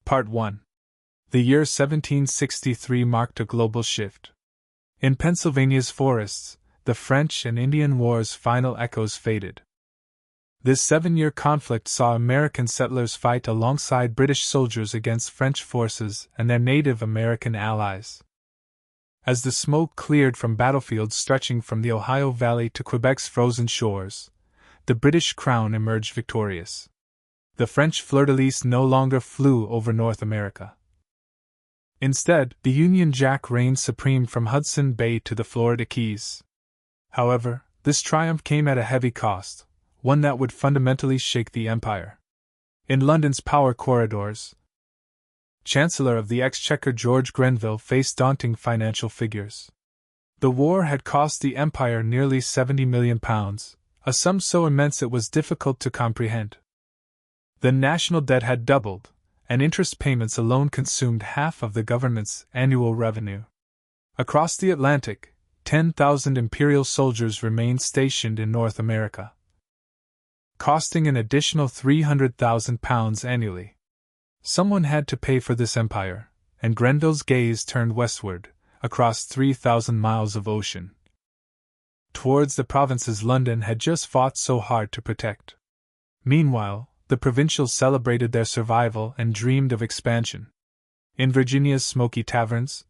Part 1. The year 1763 marked a global shift. In Pennsylvania's forests, the French and Indian War's final echoes faded. This 7-year conflict saw American settlers fight alongside British soldiers against French forces and their Native American allies. As the smoke cleared from battlefields stretching from the Ohio Valley to Quebec's frozen shores, the British crown emerged victorious. The French fleur-de-lis no longer flew over North America. Instead, the Union Jack reigned supreme from Hudson Bay to the Florida Keys. However, this triumph came at a heavy cost, one that would fundamentally shake the empire. In London's power corridors, Chancellor of the Exchequer George Grenville faced daunting financial figures. The war had cost the empire nearly £70 million, a sum so immense it was difficult to comprehend. The national debt had doubled, and interest payments alone consumed half of the government's annual revenue. Across the Atlantic, 10,000 imperial soldiers remained stationed in North America, costing an additional £300,000 annually. Someone had to pay for this empire, and Grenville's gaze turned westward, across 3,000 miles of ocean, towards the provinces London had just fought so hard to protect. Meanwhile, the provincials celebrated their survival and dreamed of expansion. In Virginia's smoky taverns,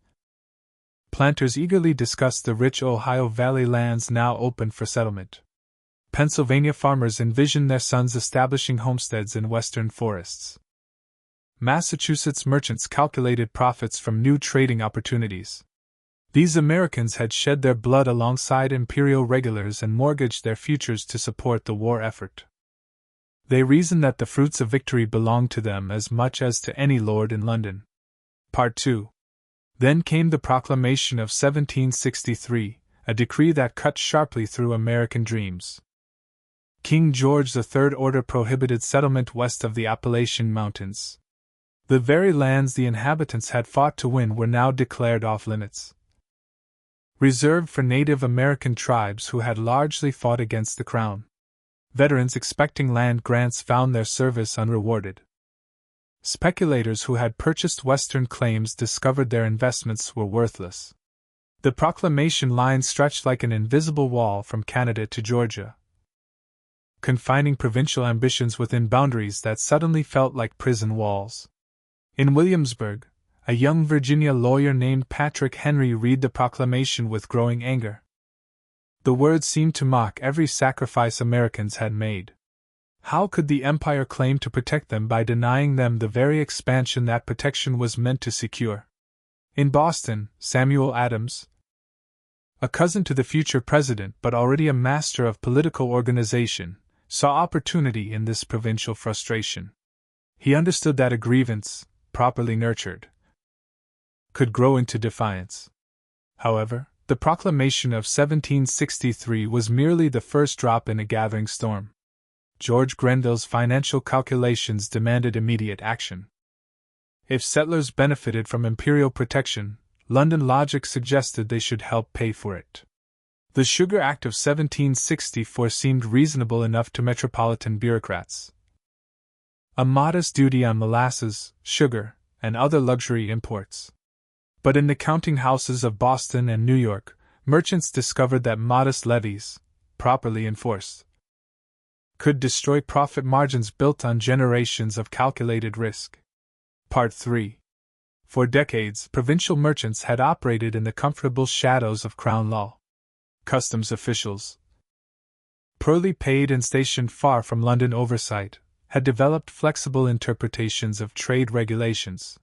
planters eagerly discussed the rich Ohio Valley lands now open for settlement. Pennsylvania farmers envisioned their sons establishing homesteads in western forests. Massachusetts merchants calculated profits from new trading opportunities. These Americans had shed their blood alongside imperial regulars and mortgaged their futures to support the war effort. They reasoned that the fruits of victory belonged to them as much as to any lord in London. Part 2. Then came the Proclamation of 1763, a decree that cut sharply through American dreams. King George III order prohibited settlement west of the Appalachian Mountains. The very lands the inhabitants had fought to win were now declared off-limits, reserved for Native American tribes who had largely fought against the crown. Veterans expecting land grants found their service unrewarded. Speculators who had purchased Western claims discovered their investments were worthless. The proclamation line stretched like an invisible wall from Canada to Georgia, confining provincial ambitions within boundaries that suddenly felt like prison walls. In Williamsburg, a young Virginia lawyer named Patrick Henry read the proclamation with growing anger. The words seemed to mock every sacrifice Americans had made. How could the empire claim to protect them by denying them the very expansion that protection was meant to secure? In Boston, Samuel Adams, a cousin to the future president but already a master of political organization, saw opportunity in this provincial frustration. He understood that a grievance, properly nurtured, could grow into defiance. However, the Proclamation of 1763 was merely the first drop in a gathering storm. George Grenville's financial calculations demanded immediate action. If settlers benefited from imperial protection, London logic suggested they should help pay for it. The Sugar Act of 1764 seemed reasonable enough to metropolitan bureaucrats. A modest duty on molasses, sugar, and other luxury imports. But in the counting houses of Boston and New York, merchants discovered that modest levies, properly enforced, could destroy profit margins built on generations of calculated risk. Part 3. For decades, provincial merchants had operated in the comfortable shadows of Crown law. Customs officials, poorly paid and stationed far from London oversight, had developed flexible interpretations of trade regulations.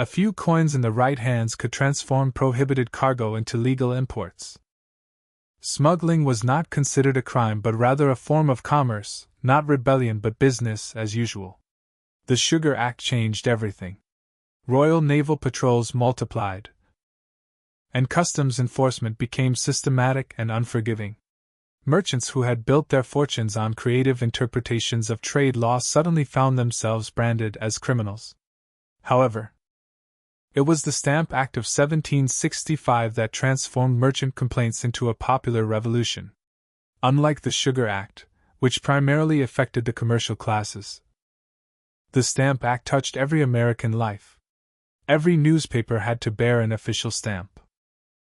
A few coins in the right hands could transform prohibited cargo into legal imports. Smuggling was not considered a crime but rather a form of commerce, not rebellion but business as usual. The Sugar Act changed everything. Royal naval patrols multiplied, and customs enforcement became systematic and unforgiving. Merchants who had built their fortunes on creative interpretations of trade law suddenly found themselves branded as criminals. However, it was the Stamp Act of 1765 that transformed merchant complaints into a popular revolution. Unlike the Sugar Act, which primarily affected the commercial classes, The Stamp Act touched every American life. Every newspaper had to bear an official stamp.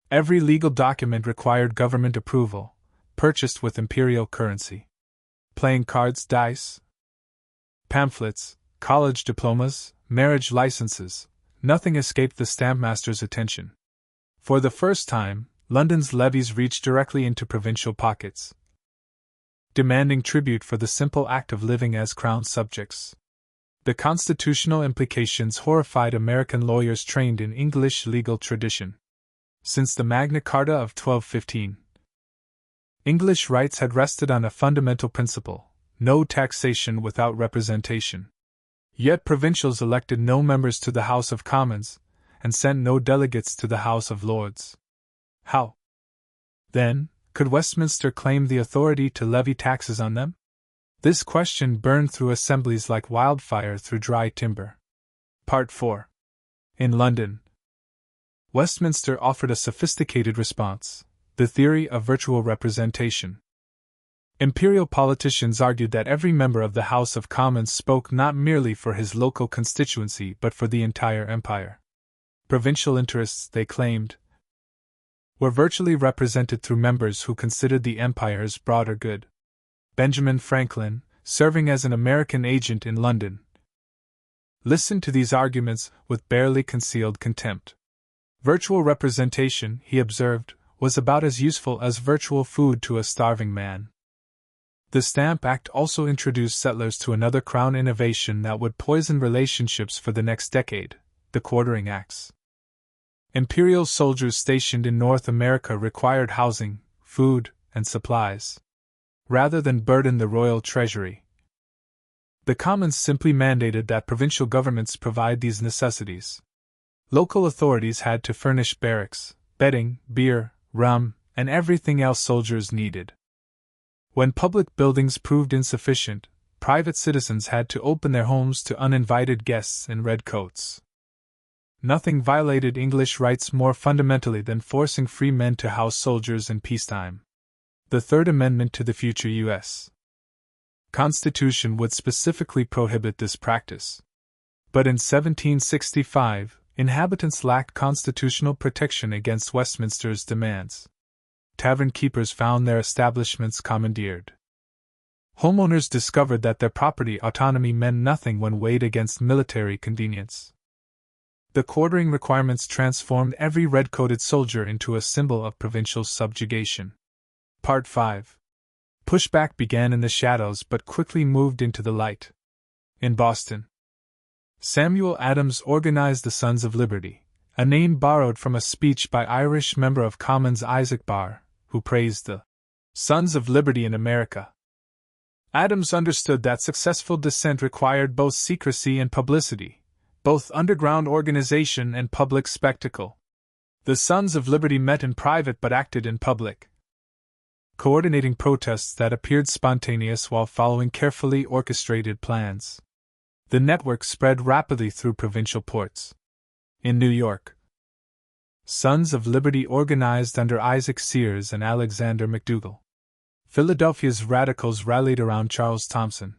Every legal document required government approval, purchased with imperial currency. Playing cards, dice, pamphlets, college diplomas, marriage licenses, nothing escaped the stampmaster's attention. For the first time, London's levies reached directly into provincial pockets, demanding tribute for the simple act of living as crown subjects. The constitutional implications horrified American lawyers trained in English legal tradition. Since the Magna Carta of 1215, English rights had rested on a fundamental principle: no taxation without representation. Yet provincials elected no members to the House of Commons, and sent no delegates to the House of Lords. How, then, could Westminster claim the authority to levy taxes on them? This question burned through assemblies like wildfire through dry timber. Part 4. In London, Westminster offered a sophisticated response: the theory of virtual representation. Imperial politicians argued that every member of the House of Commons spoke not merely for his local constituency but for the entire empire. Provincial interests, they claimed, were virtually represented through members who considered the empire's broader good. Benjamin Franklin, serving as an American agent in London, listened to these arguments with barely concealed contempt. Virtual representation, he observed, was about as useful as virtual food to a starving man. The Stamp Act also introduced settlers to another crown innovation that would poison relationships for the next decade: the Quartering Acts. Imperial soldiers stationed in North America required housing, food, and supplies, rather than burden the royal treasury. The Commons simply mandated that provincial governments provide these necessities. Local authorities had to furnish barracks, bedding, beer, rum, and everything else soldiers needed. When public buildings proved insufficient, private citizens had to open their homes to uninvited guests in red coats. Nothing violated English rights more fundamentally than forcing free men to house soldiers in peacetime. The Third Amendment to the future U.S. Constitution would specifically prohibit this practice. But in 1765, inhabitants lacked constitutional protection against Westminster's demands. Tavern keepers found their establishments commandeered. Homeowners discovered that their property autonomy meant nothing when weighed against military convenience. The quartering requirements transformed every red-coated soldier into a symbol of provincial subjugation. Part 5. Pushback began in the shadows but quickly moved into the light. In Boston, Samuel Adams organized the Sons of Liberty, a name borrowed from a speech by Irish Member of Commons Isaac Barr, who praised the Sons of Liberty in America. Adams understood that successful dissent required both secrecy and publicity, both underground organization and public spectacle. The Sons of Liberty met in private but acted in public, coordinating protests that appeared spontaneous while following carefully orchestrated plans. The network spread rapidly through provincial ports. In New York, Sons of Liberty organized under Isaac Sears and Alexander McDougall. Philadelphia's radicals rallied around Charles Thompson.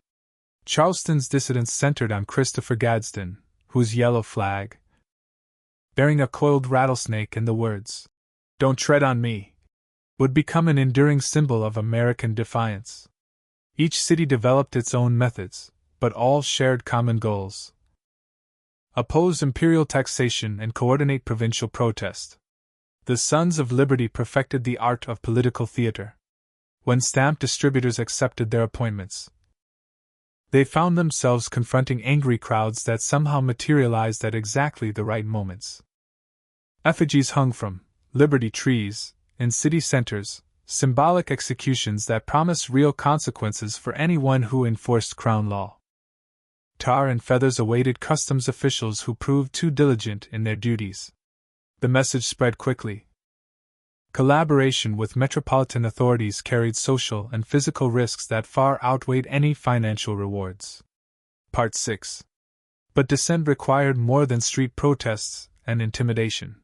Charleston's dissidents centered on Christopher Gadsden, whose yellow flag, bearing a coiled rattlesnake and the words, "Don't tread on me," would become an enduring symbol of American defiance. Each city developed its own methods, but all shared common goals: oppose imperial taxation and coordinate provincial protest. The Sons of Liberty perfected the art of political theater. When stamp distributors accepted their appointments, they found themselves confronting angry crowds that somehow materialized at exactly the right moments. Effigies hung from Liberty trees in city centers, symbolic executions that promised real consequences for anyone who enforced Crown law. Tar and feathers awaited customs officials who proved too diligent in their duties. The message spread quickly. Collaboration with metropolitan authorities carried social and physical risks that far outweighed any financial rewards. Part 6. But dissent required more than street protests and intimidation.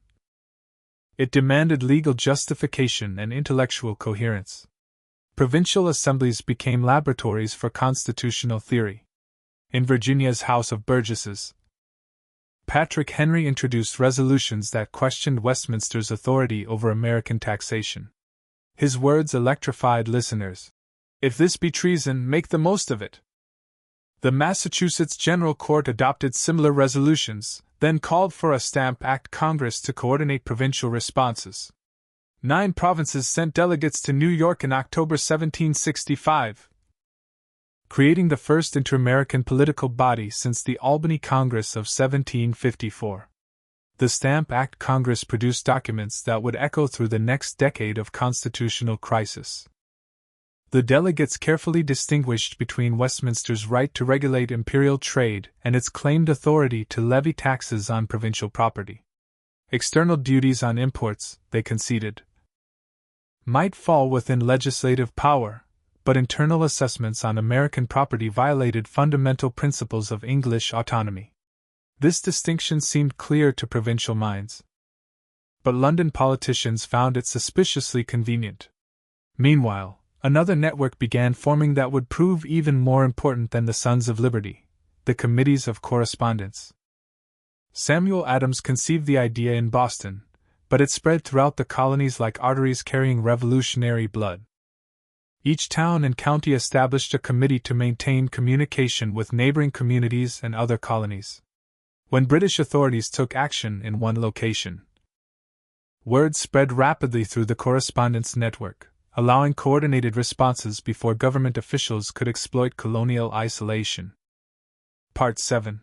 It demanded legal justification and intellectual coherence. Provincial assemblies became laboratories for constitutional theory. In Virginia's House of Burgesses, Patrick Henry introduced resolutions that questioned Westminster's authority over American taxation. His words electrified listeners. "If this be treason, make the most of it." The Massachusetts General Court adopted similar resolutions, then called for a Stamp Act Congress to coordinate provincial responses. 9 provinces sent delegates to New York in October 1765, creating the first inter-American political body since the Albany Congress of 1754. The Stamp Act Congress produced documents that would echo through the next decade of constitutional crisis. The delegates carefully distinguished between Westminster's right to regulate imperial trade and its claimed authority to levy taxes on provincial property. External duties on imports, they conceded, might fall within legislative power, but internal assessments on American property violated fundamental principles of English autonomy. This distinction seemed clear to provincial minds, but London politicians found it suspiciously convenient. Meanwhile, another network began forming that would prove even more important than the Sons of Liberty: the Committees of Correspondence. Samuel Adams conceived the idea in Boston, but it spread throughout the colonies like arteries carrying revolutionary blood. Each town and county established a committee to maintain communication with neighboring communities and other colonies. When British authorities took action in one location, word spread rapidly through the correspondence network, allowing coordinated responses before government officials could exploit colonial isolation. Part 7.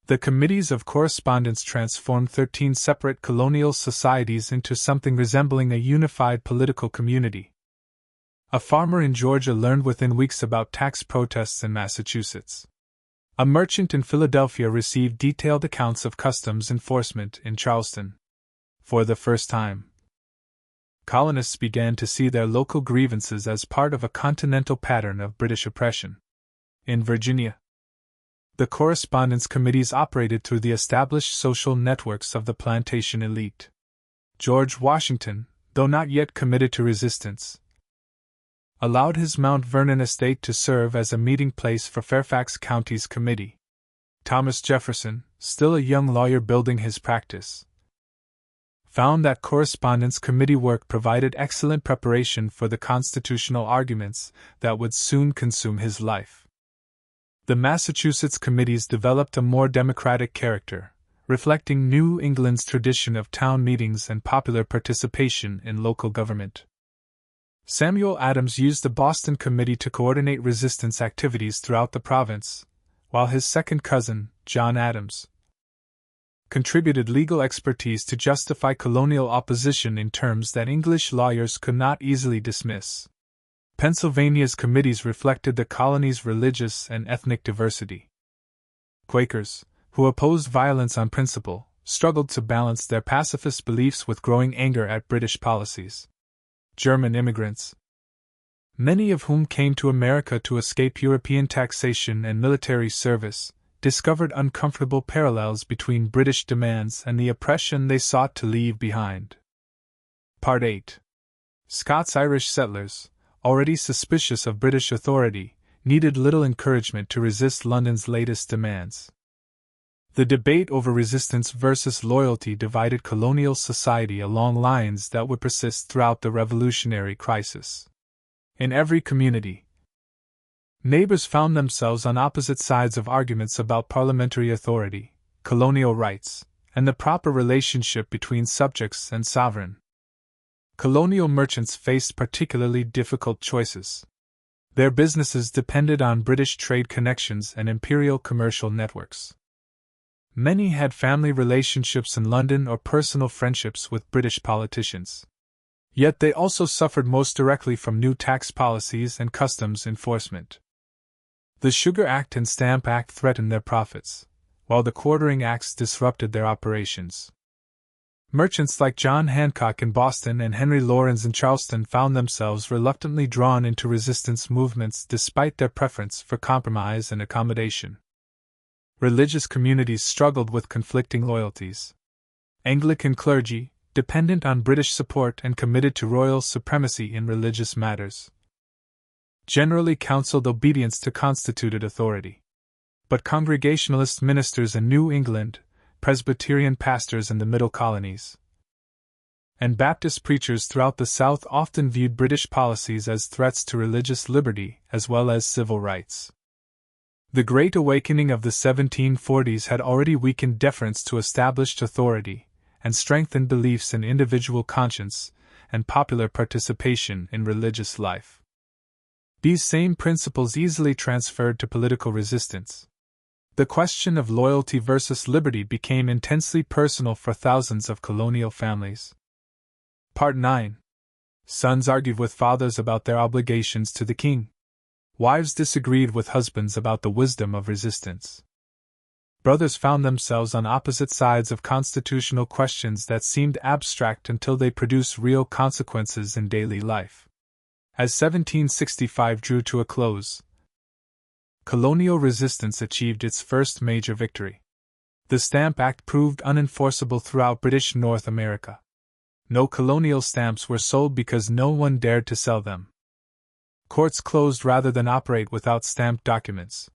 The Committees of Correspondence transformed 13 separate colonial societies into something resembling a unified political community. A farmer in Georgia learned within weeks about tax protests in Massachusetts. A merchant in Philadelphia received detailed accounts of customs enforcement in Charleston. For the first time, colonists began to see their local grievances as part of a continental pattern of British oppression. In Virginia, the correspondence committees operated through the established social networks of the plantation elite. George Washington, though not yet committed to resistance, allowed his Mount Vernon estate to serve as a meeting place for Fairfax County's committee. Thomas Jefferson, still a young lawyer building his practice, found that correspondence committee work provided excellent preparation for the constitutional arguments that would soon consume his life. The Massachusetts committees developed a more democratic character, reflecting New England's tradition of town meetings and popular participation in local government. Samuel Adams used the Boston Committee to coordinate resistance activities throughout the province, while his second cousin, John Adams, contributed legal expertise to justify colonial opposition in terms that English lawyers could not easily dismiss. Pennsylvania's committees reflected the colony's religious and ethnic diversity. Quakers, who opposed violence on principle, struggled to balance their pacifist beliefs with growing anger at British policies. German immigrants, many of whom came to America to escape European taxation and military service, discovered uncomfortable parallels between British demands and the oppression they sought to leave behind. Part 8. Scots-Irish settlers, already suspicious of British authority, needed little encouragement to resist London's latest demands. The debate over resistance versus loyalty divided colonial society along lines that would persist throughout the Revolutionary crisis. In every community, neighbors found themselves on opposite sides of arguments about parliamentary authority, colonial rights, and the proper relationship between subjects and sovereign. Colonial merchants faced particularly difficult choices. Their businesses depended on British trade connections and imperial commercial networks. Many had family relationships in London or personal friendships with British politicians. Yet they also suffered most directly from new tax policies and customs enforcement. The Sugar Act and Stamp Act threatened their profits, while the Quartering Acts disrupted their operations. Merchants like John Hancock in Boston and Henry Laurens in Charleston found themselves reluctantly drawn into resistance movements despite their preference for compromise and accommodation. Religious communities struggled with conflicting loyalties. Anglican clergy, dependent on British support and committed to royal supremacy in religious matters, generally counseled obedience to constituted authority. but Congregationalist ministers in New England, Presbyterian pastors in the Middle Colonies, and Baptist preachers throughout the South often viewed British policies as threats to religious liberty as well as civil rights. The Great Awakening of the 1740s had already weakened deference to established authority and strengthened beliefs in individual conscience and popular participation in religious life. These same principles easily transferred to political resistance. The question of loyalty versus liberty became intensely personal for thousands of colonial families. Part 9. Sons argued with fathers about their obligations to the king. Wives disagreed with husbands about the wisdom of resistance. Brothers found themselves on opposite sides of constitutional questions that seemed abstract until they produced real consequences in daily life. As 1765 drew to a close, colonial resistance achieved its first major victory. The Stamp Act proved unenforceable throughout British North America. No colonial stamps were sold because no one dared to sell them. Courts closed rather than operate without stamped documents.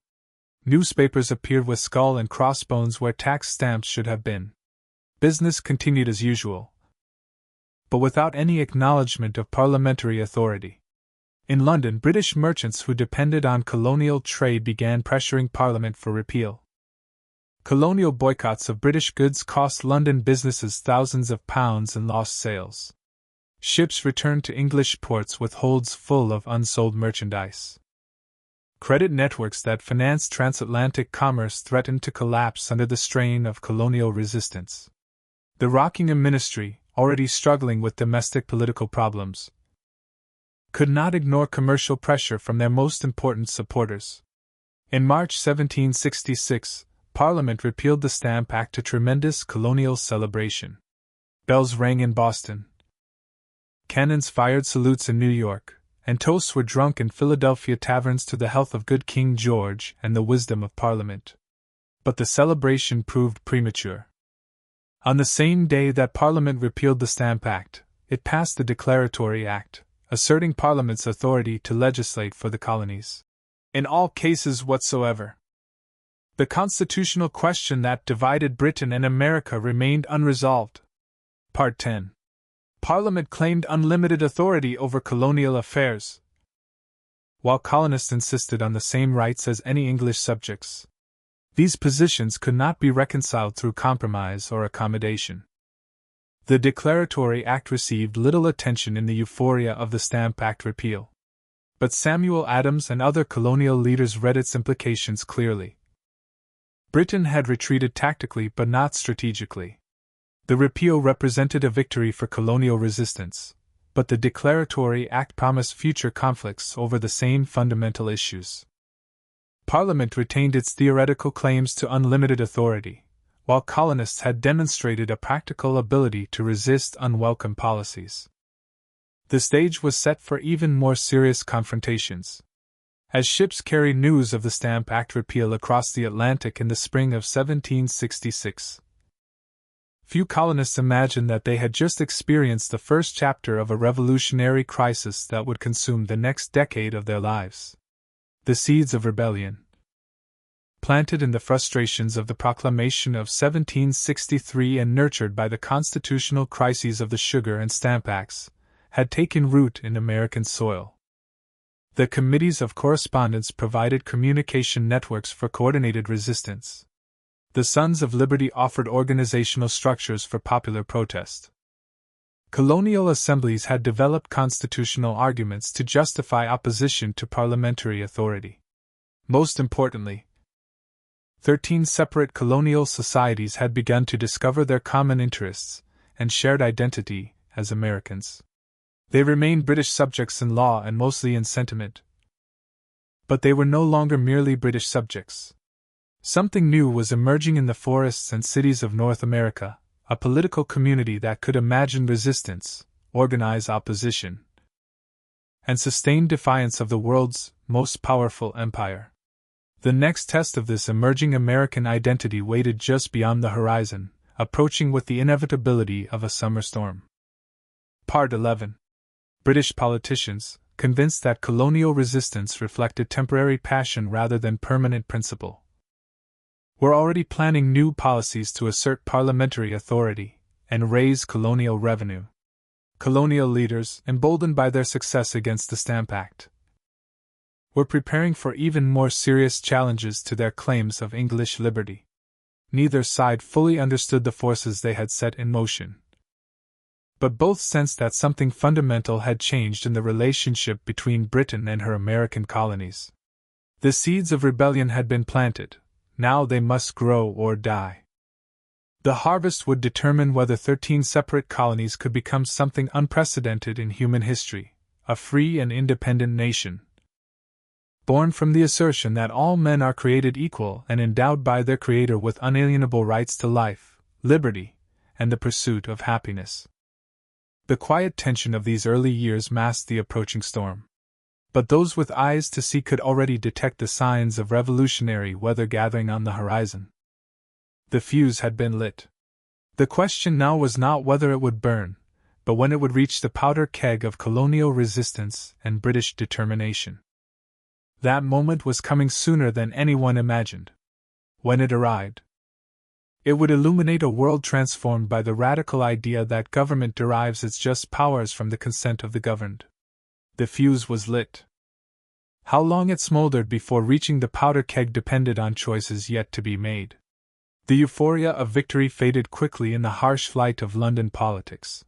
Newspapers appeared with skull and crossbones where tax stamps should have been. Business continued as usual, but without any acknowledgement of parliamentary authority. In London, British merchants who depended on colonial trade began pressuring Parliament for repeal. Colonial boycotts of British goods cost London businesses thousands of pounds in lost sales. Ships returned to English ports with holds full of unsold merchandise. Credit networks that financed transatlantic commerce threatened to collapse under the strain of colonial resistance. The Rockingham ministry, already struggling with domestic political problems, could not ignore commercial pressure from their most important supporters. In March 1766, Parliament repealed the Stamp Act to tremendous colonial celebration. Bells rang in Boston. Cannons fired salutes in New York, and toasts were drunk in Philadelphia taverns to the health of good King George and the wisdom of Parliament. But the celebration proved premature. On the same day that Parliament repealed the Stamp Act, it passed the Declaratory Act, asserting Parliament's authority to legislate for the colonies. In all cases whatsoever. The constitutional question that divided Britain and America remained unresolved. Part 10. Parliament claimed unlimited authority over colonial affairs, while colonists insisted on the same rights as any English subjects. These positions could not be reconciled through compromise or accommodation. The Declaratory Act received little attention in the euphoria of the Stamp Act repeal. But Samuel Adams and other colonial leaders read its implications clearly. Britain had retreated tactically but not strategically. The repeal represented a victory for colonial resistance, but the Declaratory Act promised future conflicts over the same fundamental issues. Parliament retained its theoretical claims to unlimited authority, while colonists had demonstrated a practical ability to resist unwelcome policies. The stage was set for even more serious confrontations. As ships carried news of the Stamp Act repeal across the Atlantic in the spring of 1766, few colonists imagined that they had just experienced the first chapter of a revolutionary crisis that would consume the next decade of their lives. The seeds of rebellion, planted in the frustrations of the Proclamation of 1763 and nurtured by the constitutional crises of the Sugar and Stamp Acts, had taken root in American soil. The committees of correspondence provided communication networks for coordinated resistance. The Sons of Liberty offered organizational structures for popular protest. Colonial assemblies had developed constitutional arguments to justify opposition to parliamentary authority. Most importantly, 13 separate colonial societies had begun to discover their common interests and shared identity as Americans. They remained British subjects in law and mostly in sentiment. But they were no longer merely British subjects. Something new was emerging in the forests and cities of North America, a political community that could imagine resistance, organize opposition, and sustain defiance of the world's most powerful empire. The next test of this emerging American identity waited just beyond the horizon, approaching with the inevitability of a summer storm. Part 11. British politicians, convinced that colonial resistance reflected temporary passion rather than permanent principle, were already planning new policies to assert parliamentary authority and raise colonial revenue. Colonial leaders, emboldened by their success against the Stamp Act, were preparing for even more serious challenges to their claims of English liberty. Neither side fully understood the forces they had set in motion, but both sensed that something fundamental had changed in the relationship between Britain and her American colonies. The seeds of rebellion had been planted, now they must grow or die. The harvest would determine whether 13 separate colonies could become something unprecedented in human history, a free and independent nation, born from the assertion that all men are created equal and endowed by their Creator with unalienable rights to life, liberty, and the pursuit of happiness. The quiet tension of these early years masked the approaching storm. But those with eyes to see could already detect the signs of revolutionary weather gathering on the horizon. The fuse had been lit. The question now was not whether it would burn, but when it would reach the powder keg of colonial resistance and British determination. That moment was coming sooner than anyone imagined. When it arrived, it would illuminate a world transformed by the radical idea that government derives its just powers from the consent of the governed. The fuse was lit. How long it smoldered before reaching the powder keg depended on choices yet to be made. The euphoria of victory faded quickly in the harsh light of London politics.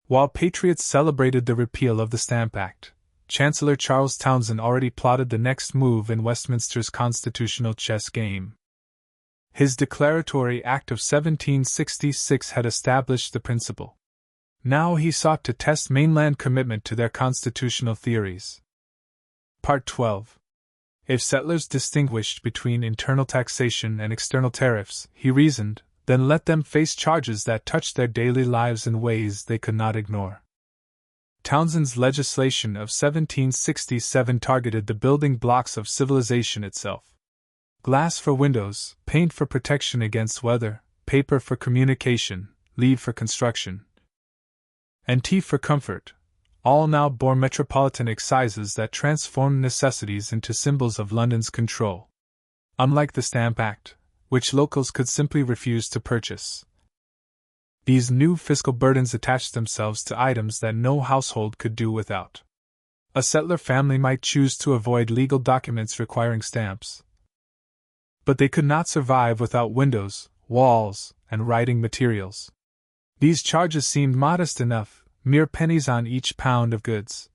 While patriots celebrated the repeal of the Stamp Act, Chancellor Charles Townshend already plotted the next move in Westminster's constitutional chess game. His Declaratory Act of 1766 had established the principle. Now he sought to test mainland commitment to their constitutional theories. Part 12. If settlers distinguished between internal taxation and external tariffs, he reasoned, then let them face charges that touched their daily lives in ways they could not ignore. Townshend's legislation of 1767 targeted the building blocks of civilization itself. Glass for windows, paint for protection against weather, paper for communication, lead for construction, and tea for comfort, all now bore metropolitan excises that transformed necessities into symbols of London's control. Unlike the Stamp Act, which locals could simply refuse to purchase, these new fiscal burdens attached themselves to items that no household could do without. A settler family might choose to avoid legal documents requiring stamps, but they could not survive without windows, walls, and writing materials. These charges seemed modest enough, mere pennies on each pound of goods.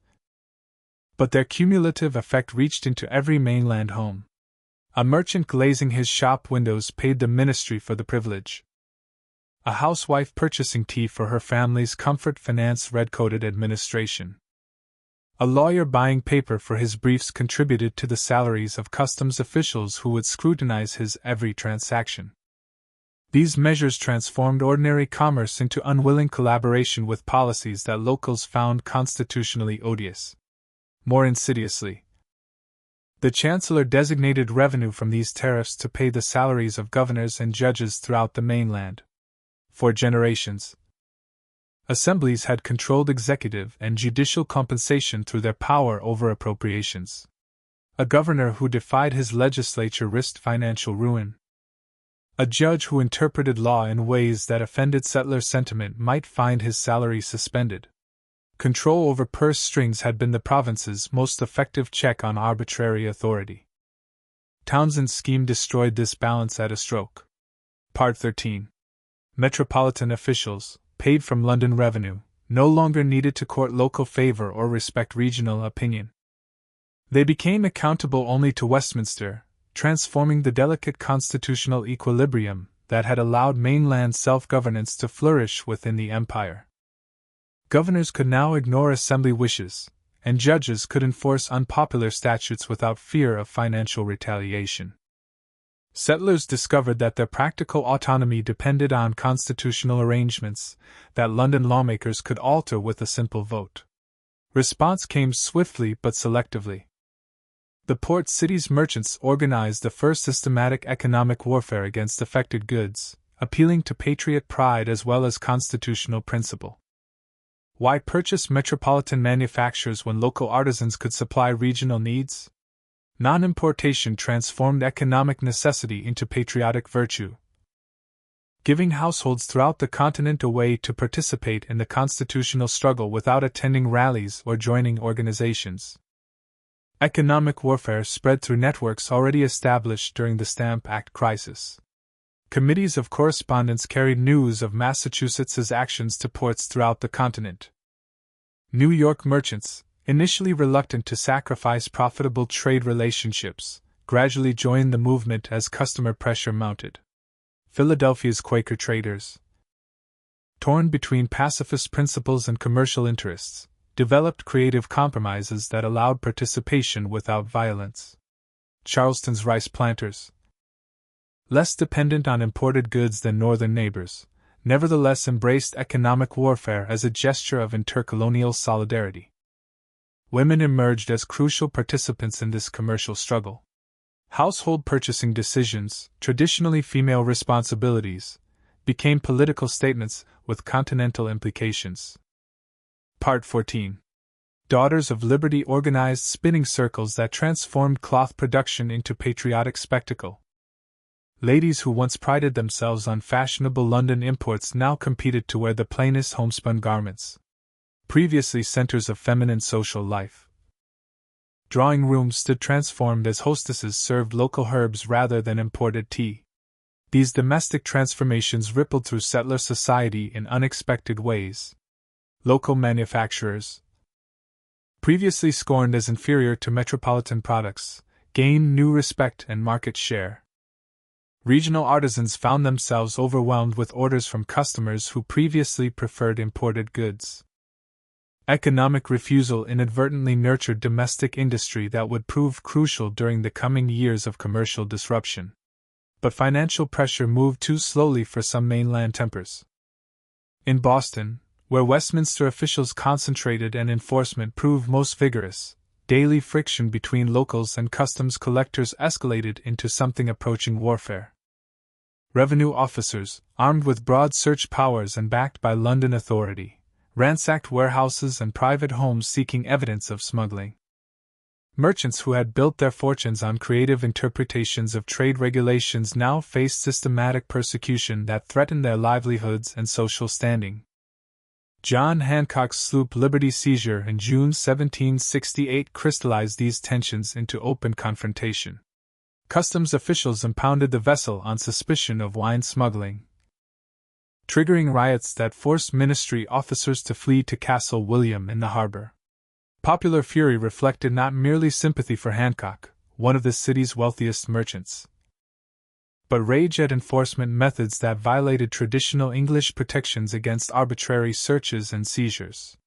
But their cumulative effect reached into every mainland home. A merchant glazing his shop windows paid the ministry for the privilege. A housewife purchasing tea for her family's comfort financed red-coated administration. A lawyer buying paper for his briefs contributed to the salaries of customs officials who would scrutinize his every transaction. These measures transformed ordinary commerce into unwilling collaboration with policies that locals found constitutionally odious. More insidiously, the Chancellor designated revenue from these tariffs to pay the salaries of governors and judges throughout the mainland. For generations, assemblies had controlled executive and judicial compensation through their power over appropriations. A governor who defied his legislature risked financial ruin. A judge who interpreted law in ways that offended settler sentiment might find his salary suspended. Control over purse strings had been the province's most effective check on arbitrary authority. Townshend's scheme destroyed this balance at a stroke. Part 13. Metropolitan officials, paid from London revenue, no longer needed to court local favor or respect regional opinion. They became accountable only to Westminster, transforming the delicate constitutional equilibrium that had allowed mainland self-governance to flourish within the empire. Governors could now ignore assembly wishes, and judges could enforce unpopular statutes without fear of financial retaliation. Settlers discovered that their practical autonomy depended on constitutional arrangements that London lawmakers could alter with a simple vote. Response came swiftly but selectively. The port city's merchants organized the first systematic economic warfare against affected goods, appealing to patriot pride as well as constitutional principle. Why purchase metropolitan manufactures when local artisans could supply regional needs? Non-importation transformed economic necessity into patriotic virtue, giving households throughout the continent a way to participate in the constitutional struggle without attending rallies or joining organizations. Economic warfare spread through networks already established during the Stamp Act crisis. Committees of correspondence carried news of Massachusetts's actions to ports throughout the continent. New York merchants, initially reluctant to sacrifice profitable trade relationships, gradually joined the movement as customer pressure mounted. Philadelphia's Quaker traders, torn between pacifist principles and commercial interests, developed creative compromises that allowed participation without violence. Charleston's rice planters, less dependent on imported goods than northern neighbors, nevertheless embraced economic warfare as a gesture of intercolonial solidarity. Women emerged as crucial participants in this commercial struggle. Household purchasing decisions, traditionally female responsibilities, became political statements with continental implications. Part 14. Daughters of Liberty organized spinning circles that transformed cloth production into patriotic spectacle. Ladies who once prided themselves on fashionable London imports now competed to wear the plainest homespun garments, previously centers of feminine social life. Drawing rooms stood transformed as hostesses served local herbs rather than imported tea. These domestic transformations rippled through settler society in unexpected ways. Local manufacturers, previously scorned as inferior to metropolitan products, gained new respect and market share. Regional artisans found themselves overwhelmed with orders from customers who previously preferred imported goods. Economic refusal inadvertently nurtured domestic industry that would prove crucial during the coming years of commercial disruption. But financial pressure moved too slowly for some mainland tempers. In Boston, where Westminster officials concentrated and enforcement proved most vigorous, daily friction between locals and customs collectors escalated into something approaching warfare. Revenue officers, armed with broad search powers and backed by London authority, ransacked warehouses and private homes seeking evidence of smuggling. Merchants who had built their fortunes on creative interpretations of trade regulations now faced systematic persecution that threatened their livelihoods and social standing. John Hancock's sloop Liberty's seizure in June 1768 crystallized these tensions into open confrontation. Customs officials impounded the vessel on suspicion of wine smuggling, triggering riots that forced ministry officers to flee to Castle William in the harbor. Popular fury reflected not merely sympathy for Hancock, one of the city's wealthiest merchants, but rage at enforcement methods that violated traditional English protections against arbitrary searches and seizures.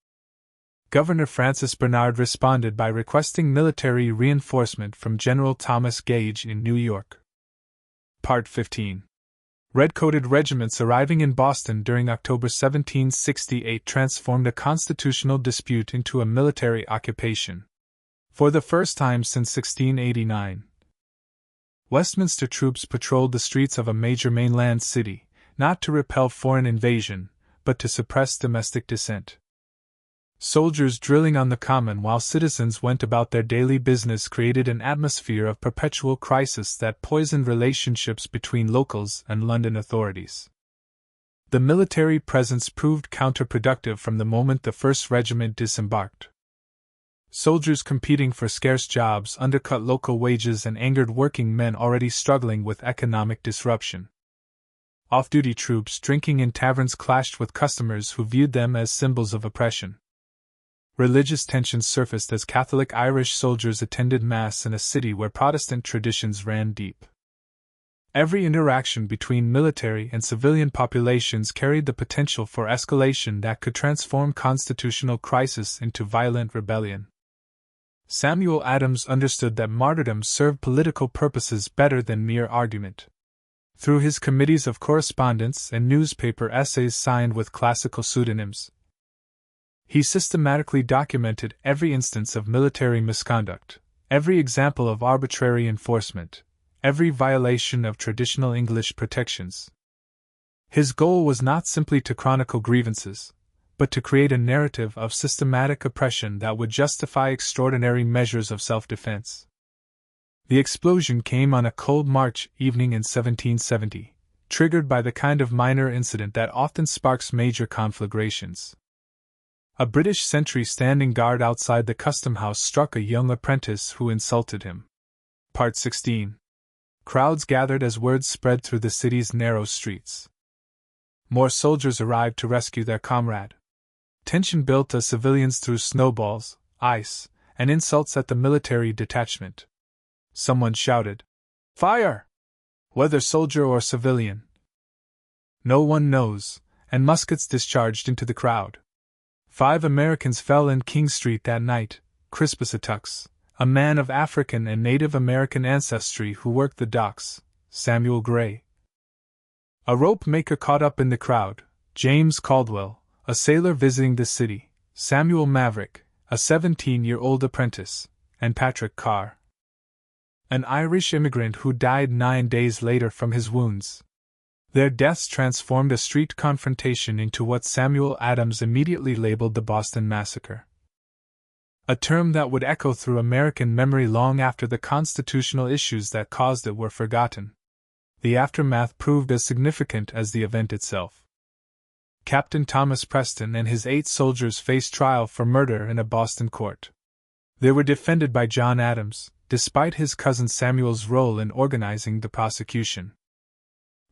Governor Francis Bernard responded by requesting military reinforcement from General Thomas Gage in New York. Part 15. Red-coated regiments arriving in Boston during October 1768 transformed a constitutional dispute into a military occupation. For the first time since 1689, Westminster troops patrolled the streets of a major mainland city, not to repel foreign invasion, but to suppress domestic dissent. Soldiers drilling on the common while citizens went about their daily business created an atmosphere of perpetual crisis that poisoned relationships between locals and London authorities. The military presence proved counterproductive from the moment the 1st Regiment disembarked. Soldiers competing for scarce jobs undercut local wages and angered working men already struggling with economic disruption. Off-duty troops drinking in taverns clashed with customers who viewed them as symbols of oppression. Religious tensions surfaced as Catholic Irish soldiers attended Mass in a city where Protestant traditions ran deep. Every interaction between military and civilian populations carried the potential for escalation that could transform constitutional crisis into violent rebellion. Samuel Adams understood that martyrdom served political purposes better than mere argument. Through his committees of correspondence and newspaper essays signed with classical pseudonyms, he systematically documented every instance of military misconduct, every example of arbitrary enforcement, every violation of traditional English protections. His goal was not simply to chronicle grievances, but to create a narrative of systematic oppression that would justify extraordinary measures of self-defense. The explosion came on a cold March evening in 1770, triggered by the kind of minor incident that often sparks major conflagrations. A British sentry standing guard outside the custom house struck a young apprentice who insulted him. Part 16. Crowds gathered as word spread through the city's narrow streets. More soldiers arrived to rescue their comrade. Tension built as civilians threw snowballs, ice, and insults at the military detachment. Someone shouted, "Fire!" Whether soldier or civilian, no one knows, and muskets discharged into the crowd. 5 Americans fell in King Street that night: Crispus Attucks, a man of African and Native American ancestry who worked the docks; Samuel Gray, a rope maker caught up in the crowd; James Caldwell, a sailor visiting the city; Samuel Maverick, a 17-year-old apprentice; and Patrick Carr, an Irish immigrant who died 9 days later from his wounds. Their deaths transformed a street confrontation into what Samuel Adams immediately labeled the Boston Massacre, a term that would echo through American memory long after the constitutional issues that caused it were forgotten. The aftermath proved as significant as the event itself. Captain Thomas Preston and his 8 soldiers faced trial for murder in a Boston court. They were defended by John Adams, despite his cousin Samuel's role in organizing the prosecution.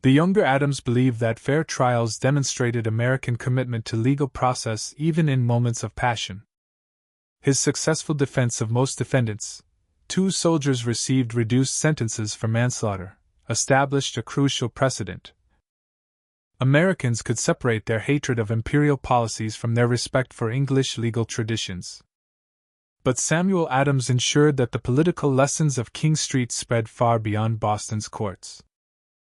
The younger Adams believed that fair trials demonstrated American commitment to legal process even in moments of passion. His successful defense of most defendants, 2 soldiers received reduced sentences for manslaughter, established a crucial precedent. Americans could separate their hatred of imperial policies from their respect for English legal traditions. But Samuel Adams ensured that the political lessons of King Street spread far beyond Boston's courts.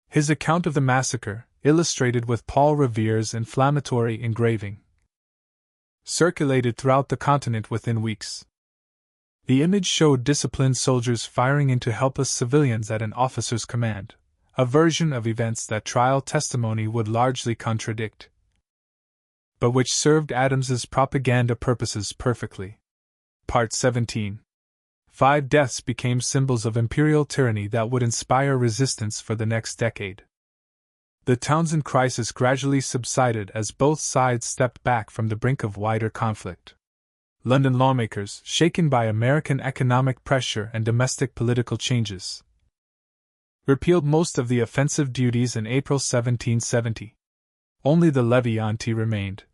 His account of the massacre, illustrated with Paul Revere's inflammatory engraving, circulated throughout the continent within weeks. The image showed disciplined soldiers firing into helpless civilians at an officer's command, a version of events that trial testimony would largely contradict, but which served Adams's propaganda purposes perfectly. Part 17. 5 deaths became symbols of imperial tyranny that would inspire resistance for the next decade. The Townsend crisis gradually subsided as both sides stepped back from the brink of wider conflict. London lawmakers, shaken by American economic pressure and domestic political changes, repealed most of the offensive duties in April 1770. Only the levy on tea remained,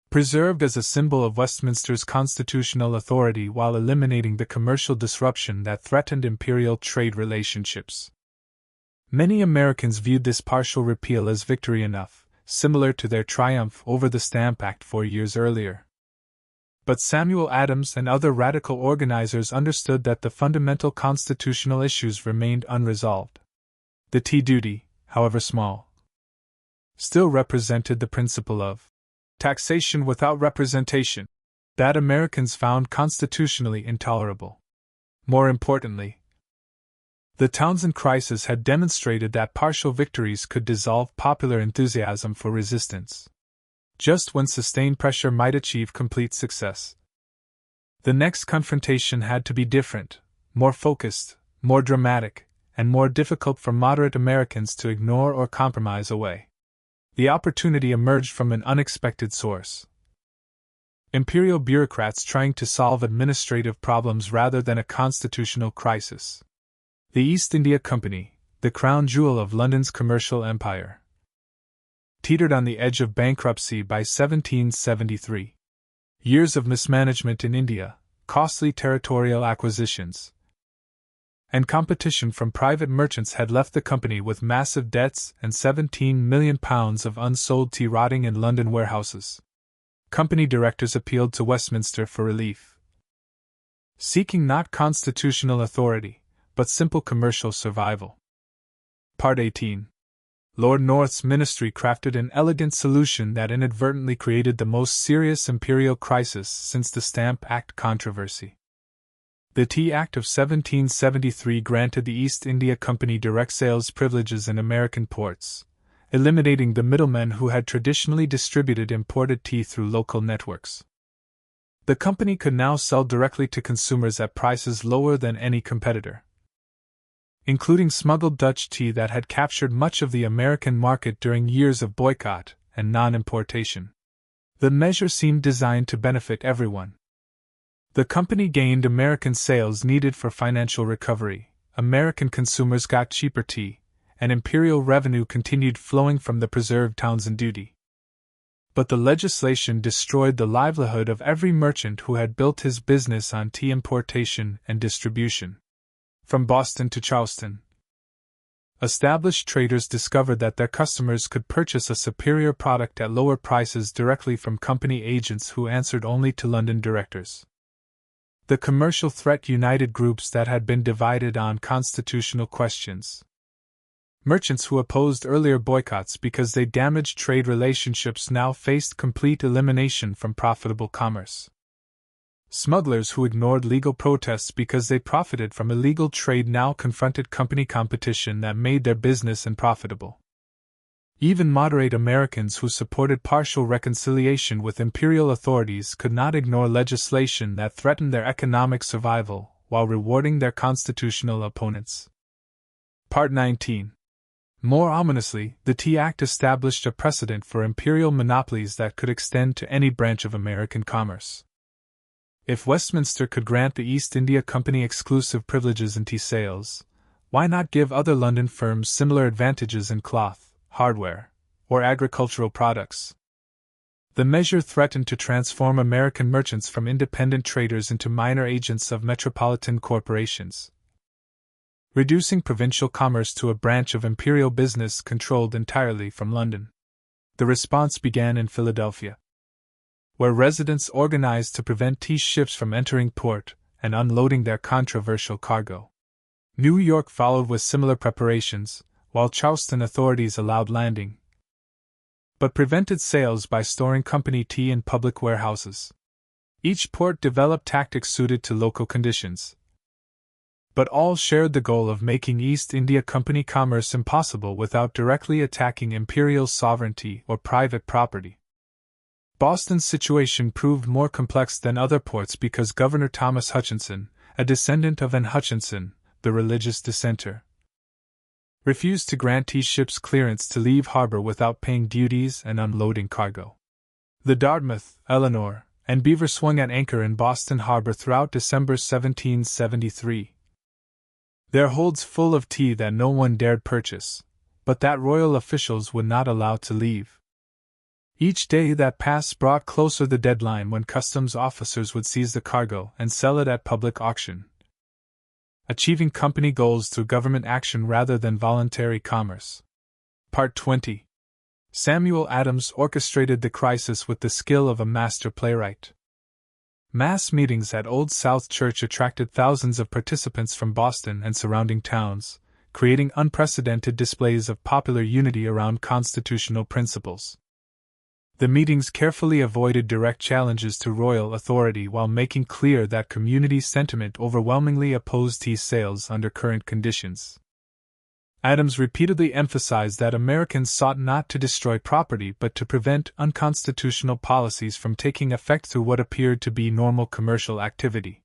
preserved as a symbol of Westminster's constitutional authority while eliminating the commercial disruption that threatened imperial trade relationships. Many Americans viewed this partial repeal as victory enough, similar to their triumph over the Stamp Act 4 years earlier. But Samuel Adams and other radical organizers understood that the fundamental constitutional issues remained unresolved. The tea duty, however small, still represented the principle of taxation without representation that Americans found constitutionally intolerable. More importantly, the Townsend crisis had demonstrated that partial victories could dissolve popular enthusiasm for resistance, just when sustained pressure might achieve complete success. The next confrontation had to be different, more focused, more dramatic, and more difficult for moderate Americans to ignore or compromise away. The opportunity emerged from an unexpected source: imperial bureaucrats trying to solve administrative problems rather than a constitutional crisis. The East India Company, the crown jewel of London's commercial empire, teetered on the edge of bankruptcy by 1773. Years of mismanagement in India, costly territorial acquisitions, and competition from private merchants had left the company with massive debts and £17 million of unsold tea rotting in London warehouses. Company directors appealed to Westminster for relief, seeking not constitutional authority, but simple commercial survival. Part 18. Lord North's ministry crafted an elegant solution that inadvertently created the most serious imperial crisis since the Stamp Act controversy. The Tea Act of 1773 granted the East India Company direct sales privileges in American ports, eliminating the middlemen who had traditionally distributed imported tea through local networks. The company could now sell directly to consumers at prices lower than any competitor, including smuggled Dutch tea that had captured much of the American market during years of boycott and non-importation. The measure seemed designed to benefit everyone. The company gained American sales needed for financial recovery, American consumers got cheaper tea, and imperial revenue continued flowing from the preserved Townsend duty. But the legislation destroyed the livelihood of every merchant who had built his business on tea importation and distribution. From Boston to Charleston, established traders discovered that their customers could purchase a superior product at lower prices directly from company agents who answered only to London directors. The commercial threat united groups that had been divided on constitutional questions. Merchants who opposed earlier boycotts because they damaged trade relationships now faced complete elimination from profitable commerce. Smugglers who ignored legal protests because they profited from illegal trade now confronted company competition that made their business unprofitable. Even moderate Americans who supported partial reconciliation with imperial authorities could not ignore legislation that threatened their economic survival while rewarding their constitutional opponents. Part 19. More ominously, the Tea Act established a precedent for imperial monopolies that could extend to any branch of American commerce. If Westminster could grant the East India Company exclusive privileges in tea sales, why not give other London firms similar advantages in cloth, hardware, or agricultural products? The measure threatened to transform American merchants from independent traders into minor agents of metropolitan corporations, reducing provincial commerce to a branch of imperial business controlled entirely from London. The response began in Philadelphia, where residents organized to prevent tea ships from entering port and unloading their controversial cargo. New York followed with similar preparations, while Charleston authorities allowed landing, but prevented sales by storing company tea in public warehouses. Each port developed tactics suited to local conditions, but all shared the goal of making East India Company commerce impossible without directly attacking imperial sovereignty or private property. Boston's situation proved more complex than other ports because Governor Thomas Hutchinson, a descendant of N. Hutchinson, the religious dissenter, refused to grant tea ships clearance to leave harbor without paying duties and unloading cargo. The Dartmouth, Eleanor, and Beaver swung at anchor in Boston harbor throughout December 1773. Their holds full of tea that no one dared purchase, but that royal officials would not allow to leave. Each day that passed brought closer the deadline when customs officers would seize the cargo and sell it at public auction, achieving company goals through government action rather than voluntary commerce. Part 20. Samuel Adams orchestrated the crisis with the skill of a master playwright. Mass meetings at Old South Church attracted thousands of participants from Boston and surrounding towns, creating unprecedented displays of popular unity around constitutional principles. The meetings carefully avoided direct challenges to royal authority while making clear that community sentiment overwhelmingly opposed tea sales under current conditions. Adams repeatedly emphasized that Americans sought not to destroy property but to prevent unconstitutional policies from taking effect through what appeared to be normal commercial activity.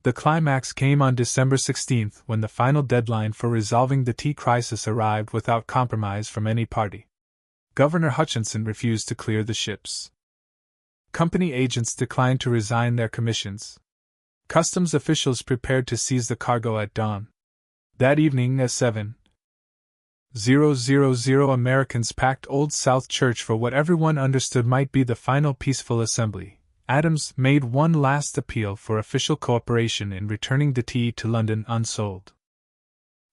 The climax came on December 16 when the final deadline for resolving the tea crisis arrived without compromise from any party. Governor Hutchinson refused to clear the ships. Company agents declined to resign their commissions. Customs officials prepared to seize the cargo at dawn. That evening at 7:00 Americans packed Old South Church for what everyone understood might be the final peaceful assembly. Adams made one last appeal for official cooperation in returning the tea to London unsold.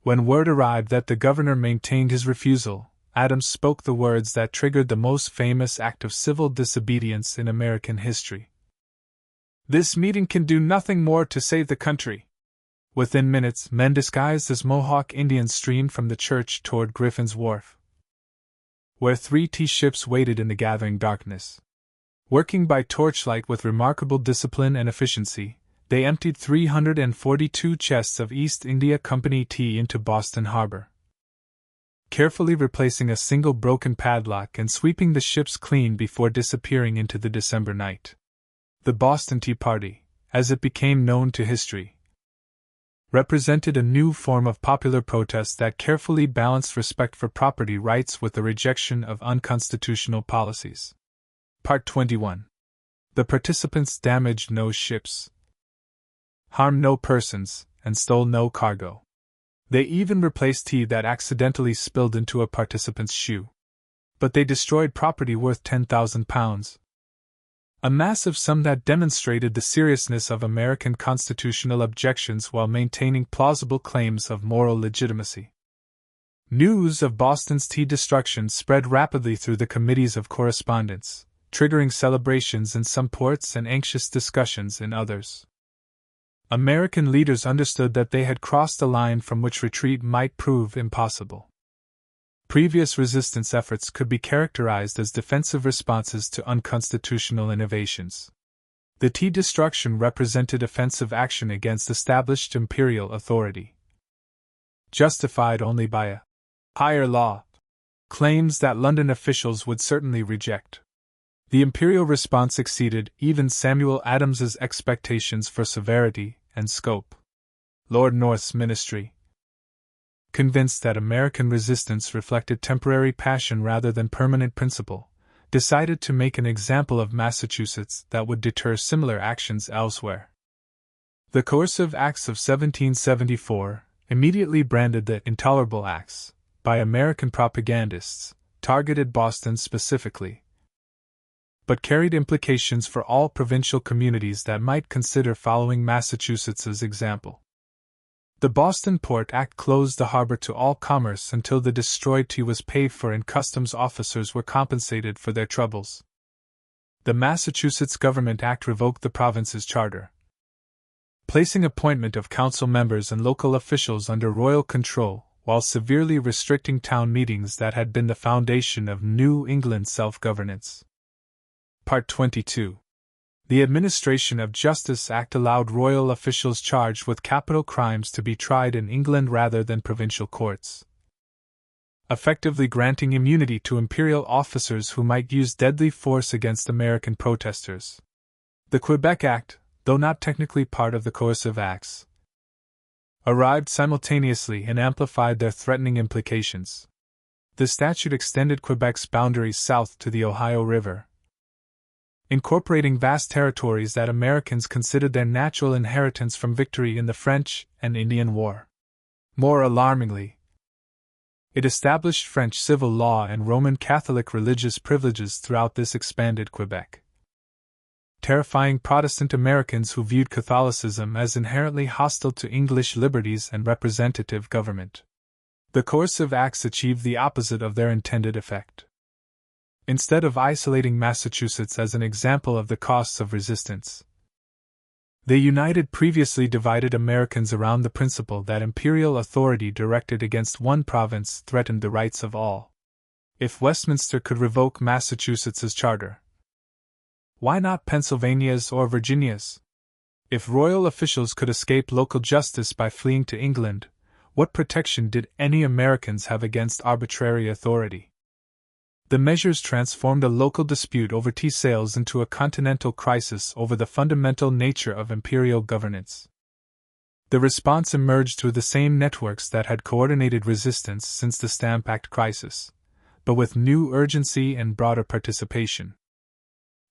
When word arrived that the governor maintained his refusal, Adams spoke the words that triggered the most famous act of civil disobedience in American history. "This meeting can do nothing more to save the country." Within minutes, men disguised as Mohawk Indians streamed from the church toward Griffin's Wharf, where 3 tea ships waited in the gathering darkness. Working by torchlight with remarkable discipline and efficiency, they emptied 342 chests of East India Company tea into Boston harbor, carefully replacing a single broken padlock and sweeping the ships clean before disappearing into the December night. The Boston Tea Party, as it became known to history, represented a new form of popular protest that carefully balanced respect for property rights with the rejection of unconstitutional policies. Part 21. The participants damaged no ships, harmed no persons, and stole no cargo. They even replaced tea that accidentally spilled into a participant's shoe. But they destroyed property worth £10,000. A massive sum that demonstrated the seriousness of American constitutional objections while maintaining plausible claims of moral legitimacy. News of Boston's tea destruction spread rapidly through the committees of correspondence, triggering celebrations in some ports and anxious discussions in others. American leaders understood that they had crossed a line from which retreat might prove impossible. Previous resistance efforts could be characterized as defensive responses to unconstitutional innovations. The tea destruction represented offensive action against established imperial authority, justified only by a higher law, claims that London officials would certainly reject. The imperial response exceeded even Samuel Adams's expectations for severity and scope. Lord North's ministry, convinced that American resistance reflected temporary passion rather than permanent principle, decided to make an example of Massachusetts that would deter similar actions elsewhere. The Coercive Acts of 1774, immediately branded the Intolerable Acts by American propagandists, targeted Boston specifically, but carried implications for all provincial communities that might consider following Massachusetts's example. The Boston Port Act closed the harbor to all commerce until the destroyed tea was paid for and customs officers were compensated for their troubles. The Massachusetts Government Act revoked the province's charter, placing appointment of council members and local officials under royal control, while severely restricting town meetings that had been the foundation of New England self-governance. Part 22. The Administration of Justice Act allowed royal officials charged with capital crimes to be tried in England rather than provincial courts, effectively granting immunity to imperial officers who might use deadly force against American protesters. The Quebec Act, though not technically part of the Coercive Acts, arrived simultaneously and amplified their threatening implications. The statute extended Quebec's boundaries south to the Ohio River, incorporating vast territories that Americans considered their natural inheritance from victory in the French and Indian War. More alarmingly, it established French civil law and Roman Catholic religious privileges throughout this expanded Quebec, terrifying Protestant Americans who viewed Catholicism as inherently hostile to English liberties and representative government. The Coercive Acts achieved the opposite of their intended effect. Instead of isolating Massachusetts as an example of the costs of resistance, they united previously divided Americans around the principle that imperial authority directed against one province threatened the rights of all. If Westminster could revoke Massachusetts's charter, why not Pennsylvania's or Virginia's? If royal officials could escape local justice by fleeing to England, what protection did any Americans have against arbitrary authority? The measures transformed a local dispute over tea sales into a continental crisis over the fundamental nature of imperial governance. The response emerged through the same networks that had coordinated resistance since the Stamp Act crisis, but with new urgency and broader participation.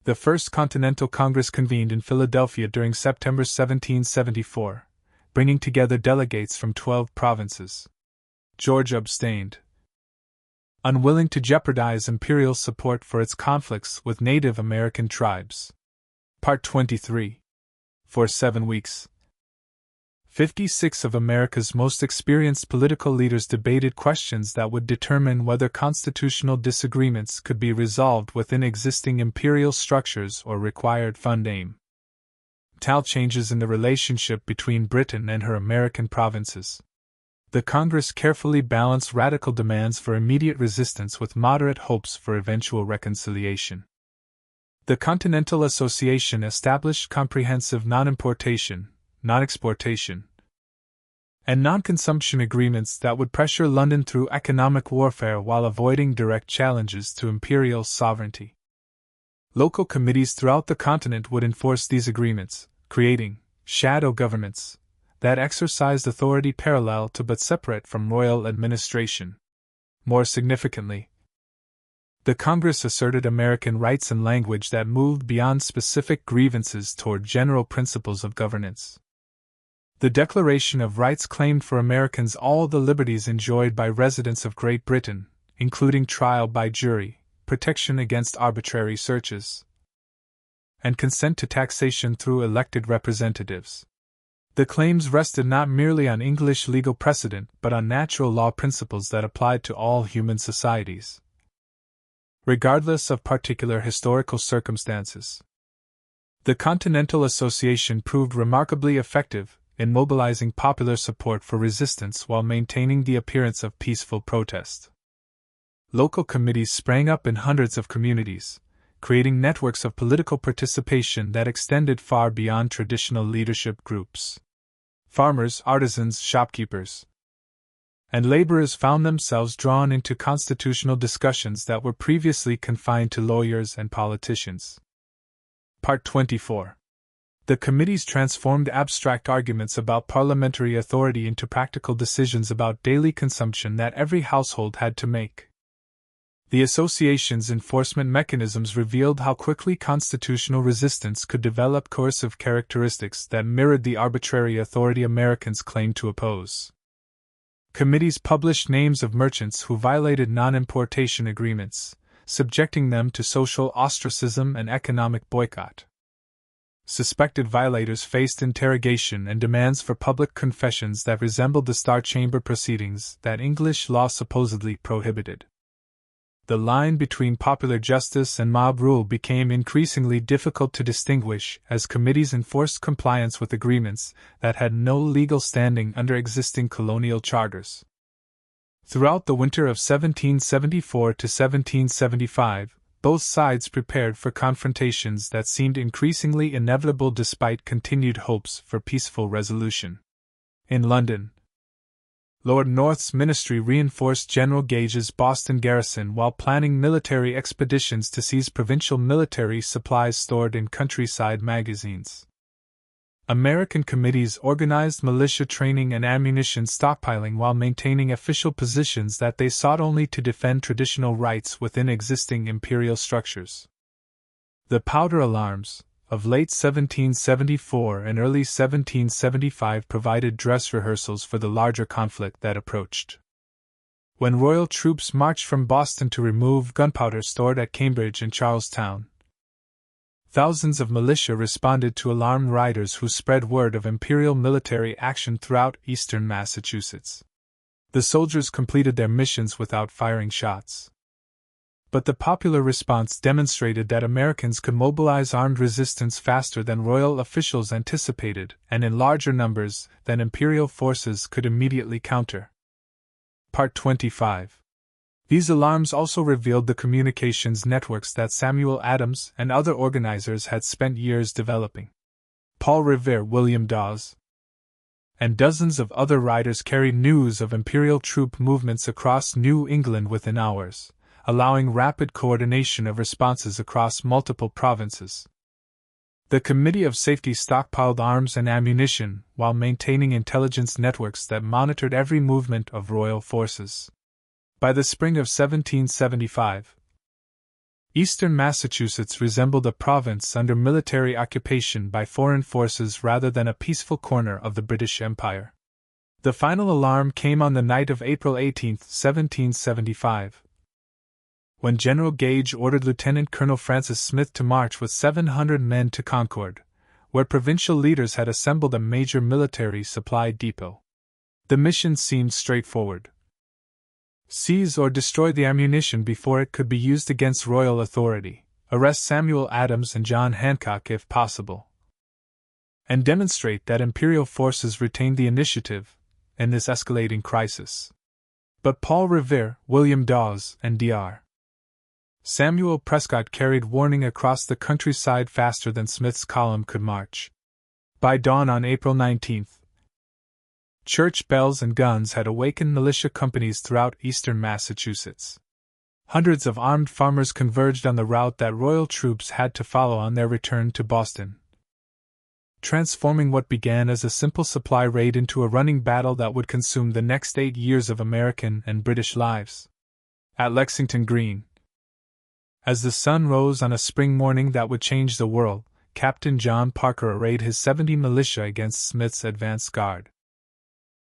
The First Continental Congress convened in Philadelphia during September 1774, bringing together delegates from 12 provinces. Georgia abstained, unwilling to jeopardize imperial support for its conflicts with Native American tribes. Part 23. For 7 weeks, 56 of America's most experienced political leaders debated questions that would determine whether constitutional disagreements could be resolved within existing imperial structures or required fundame. Changes in the relationship between Britain and her American provinces. The Congress carefully balanced radical demands for immediate resistance with moderate hopes for eventual reconciliation. The Continental Association established comprehensive non-importation, non-exportation, and non-consumption agreements that would pressure London through economic warfare while avoiding direct challenges to imperial sovereignty. Local committees throughout the continent would enforce these agreements, creating shadow governments that exercised authority parallel to but separate from royal administration. More significantly, the Congress asserted American rights and language that moved beyond specific grievances toward general principles of governance. The Declaration of Rights claimed for Americans all the liberties enjoyed by residents of Great Britain, including trial by jury, protection against arbitrary searches, and consent to taxation through elected representatives. The claims rested not merely on English legal precedent but on natural law principles that applied to all human societies, regardless of particular historical circumstances. The Continental Association proved remarkably effective in mobilizing popular support for resistance while maintaining the appearance of peaceful protest. Local committees sprang up in hundreds of communities, creating networks of political participation that extended far beyond traditional leadership groups. Farmers, artisans, shopkeepers, and laborers found themselves drawn into constitutional discussions that were previously confined to lawyers and politicians. Part 24. The committees transformed abstract arguments about parliamentary authority into practical decisions about daily consumption that every household had to make. The association's enforcement mechanisms revealed how quickly constitutional resistance could develop coercive characteristics that mirrored the arbitrary authority Americans claimed to oppose. Committees published names of merchants who violated non-importation agreements, subjecting them to social ostracism and economic boycott. Suspected violators faced interrogation and demands for public confessions that resembled the Star Chamber proceedings that English law supposedly prohibited. The line between popular justice and mob rule became increasingly difficult to distinguish as committees enforced compliance with agreements that had no legal standing under existing colonial charters. Throughout the winter of 1774 to 1775, both sides prepared for confrontations that seemed increasingly inevitable despite continued hopes for peaceful resolution. In London, Lord North's ministry reinforced General Gage's Boston garrison while planning military expeditions to seize provincial military supplies stored in countryside magazines. American committees organized militia training and ammunition stockpiling while maintaining official positions that they sought only to defend traditional rights within existing imperial structures. The powder alarms of late 1774 and early 1775 provided dress rehearsals for the larger conflict that approached. When royal troops marched from Boston to remove gunpowder stored at Cambridge and Charlestown, thousands of militia responded to alarmed riders who spread word of imperial military action throughout eastern Massachusetts. The soldiers completed their missions without firing shots. But the popular response demonstrated that Americans could mobilize armed resistance faster than royal officials anticipated and in larger numbers than imperial forces could immediately counter. Part 25. These alarms also revealed the communications networks that Samuel Adams and other organizers had spent years developing. Paul Revere, William Dawes, and dozens of other writers carried news of imperial troop movements across New England within hours, allowing rapid coordination of responses across multiple provinces. The Committee of Safety stockpiled arms and ammunition while maintaining intelligence networks that monitored every movement of royal forces. By the spring of 1775, eastern Massachusetts resembled a province under military occupation by foreign forces rather than a peaceful corner of the British Empire. The final alarm came on the night of April 18, 1775, when General Gage ordered Lieutenant Colonel Francis Smith to march with 700 men to Concord, where provincial leaders had assembled a major military supply depot. The mission seemed straightforward. Seize or destroy the ammunition before it could be used against royal authority, arrest Samuel Adams and John Hancock if possible, and demonstrate that imperial forces retained the initiative in this escalating crisis. But Paul Revere, William Dawes, and Dr. Samuel Prescott carried warning across the countryside faster than Smith's column could march. By dawn on April 19, church bells and guns had awakened militia companies throughout eastern Massachusetts. Hundreds of armed farmers converged on the route that royal troops had to follow on their return to Boston. transforming what began as a simple supply raid into a running battle that would consume the next 8 years of American and British lives. At Lexington Green, as the sun rose on a spring morning that would change the world, Captain John Parker arrayed his 70 militia against Smith's advance guard.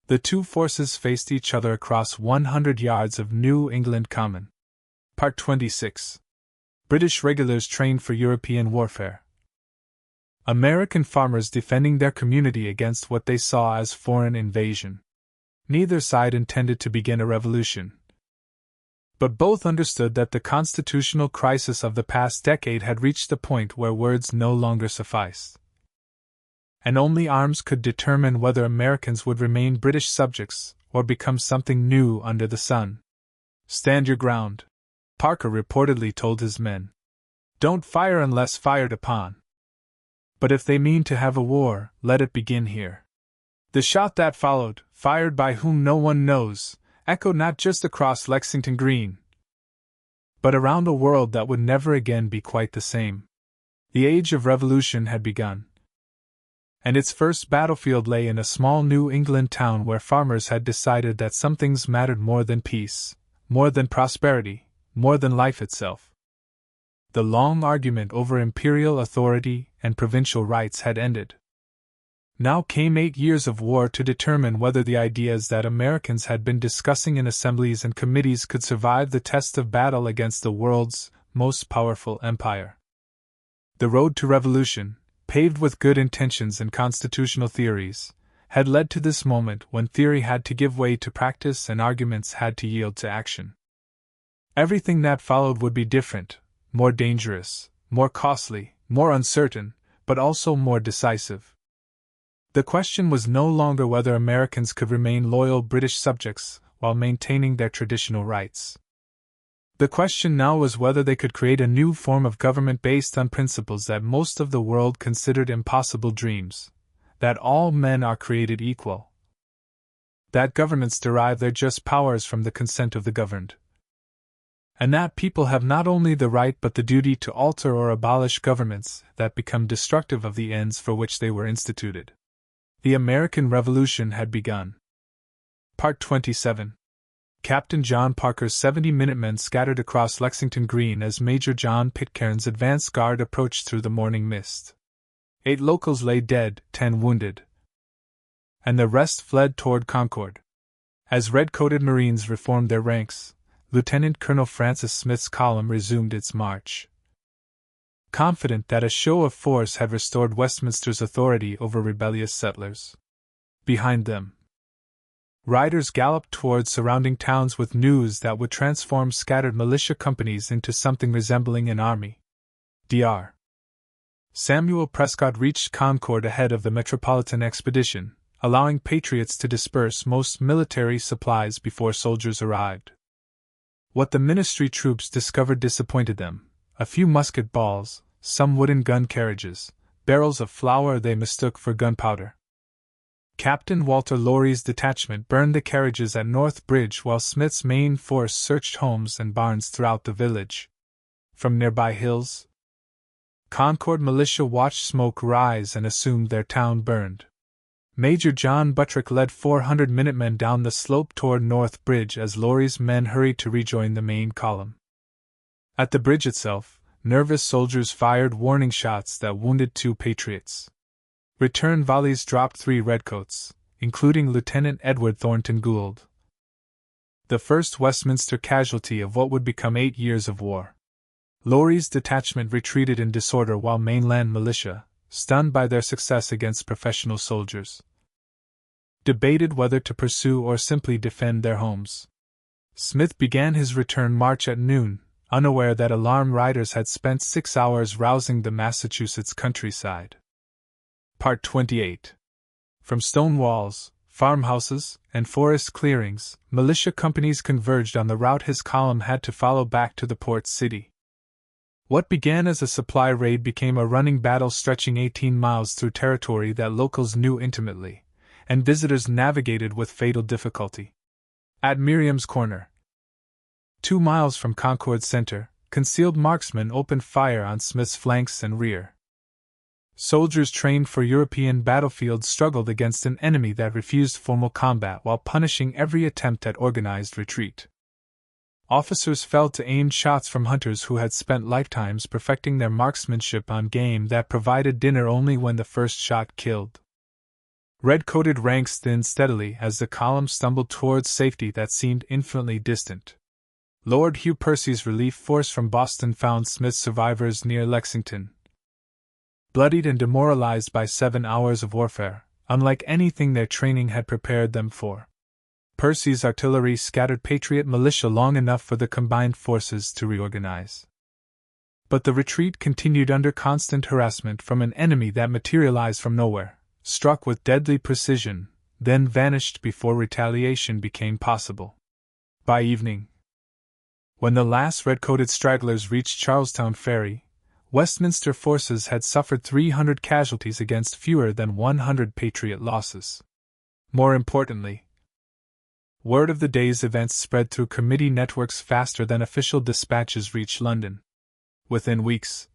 The two forces faced each other across 100 yards of New England Common. Part 26. British regulars trained for European warfare. American farmers defending their community against what they saw as foreign invasion. Neither side intended to begin a revolution, but both understood that the constitutional crisis of the past decade had reached the point where words no longer sufficed, and only arms could determine whether Americans would remain British subjects or become something new under the sun. "Stand your ground," Parker reportedly told his men. "Don't fire unless fired upon. But if they mean to have a war, let it begin here." The shot that followed, fired by whom no one knows, echoed not just across Lexington Green, but around a world that would never again be quite the same. The age of revolution had begun, and its first battlefield lay in a small New England town where farmers had decided that some things mattered more than peace, more than prosperity, more than life itself. The long argument over imperial authority and provincial rights had ended. Now came 8 years of war to determine whether the ideas that Americans had been discussing in assemblies and committees could survive the test of battle against the world's most powerful empire. The road to revolution, paved with good intentions and constitutional theories, had led to this moment when theory had to give way to practice and arguments had to yield to action. Everything that followed would be different, more dangerous, more costly, more uncertain, but also more decisive. The question was no longer whether Americans could remain loyal British subjects while maintaining their traditional rights. The question now was whether they could create a new form of government based on principles that most of the world considered impossible dreams: that all men are created equal, that governments derive their just powers from the consent of the governed, and that people have not only the right but the duty to alter or abolish governments that become destructive of the ends for which they were instituted. The American Revolution had begun. Part 27. Captain John Parker's 70 Minutemen scattered across Lexington Green as Major John Pitcairn's advance guard approached through the morning mist. 8 locals lay dead, 10 wounded, and the rest fled toward Concord. As red-coated Marines reformed their ranks, Lieutenant Colonel Francis Smith's column resumed its march. Confident that a show of force had restored Westminster's authority over rebellious settlers. Behind them, riders galloped towards surrounding towns with news that would transform scattered militia companies into something resembling an army. Dr. Samuel Prescott reached Concord ahead of the Metropolitan Expedition, allowing patriots to disperse most military supplies before soldiers arrived. What the ministry troops discovered disappointed them: a few musket balls, some wooden gun carriages, barrels of flour they mistook for gunpowder. Captain Walter Laurie's detachment burned the carriages at North Bridge while Smith's main force searched homes and barns throughout the village. From nearby hills, Concord militia watched smoke rise and assumed their town burned. Major John Buttrick led 400 Minutemen down the slope toward North Bridge as Laurie's men hurried to rejoin the main column. At the bridge itself, nervous soldiers fired warning shots that wounded 2 patriots. Return volleys dropped 3 redcoats, including Lieutenant Edward Thornton Gould, the first Westminster casualty of what would become 8 years of war. Laurie's detachment retreated in disorder while mainland militia, stunned by their success against professional soldiers, debated whether to pursue or simply defend their homes. Smith began his return march at noon, unaware that alarmed riders had spent 6 hours rousing the Massachusetts countryside. Part 28. From stone walls, farmhouses, and forest clearings, militia companies converged on the route his column had to follow back to the port city. What began as a supply raid became a running battle stretching 18 miles through territory that locals knew intimately, and visitors navigated with fatal difficulty. At Miriam's Corner, 2 miles from Concord Center, concealed marksmen opened fire on Smith's flanks and rear. Soldiers trained for European battlefields struggled against an enemy that refused formal combat while punishing every attempt at organized retreat. Officers fell to aimed shots from hunters who had spent lifetimes perfecting their marksmanship on game that provided dinner only when the first shot killed. Red-coated ranks thinned steadily as the column stumbled towards safety that seemed infinitely distant. Lord Hugh Percy's relief force from Boston found Smith's survivors near Lexington, bloodied and demoralized by 7 hours of warfare, unlike anything their training had prepared them for. Percy's artillery scattered Patriot militia long enough for the combined forces to reorganize. But the retreat continued under constant harassment from an enemy that materialized from nowhere, struck with deadly precision, then vanished before retaliation became possible. By evening, when the last red-coated stragglers reached Charlestown Ferry, Westminster forces had suffered 300 casualties against fewer than 100 Patriot losses. More importantly, word of the day's events spread through committee networks faster than official dispatches reached London. Within weeks,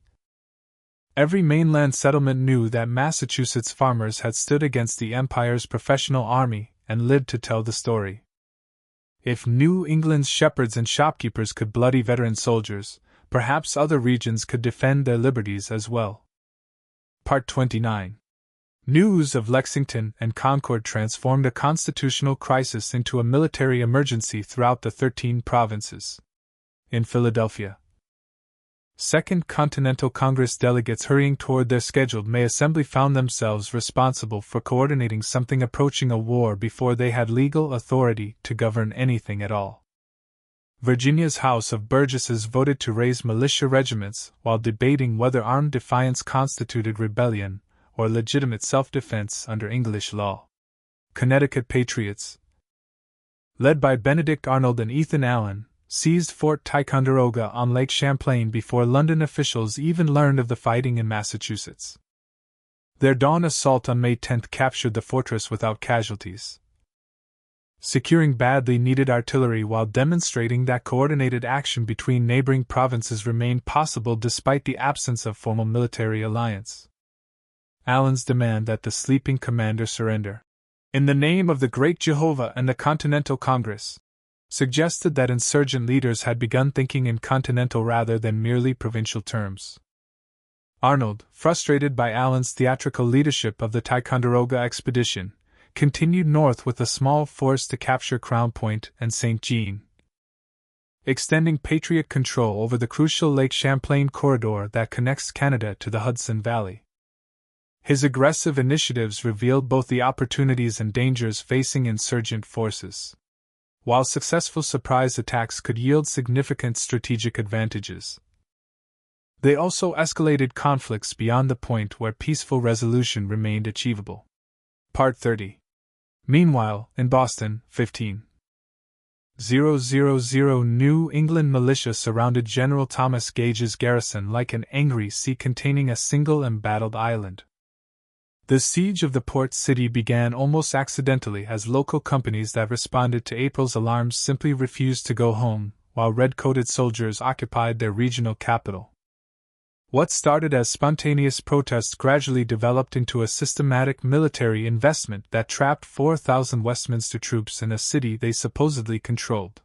every mainland settlement knew that Massachusetts farmers had stood against the Empire's professional army and lived to tell the story. If New England's shepherds and shopkeepers could bloody veteran soldiers, perhaps other regions could defend their liberties as well. Part 29. News of Lexington and Concord transformed a constitutional crisis into a military emergency throughout the 13 provinces. In Philadelphia, Second Continental Congress delegates hurrying toward their scheduled May assembly found themselves responsible for coordinating something approaching a war before they had legal authority to govern anything at all. Virginia's House of Burgesses voted to raise militia regiments while debating whether armed defiance constituted rebellion or legitimate self-defense under English law. Connecticut Patriots, led by Benedict Arnold and Ethan Allen, seized Fort Ticonderoga on Lake Champlain before London officials even learned of the fighting in Massachusetts. Their dawn assault on May 10 captured the fortress without casualties, securing badly needed artillery while demonstrating that coordinated action between neighboring provinces remained possible despite the absence of formal military alliance. Allen's demand that the sleeping commander surrender, in the name of the Great Jehovah and the Continental Congress, suggested that insurgent leaders had begun thinking in continental rather than merely provincial terms. Arnold, frustrated by Allen's theatrical leadership of the Ticonderoga expedition, continued north with a small force to capture Crown Point and St. Jean, extending Patriot control over the crucial Lake Champlain corridor that connects Canada to the Hudson Valley. His aggressive initiatives revealed both the opportunities and dangers facing insurgent forces. While successful surprise attacks could yield significant strategic advantages, they also escalated conflicts beyond the point where peaceful resolution remained achievable. Part 30. Meanwhile, in Boston, 15,000 New England militia surrounded General Thomas Gage's garrison like an angry sea containing a single embattled island. The siege of the port city began almost accidentally as local companies that responded to April's alarms simply refused to go home, while red-coated soldiers occupied their regional capital. What started as spontaneous protests gradually developed into a systematic military investment that trapped 4,000 Westminster troops in a city they supposedly controlled.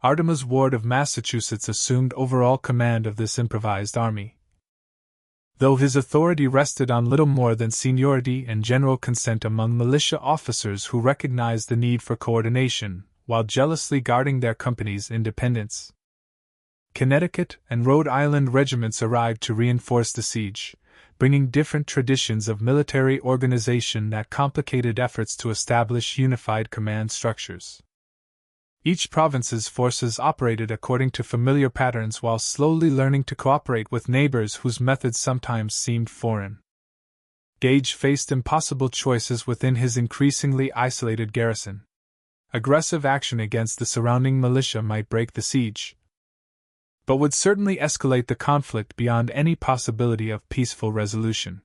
Artemas Ward of Massachusetts assumed overall command of this improvised army. Though his authority rested on little more than seniority and general consent among militia officers who recognized the need for coordination, while jealously guarding their company's independence. Connecticut and Rhode Island regiments arrived to reinforce the siege, bringing different traditions of military organization that complicated efforts to establish unified command structures. Each province's forces operated according to familiar patterns while slowly learning to cooperate with neighbors whose methods sometimes seemed foreign. Gage faced impossible choices within his increasingly isolated garrison. Aggressive action against the surrounding militia might break the siege, but would certainly escalate the conflict beyond any possibility of peaceful resolution.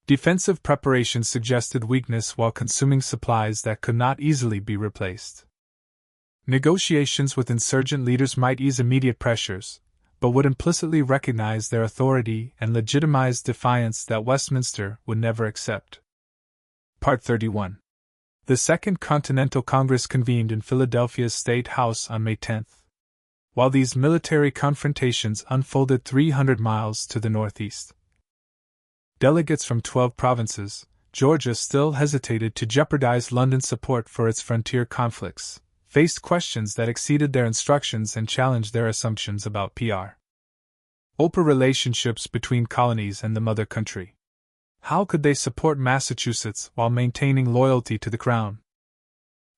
Defensive preparations suggested weakness while consuming supplies that could not easily be replaced. Negotiations with insurgent leaders might ease immediate pressures, but would implicitly recognize their authority and legitimize defiance that Westminster would never accept. Part 31. The Second Continental Congress convened in Philadelphia's State House on May 10. While these military confrontations unfolded 300 miles to the northeast, delegates from 12 provinces, Georgia still hesitated to jeopardize London's support for its frontier conflicts, faced questions that exceeded their instructions and challenged their assumptions about open relationships between colonies and the mother country. How could they support Massachusetts while maintaining loyalty to the Crown?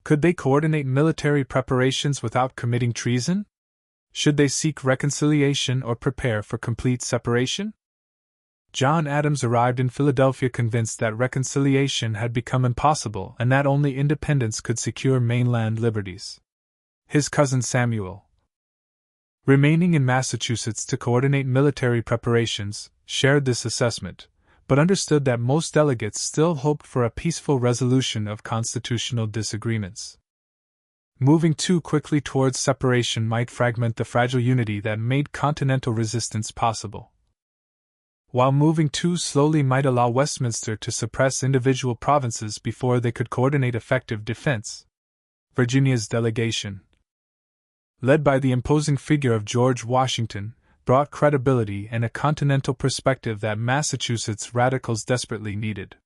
Could they coordinate military preparations without committing treason? Should they seek reconciliation or prepare for complete separation? John Adams arrived in Philadelphia convinced that reconciliation had become impossible and that only independence could secure mainland liberties. His cousin Samuel, remaining in Massachusetts to coordinate military preparations, shared this assessment, but understood that most delegates still hoped for a peaceful resolution of constitutional disagreements. Moving too quickly towards separation might fragment the fragile unity that made continental resistance possible, while moving too slowly might allow Westminster to suppress individual provinces before they could coordinate effective defense. Virginia's delegation, led by the imposing figure of George Washington, brought credibility and a continental perspective that Massachusetts radicals desperately needed.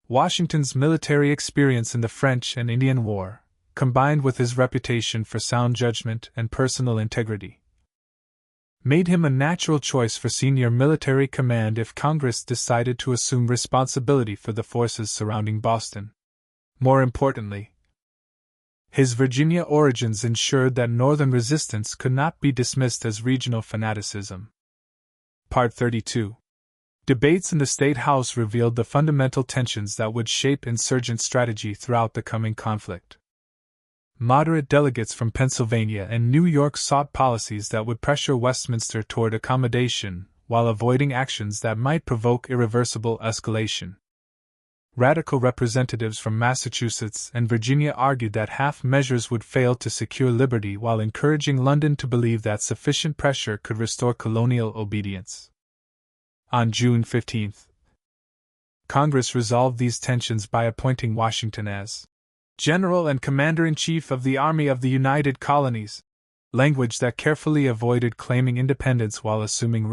Washington's military experience in the French and Indian War, combined with his reputation for sound judgment and personal integrity, made him a natural choice for senior military command if Congress decided to assume responsibility for the forces surrounding Boston. More importantly, his Virginia origins ensured that Northern resistance could not be dismissed as regional fanaticism. Part 32. Debates in the State House revealed the fundamental tensions that would shape insurgent strategy throughout the coming conflict. Moderate delegates from Pennsylvania and New York sought policies that would pressure Westminster toward accommodation, while avoiding actions that might provoke irreversible escalation. Radical representatives from Massachusetts and Virginia argued that half measures would fail to secure liberty while encouraging London to believe that sufficient pressure could restore colonial obedience. On June 15, Congress resolved these tensions by appointing Washington as General and Commander-in-Chief of the Army of the United Colonies, language that carefully avoided claiming independence while assuming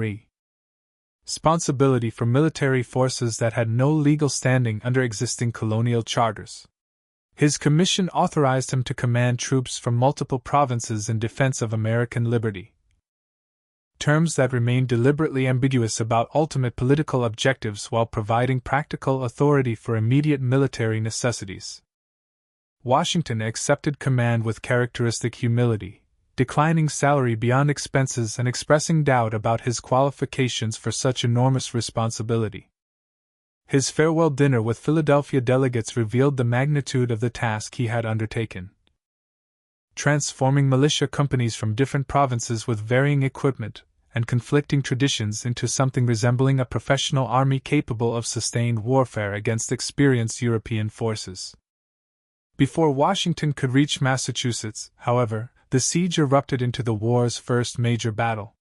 responsibility for military forces that had no legal standing under existing colonial charters. His commission authorized him to command troops from multiple provinces in defense of American liberty, terms that remained deliberately ambiguous about ultimate political objectives while providing practical authority for immediate military necessities. Washington accepted command with characteristic humility, declining salary beyond expenses and expressing doubt about his qualifications for such enormous responsibility. His farewell dinner with Philadelphia delegates revealed the magnitude of the task he had undertaken. Transforming militia companies from different provinces with varying equipment and conflicting traditions into something resembling a professional army capable of sustained warfare against experienced European forces. Before Washington could reach Massachusetts, however, the siege erupted into the war's first major battle.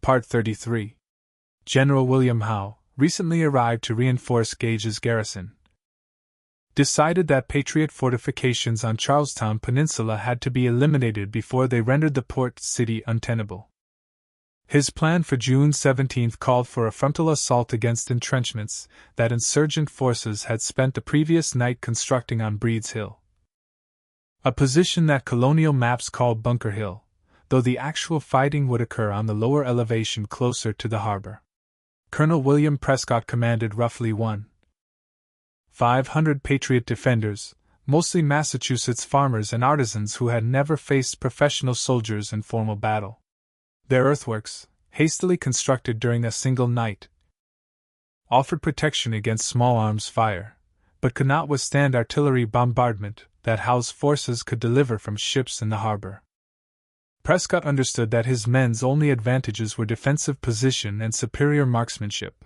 Part 33. General William Howe, recently arrived to reinforce Gage's garrison, decided that Patriot fortifications on Charlestown Peninsula had to be eliminated before they rendered the port city untenable. His plan for June 17 called for a frontal assault against entrenchments that insurgent forces had spent the previous night constructing on Breed's Hill, a position that colonial maps called Bunker Hill, though the actual fighting would occur on the lower elevation closer to the harbor. Colonel William Prescott commanded roughly 1,500 Patriot defenders, mostly Massachusetts farmers and artisans who had never faced professional soldiers in formal battle. Their earthworks, hastily constructed during a single night, offered protection against small arms fire, but could not withstand artillery bombardment that Howe's forces could deliver from ships in the harbor. Prescott understood that his men's only advantages were defensive position and superior marksmanship,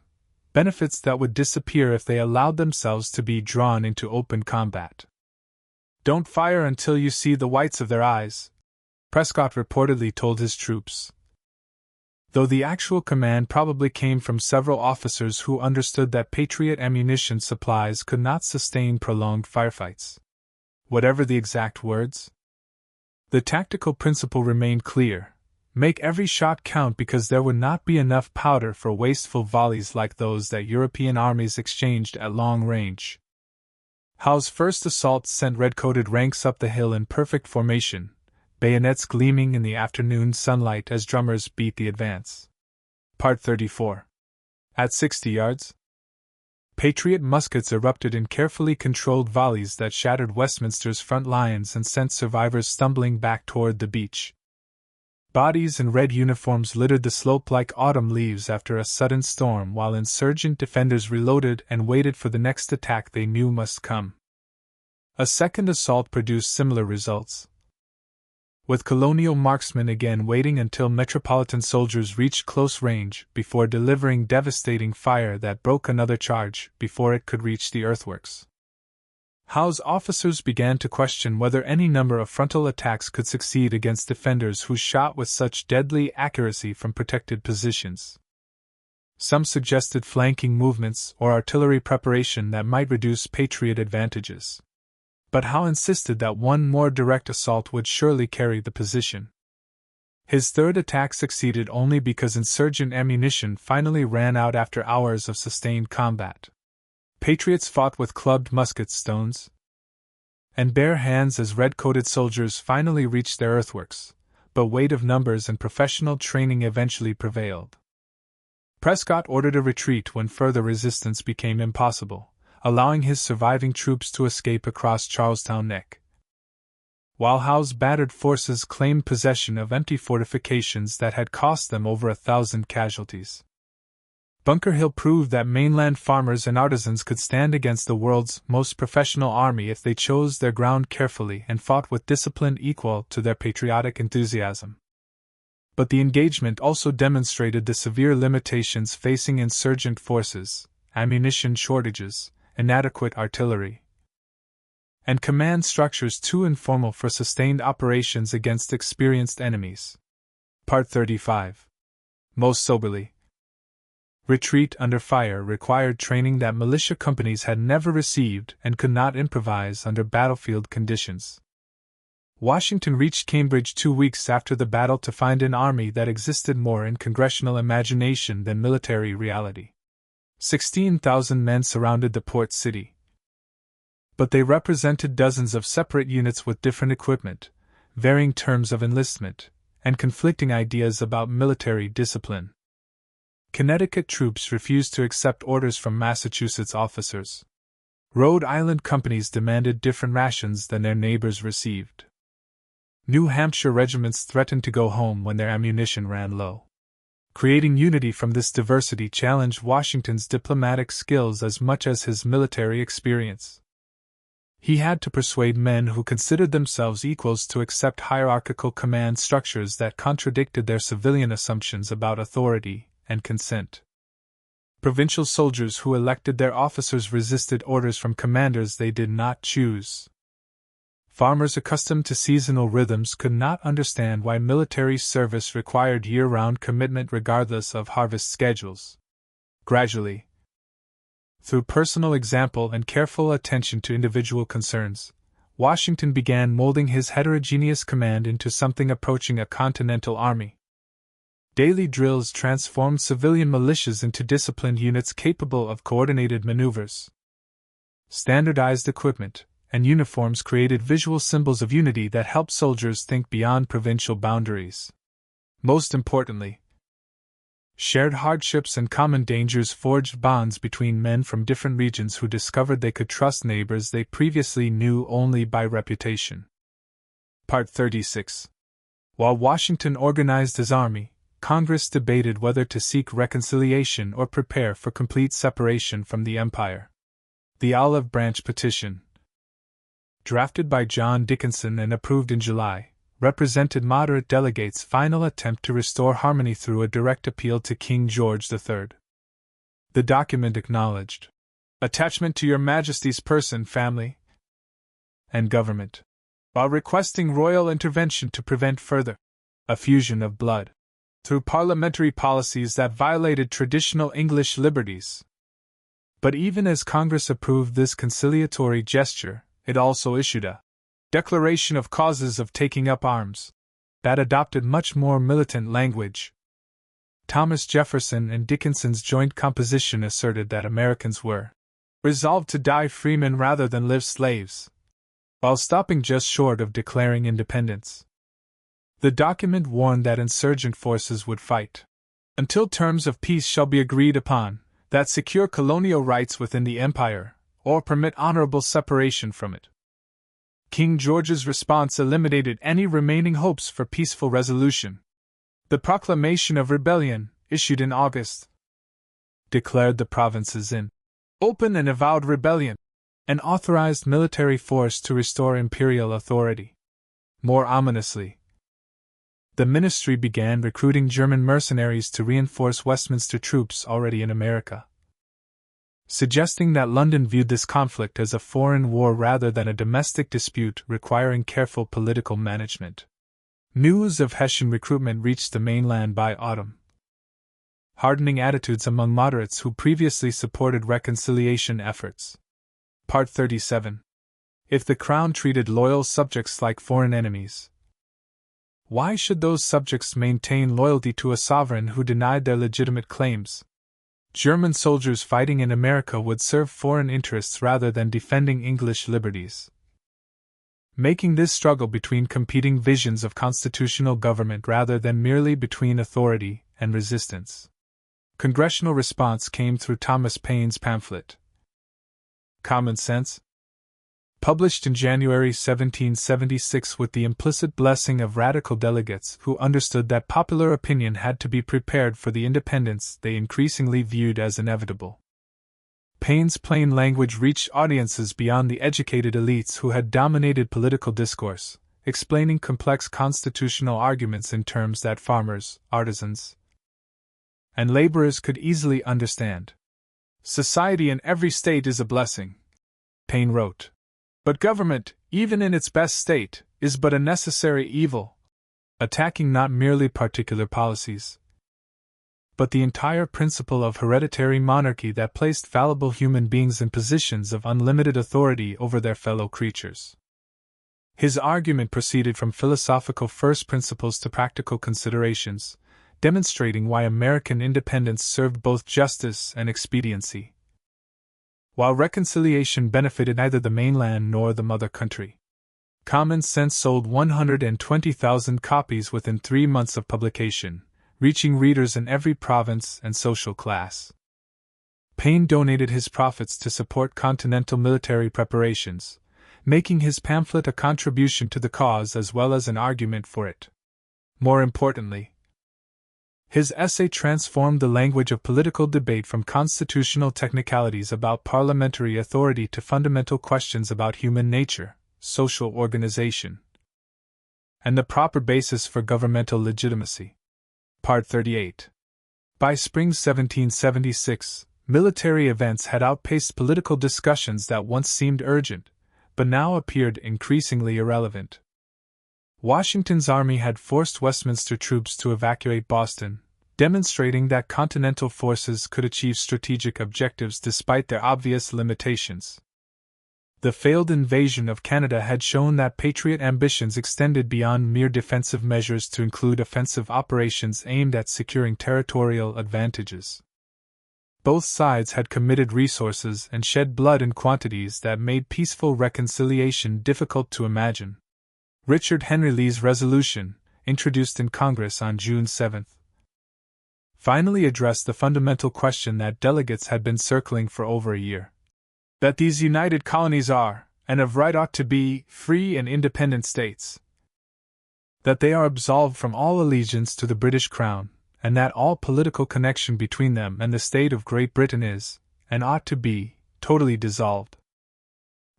benefits that would disappear if they allowed themselves to be drawn into open combat. "Don't fire until you see the whites of their eyes," Prescott reportedly told his troops. though the actual command probably came from several officers who understood that Patriot ammunition supplies could not sustain prolonged firefights. Whatever the exact words, the tactical principle remained clear: make every shot count, because there would not be enough powder for wasteful volleys like those that European armies exchanged at long range. Howe's first assault sent red-coated ranks up the hill in perfect formation, bayonets gleaming in the afternoon sunlight as drummers beat the advance. Part 34. At 60 yards, Patriot muskets erupted in carefully controlled volleys that shattered Westminster's front lines and sent survivors stumbling back toward the beach. Bodies in red uniforms littered the slope like autumn leaves after a sudden storm, while insurgent defenders reloaded and waited for the next attack they knew must come. A second assault produced similar results, with colonial marksmen again waiting until metropolitan soldiers reached close range before delivering devastating fire that broke another charge before it could reach the earthworks. Howe's officers began to question whether any number of frontal attacks could succeed against defenders who shot with such deadly accuracy from protected positions. Some suggested flanking movements or artillery preparation that might reduce Patriot advantages. But Howe insisted that one more direct assault would surely carry the position. His third attack succeeded only because insurgent ammunition finally ran out after hours of sustained combat. Patriots fought with clubbed musket stones and bare hands as red-coated soldiers finally reached their earthworks, but weight of numbers and professional training eventually prevailed. Prescott ordered a retreat when further resistance became impossible, allowing his surviving troops to escape across Charlestown Neck. While Howe's battered forces claimed possession of empty fortifications that had cost them over 1,000 casualties. Bunker Hill proved that mainland farmers and artisans could stand against the world's most professional army if they chose their ground carefully and fought with discipline equal to their patriotic enthusiasm. But the engagement also demonstrated the severe limitations facing insurgent forces: ammunition shortages, inadequate artillery, and command structures too informal for sustained operations against experienced enemies. Part 35. Most soberly, retreat under fire required training that militia companies had never received and could not improvise under battlefield conditions. Washington reached Cambridge 2 weeks after the battle to find an army that existed more in congressional imagination than military reality. 16,000 men surrounded the port city, but they represented dozens of separate units with different equipment, varying terms of enlistment, and conflicting ideas about military discipline. Connecticut troops refused to accept orders from Massachusetts officers. Rhode Island companies demanded different rations than their neighbors received. New Hampshire regiments threatened to go home when their ammunition ran low. Creating unity from this diversity challenged Washington's diplomatic skills as much as his military experience. He had to persuade men who considered themselves equals to accept hierarchical command structures that contradicted their civilian assumptions about authority and consent. Provincial soldiers who elected their officers resisted orders from commanders they did not choose. Farmers accustomed to seasonal rhythms could not understand why military service required year-round commitment regardless of harvest schedules. Gradually, through personal example and careful attention to individual concerns, Washington began molding his heterogeneous command into something approaching a continental army. Daily drills transformed civilian militias into disciplined units capable of coordinated maneuvers. Standardized equipment and uniforms created visual symbols of unity that helped soldiers think beyond provincial boundaries. Most importantly, shared hardships and common dangers forged bonds between men from different regions who discovered they could trust neighbors they previously knew only by reputation. Part 36. While Washington organized his army, Congress debated whether to seek reconciliation or prepare for complete separation from the Empire. The Olive Branch Petition, drafted by John Dickinson and approved in July, represented moderate delegates' final attempt to restore harmony through a direct appeal to King George III. The document acknowledged attachment to Your Majesty's person, family, and government, while requesting royal intervention to prevent further effusion of blood. through parliamentary policies that violated traditional English liberties. But even as Congress approved this conciliatory gesture, it also issued a declaration of causes of taking up arms that adopted much more militant language. Thomas Jefferson and Dickinson's joint composition asserted that Americans were resolved to die freemen rather than live slaves, while stopping just short of declaring independence. The document warned that insurgent forces would fight until terms of peace shall be agreed upon that secure colonial rights within the empire, or permit honorable separation from it. King George's response eliminated any remaining hopes for peaceful resolution. The Proclamation of Rebellion, issued in August, declared the provinces in open and avowed rebellion, and authorized military force to restore imperial authority. More ominously, the ministry began recruiting German mercenaries to reinforce Westminster troops already in America, suggesting that London viewed this conflict as a foreign war rather than a domestic dispute requiring careful political management. News of Hessian recruitment reached the mainland by autumn, hardening attitudes among moderates who previously supported reconciliation efforts. Part 37. If the Crown treated loyal subjects like foreign enemies, why should those subjects maintain loyalty to a sovereign who denied their legitimate claims? German soldiers fighting in America would serve foreign interests rather than defending English liberties, making this struggle between competing visions of constitutional government rather than merely between authority and resistance. Congressional response came through Thomas Paine's pamphlet, Common Sense, published in January 1776 with the implicit blessing of radical delegates who understood that popular opinion had to be prepared for the independence they increasingly viewed as inevitable. Paine's plain language reached audiences beyond the educated elites who had dominated political discourse, explaining complex constitutional arguments in terms that farmers, artisans, and laborers could easily understand. Society in every state is a blessing, Paine wrote. But government, even in its best state, is but a necessary evil, attacking not merely particular policies, but the entire principle of hereditary monarchy that placed fallible human beings in positions of unlimited authority over their fellow creatures. His argument proceeded from philosophical first principles to practical considerations, demonstrating why American independence served both justice and expediency, while reconciliation benefited neither the mainland nor the mother country. Common Sense sold 120,000 copies within 3 months of publication, reaching readers in every province and social class. Paine donated his profits to support continental military preparations, making his pamphlet a contribution to the cause as well as an argument for it. More importantly, his essay transformed the language of political debate from constitutional technicalities about parliamentary authority to fundamental questions about human nature, social organization, and the proper basis for governmental legitimacy. Part 38. By spring 1776, military events had outpaced political discussions that once seemed urgent, but now appeared increasingly irrelevant. Washington's army had forced Westminster troops to evacuate Boston, demonstrating that Continental forces could achieve strategic objectives despite their obvious limitations. The failed invasion of Canada had shown that Patriot ambitions extended beyond mere defensive measures to include offensive operations aimed at securing territorial advantages. Both sides had committed resources and shed blood in quantities that made peaceful reconciliation difficult to imagine. Richard Henry Lee's resolution, introduced in Congress on June 7, finally addressed the fundamental question that delegates had been circling for over a year: that these united colonies are, and of right ought to be, free and independent states, that they are absolved from all allegiance to the British Crown, and that all political connection between them and the state of Great Britain is, and ought to be, totally dissolved.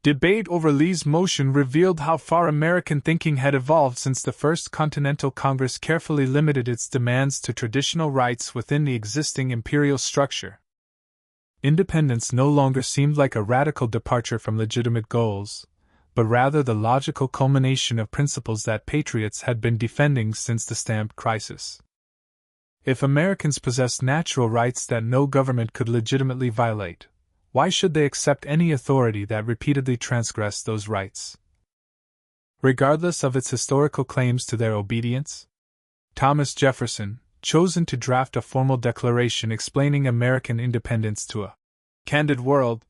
Debate over Lee's motion revealed how far American thinking had evolved since the First Continental Congress carefully limited its demands to traditional rights within the existing imperial structure. Independence no longer seemed like a radical departure from legitimate goals, but rather the logical culmination of principles that patriots had been defending since the Stamp Crisis. If Americans possessed natural rights that no government could legitimately violate, why should they accept any authority that repeatedly transgressed those rights, regardless of its historical claims to their obedience? Thomas Jefferson, chosen to draft a formal declaration explaining American independence to a candid world,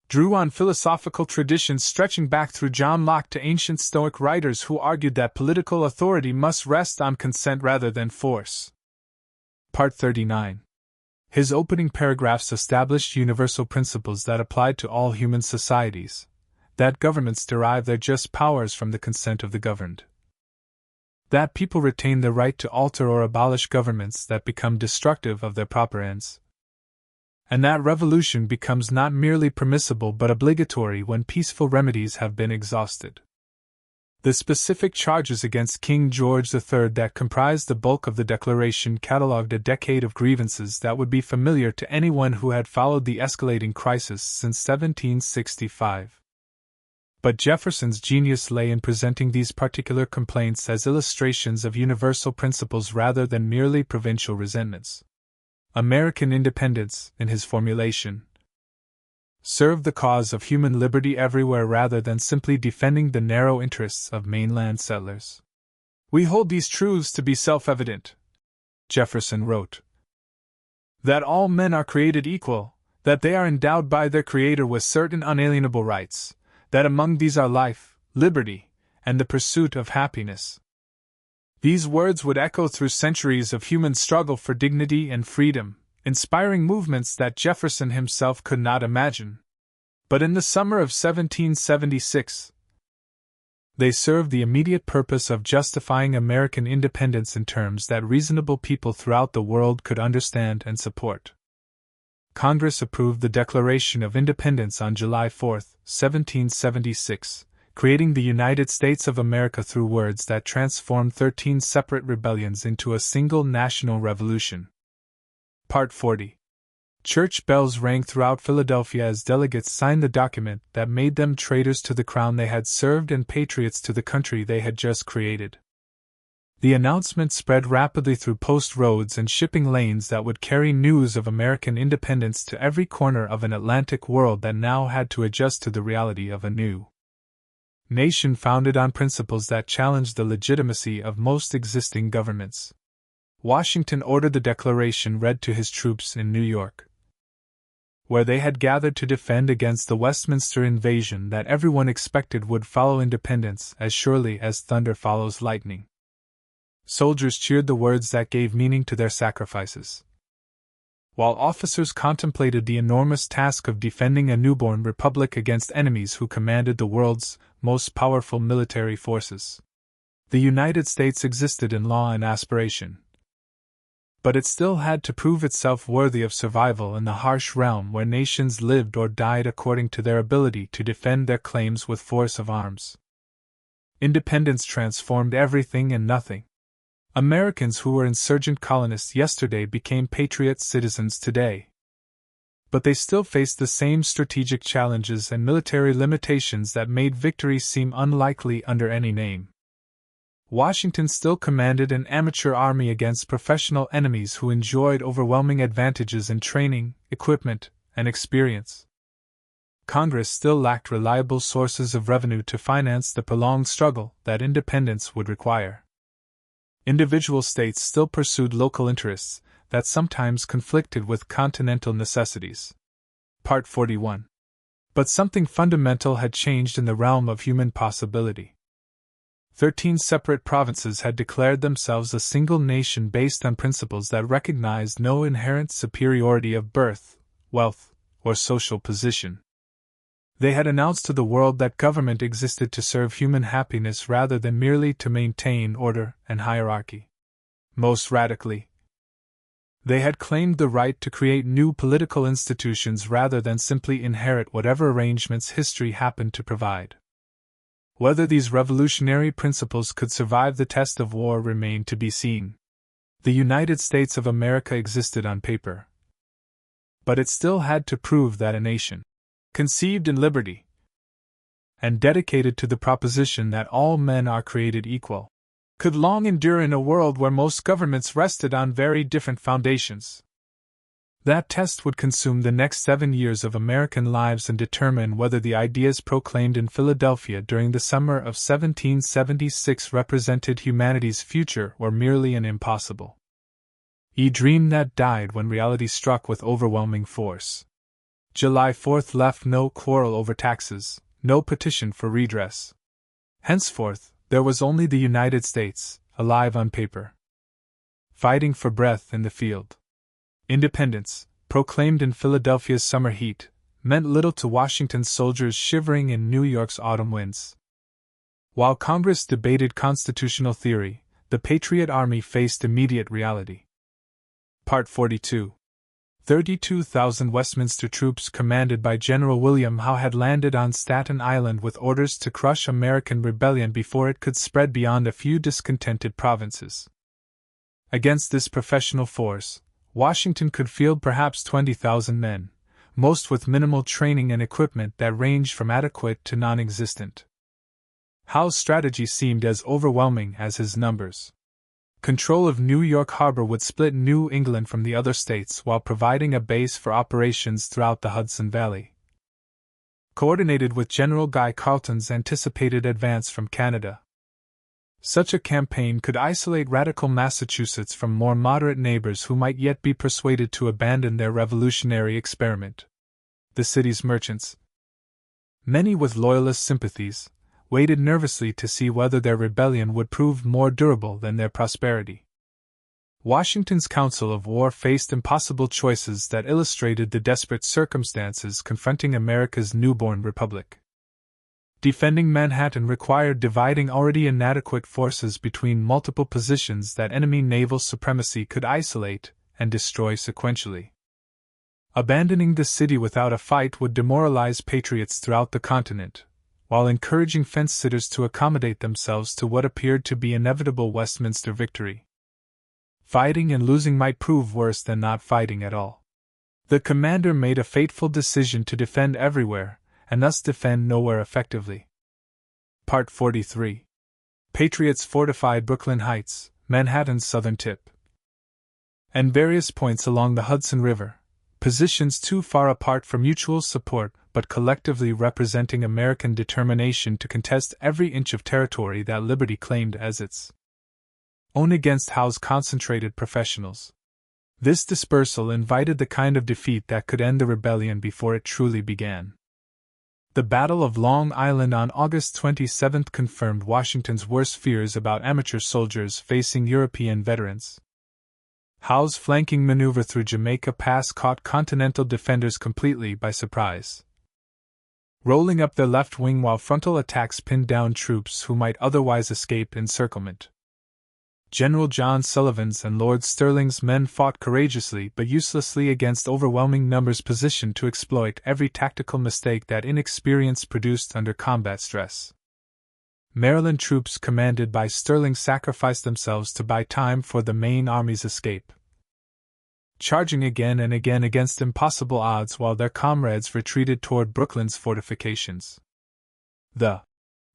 drew on philosophical traditions stretching back through John Locke to ancient Stoic writers who argued that political authority must rest on consent rather than force. Part 39. His opening paragraphs established universal principles that applied to all human societies, that governments derive their just powers from the consent of the governed, that people retain the right to alter or abolish governments that become destructive of their proper ends, and that revolution becomes not merely permissible but obligatory when peaceful remedies have been exhausted. The specific charges against King George III that comprised the bulk of the Declaration catalogued a decade of grievances that would be familiar to anyone who had followed the escalating crisis since 1765. But Jefferson's genius lay in presenting these particular complaints as illustrations of universal principles rather than merely provincial resentments. American independence, in his formulation, served the cause of human liberty everywhere rather than simply defending the narrow interests of mainland settlers. "We hold these truths to be self-evident," Jefferson wrote, "that all men are created equal, that they are endowed by their Creator with certain unalienable rights, that among these are life, liberty, and the pursuit of happiness." These words would echo through centuries of human struggle for dignity and freedom, inspiring movements that Jefferson himself could not imagine. But in the summer of 1776, they served the immediate purpose of justifying American independence in terms that reasonable people throughout the world could understand and support. Congress approved the Declaration of Independence on July 4, 1776, creating the United States of America through words that transformed 13 separate rebellions into a single national revolution. Part 40. Church bells rang throughout Philadelphia as delegates signed the document that made them traitors to the crown they had served and patriots to the country they had just created. The announcement spread rapidly through post roads and shipping lanes that would carry news of American independence to every corner of an Atlantic world that now had to adjust to the reality of a new nation founded on principles that challenged the legitimacy of most existing governments. Washington ordered the Declaration read to his troops in New York, where they had gathered to defend against the Westminster invasion that everyone expected would follow independence as surely as thunder follows lightning. Soldiers cheered the words that gave meaning to their sacrifices, while officers contemplated the enormous task of defending a newborn republic against enemies who commanded the world's most powerful military forces. The United States existed in law and aspiration, but it still had to prove itself worthy of survival in the harsh realm where nations lived or died according to their ability to defend their claims with force of arms. Independence transformed everything and nothing. Americans who were insurgent colonists yesterday became patriot citizens today. But they still faced the same strategic challenges and military limitations that made victory seem unlikely under any name. Washington still commanded an amateur army against professional enemies who enjoyed overwhelming advantages in training, equipment, and experience. Congress still lacked reliable sources of revenue to finance the prolonged struggle that independence would require. Individual states still pursued local interests that sometimes conflicted with continental necessities. Part 41. But something fundamental had changed in the realm of human possibility. 13 separate provinces had declared themselves a single nation based on principles that recognized no inherent superiority of birth, wealth, or social position. They had announced to the world that government existed to serve human happiness rather than merely to maintain order and hierarchy. Most radically, they had claimed the right to create new political institutions rather than simply inherit whatever arrangements history happened to provide. Whether these revolutionary principles could survive the test of war remained to be seen. The United States of America existed on paper, but it still had to prove that a nation, conceived in liberty, and dedicated to the proposition that all men are created equal, could long endure in a world where most governments rested on very different foundations. That test would consume the next 7 years of American lives and determine whether the ideas proclaimed in Philadelphia during the summer of 1776 represented humanity's future or merely an impossible dream that died when reality struck with overwhelming force. July 4th left no quarrel over taxes, no petition for redress. Henceforth, there was only the United States, alive on paper, fighting for breath in the field. Independence, proclaimed in Philadelphia's summer heat, meant little to Washington's soldiers shivering in New York's autumn winds. While Congress debated constitutional theory, the Patriot Army faced immediate reality. Part 42. 32,000 Westminster troops commanded by General William Howe had landed on Staten Island with orders to crush American rebellion before it could spread beyond a few discontented provinces. Against this professional force, Washington could field perhaps 20,000 men, most with minimal training and equipment that ranged from adequate to non-existent. Howe's strategy seemed as overwhelming as his numbers. Control of New York Harbor would split New England from the other states while providing a base for operations throughout the Hudson Valley. Coordinated with General Guy Carleton's anticipated advance from Canada, such a campaign could isolate radical Massachusetts from more moderate neighbors who might yet be persuaded to abandon their revolutionary experiment. The city's merchants, many with loyalist sympathies, waited nervously to see whether their rebellion would prove more durable than their prosperity. Washington's Council of War faced impossible choices that illustrated the desperate circumstances confronting America's newborn republic. Defending Manhattan required dividing already inadequate forces between multiple positions that enemy naval supremacy could isolate and destroy sequentially. Abandoning the city without a fight would demoralize patriots throughout the continent, while encouraging fence-sitters to accommodate themselves to what appeared to be inevitable Westminster victory. Fighting and losing might prove worse than not fighting at all. The commander made a fateful decision to defend everywhere, and thus defend nowhere effectively. Part 43. Patriots fortified Brooklyn Heights, Manhattan's southern tip, and various points along the Hudson River, positions too far apart for mutual support but collectively representing American determination to contest every inch of territory that liberty claimed as its own against Howe's concentrated professionals. This dispersal invited the kind of defeat that could end the rebellion before it truly began. The Battle of Long Island on August 27 confirmed Washington's worst fears about amateur soldiers facing European veterans. Howe's flanking maneuver through Jamaica Pass caught Continental defenders completely by surprise, rolling up their left wing while frontal attacks pinned down troops who might otherwise escape encirclement. General John Sullivan's and Lord Stirling's men fought courageously but uselessly against overwhelming numbers positioned to exploit every tactical mistake that inexperience produced under combat stress. Maryland troops commanded by Stirling sacrificed themselves to buy time for the main army's escape, charging again and again against impossible odds while their comrades retreated toward Brooklyn's fortifications. The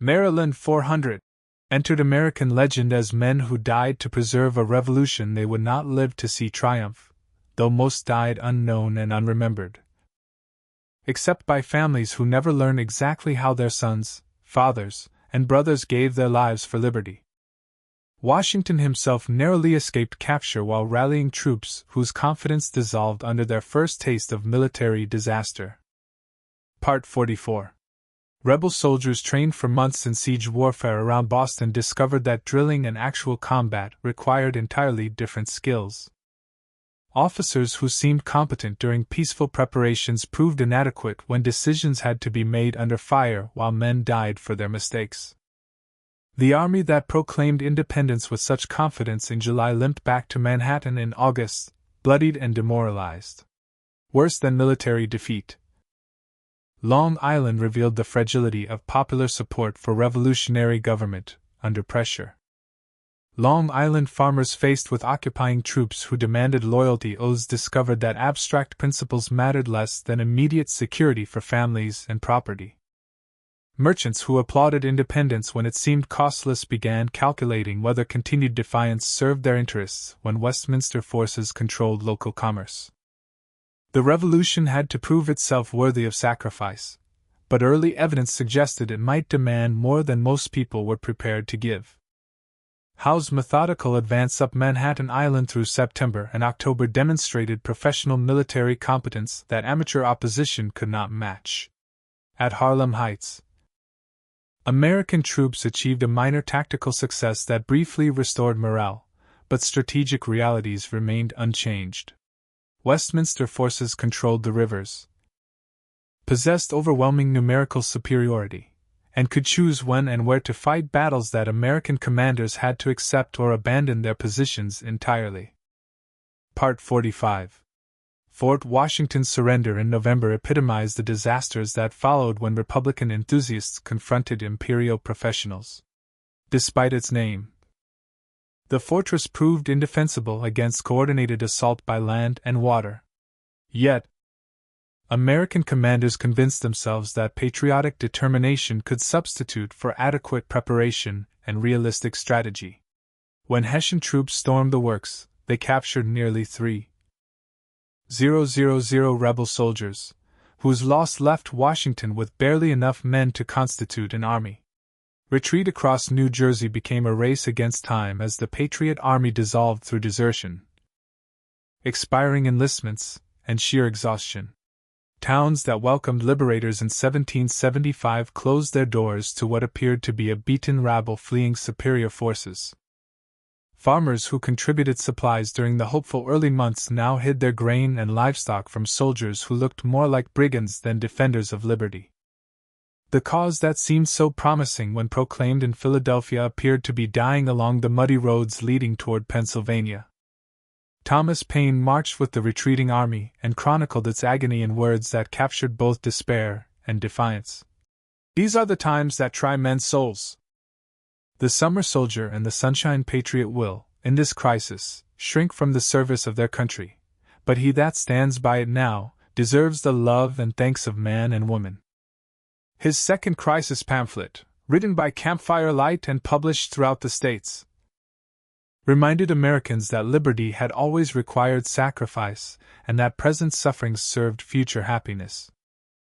Maryland 400 entered American legend as men who died to preserve a revolution they would not live to see triumph, though most died unknown and unremembered, except by families who never learned exactly how their sons, fathers, and brothers gave their lives for liberty. Washington himself narrowly escaped capture while rallying troops whose confidence dissolved under their first taste of military disaster. Part 44. Rebel soldiers trained for months in siege warfare around Boston discovered that drilling and actual combat required entirely different skills. Officers who seemed competent during peaceful preparations proved inadequate when decisions had to be made under fire while men died for their mistakes. The army that proclaimed independence with such confidence in July limped back to Manhattan in August, bloodied and demoralized. Worse than military defeat, Long Island revealed the fragility of popular support for revolutionary government under pressure. Long Island farmers faced with occupying troops who demanded loyalty oaths discovered that abstract principles mattered less than immediate security for families and property. Merchants who applauded independence when it seemed costless began calculating whether continued defiance served their interests when Westminster forces controlled local commerce. The revolution had to prove itself worthy of sacrifice, but early evidence suggested it might demand more than most people were prepared to give. Howe's methodical advance up Manhattan Island through September and October demonstrated professional military competence that amateur opposition could not match. At Harlem Heights, American troops achieved a minor tactical success that briefly restored morale, but strategic realities remained unchanged. Westminster forces controlled the rivers, possessed overwhelming numerical superiority, and could choose when and where to fight battles that American commanders had to accept or abandon their positions entirely. Part 45. Fort Washington's surrender in November epitomized the disasters that followed when Republican enthusiasts confronted imperial professionals. Despite its name, the fortress proved indefensible against coordinated assault by land and water. Yet, American commanders convinced themselves that patriotic determination could substitute for adequate preparation and realistic strategy. When Hessian troops stormed the works, they captured nearly 3,000 rebel soldiers, whose loss left Washington with barely enough men to constitute an army. Retreat across New Jersey became a race against time as the Patriot Army dissolved through desertion, expiring enlistments, and sheer exhaustion. Towns that welcomed liberators in 1775 closed their doors to what appeared to be a beaten rabble fleeing superior forces. Farmers who contributed supplies during the hopeful early months now hid their grain and livestock from soldiers who looked more like brigands than defenders of liberty. The cause that seemed so promising when proclaimed in Philadelphia appeared to be dying along the muddy roads leading toward Pennsylvania. Thomas Paine marched with the retreating army and chronicled its agony in words that captured both despair and defiance. "These are the times that try men's souls. The summer soldier and the sunshine patriot will, in this crisis, shrink from the service of their country, but he that stands by it now deserves the love and thanks of man and woman." His second crisis pamphlet, written by campfire light and published throughout the states, reminded Americans that liberty had always required sacrifice and that present sufferings served future happiness.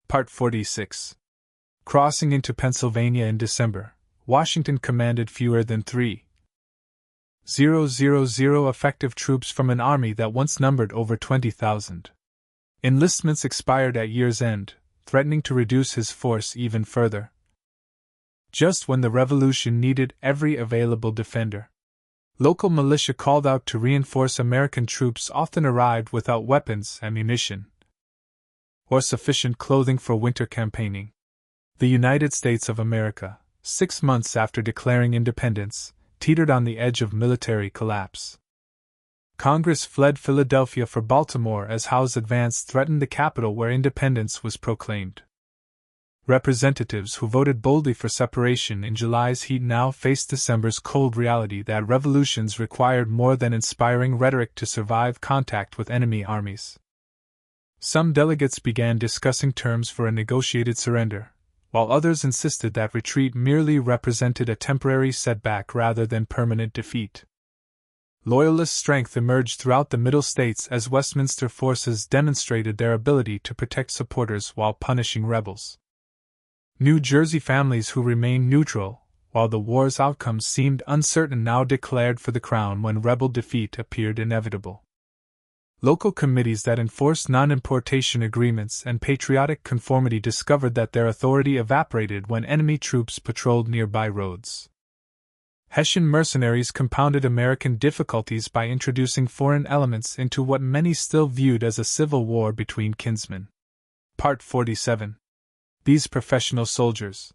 Part 46. Crossing into Pennsylvania in December, Washington commanded fewer than 3,000 effective troops from an army that once numbered over 20,000. Enlistments expired at year's end, threatening to reduce his force even further. Just when the Revolution needed every available defender, local militia called out to reinforce American troops often arrived without weapons, ammunition, or sufficient clothing for winter campaigning. The United States of America, 6 months after declaring independence, teetered on the edge of military collapse. Congress fled Philadelphia for Baltimore as Howe's advance threatened the capital where independence was proclaimed. Representatives who voted boldly for separation in July's heat now faced December's cold reality that revolutions required more than inspiring rhetoric to survive contact with enemy armies. Some delegates began discussing terms for a negotiated surrender, while others insisted that retreat merely represented a temporary setback rather than permanent defeat. Loyalist strength emerged throughout the Middle States as Westminster forces demonstrated their ability to protect supporters while punishing rebels. New Jersey families who remained neutral, while the war's outcome seemed uncertain, now declared for the crown when rebel defeat appeared inevitable. Local committees that enforced non-importation agreements and patriotic conformity discovered that their authority evaporated when enemy troops patrolled nearby roads. Hessian mercenaries compounded American difficulties by introducing foreign elements into what many still viewed as a civil war between kinsmen. Part 47. These professional soldiers,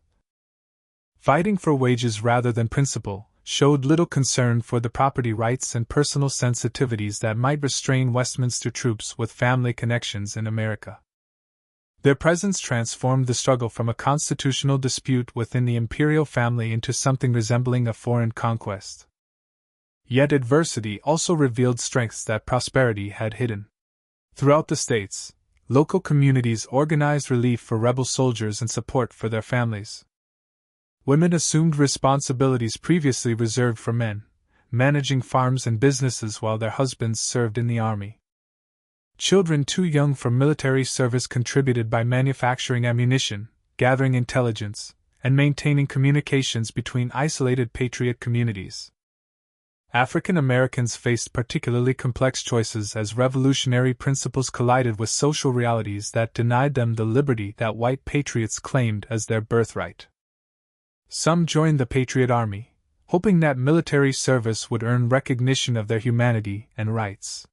fighting for wages rather than principle, showed little concern for the property rights and personal sensitivities that might restrain Westminster troops with family connections in America. Their presence transformed the struggle from a constitutional dispute within the imperial family into something resembling a foreign conquest. Yet adversity also revealed strengths that prosperity had hidden. Throughout the states, local communities organized relief for rebel soldiers and support for their families. Women assumed responsibilities previously reserved for men, managing farms and businesses while their husbands served in the army. Children too young for military service contributed by manufacturing ammunition, gathering intelligence, and maintaining communications between isolated patriot communities. African Americans faced particularly complex choices as revolutionary principles collided with social realities that denied them the liberty that white patriots claimed as their birthright. Some joined the Patriot Army, hoping that military service would earn recognition of their humanity and rights.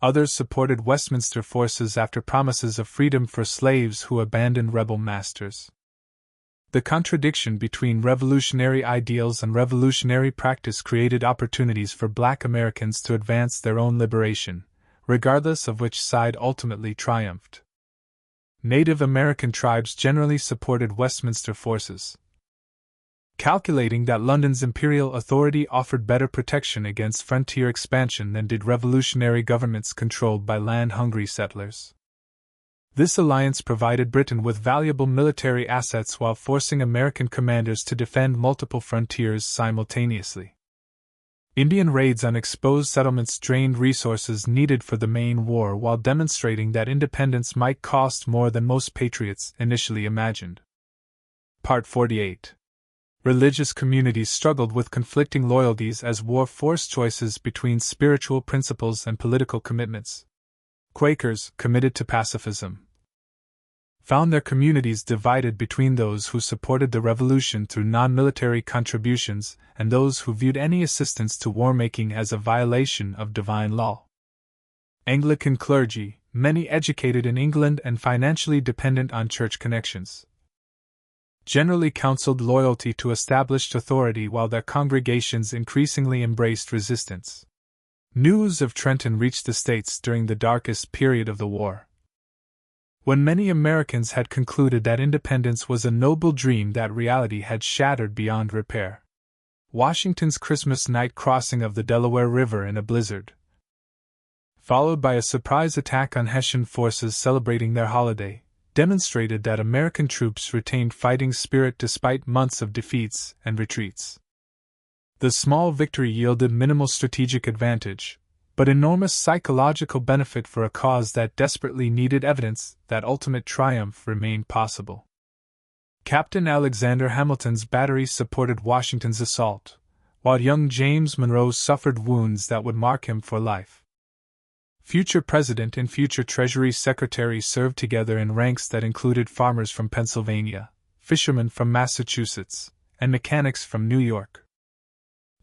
Others supported Westminster forces after promises of freedom for slaves who abandoned rebel masters. The contradiction between revolutionary ideals and revolutionary practice created opportunities for Black Americans to advance their own liberation, regardless of which side ultimately triumphed. Native American tribes generally supported Westminster forces, calculating that London's imperial authority offered better protection against frontier expansion than did revolutionary governments controlled by land-hungry settlers. This alliance provided Britain with valuable military assets while forcing American commanders to defend multiple frontiers simultaneously. Indian raids on exposed settlements drained resources needed for the main war while demonstrating that independence might cost more than most patriots initially imagined. Part 48. Religious communities struggled with conflicting loyalties as war forced choices between spiritual principles and political commitments. Quakers, committed to pacifism, found their communities divided between those who supported the revolution through non-military contributions and those who viewed any assistance to war-making as a violation of divine law. Anglican clergy, many educated in England and financially dependent on church connections, generally counseled loyalty to established authority while their congregations increasingly embraced resistance. News of Trenton reached the States during the darkest period of the war, when many Americans had concluded that independence was a noble dream that reality had shattered beyond repair. Washington's Christmas night crossing of the Delaware River in a blizzard, followed by a surprise attack on Hessian forces celebrating their holiday, demonstrated that American troops retained fighting spirit despite months of defeats and retreats. The small victory yielded minimal strategic advantage, but enormous psychological benefit for a cause that desperately needed evidence that ultimate triumph remained possible. Captain Alexander Hamilton's batteries supported Washington's assault, while young James Monroe suffered wounds that would mark him for life. Future President and future Treasury Secretary served together in ranks that included farmers from Pennsylvania, fishermen from Massachusetts, and mechanics from New York.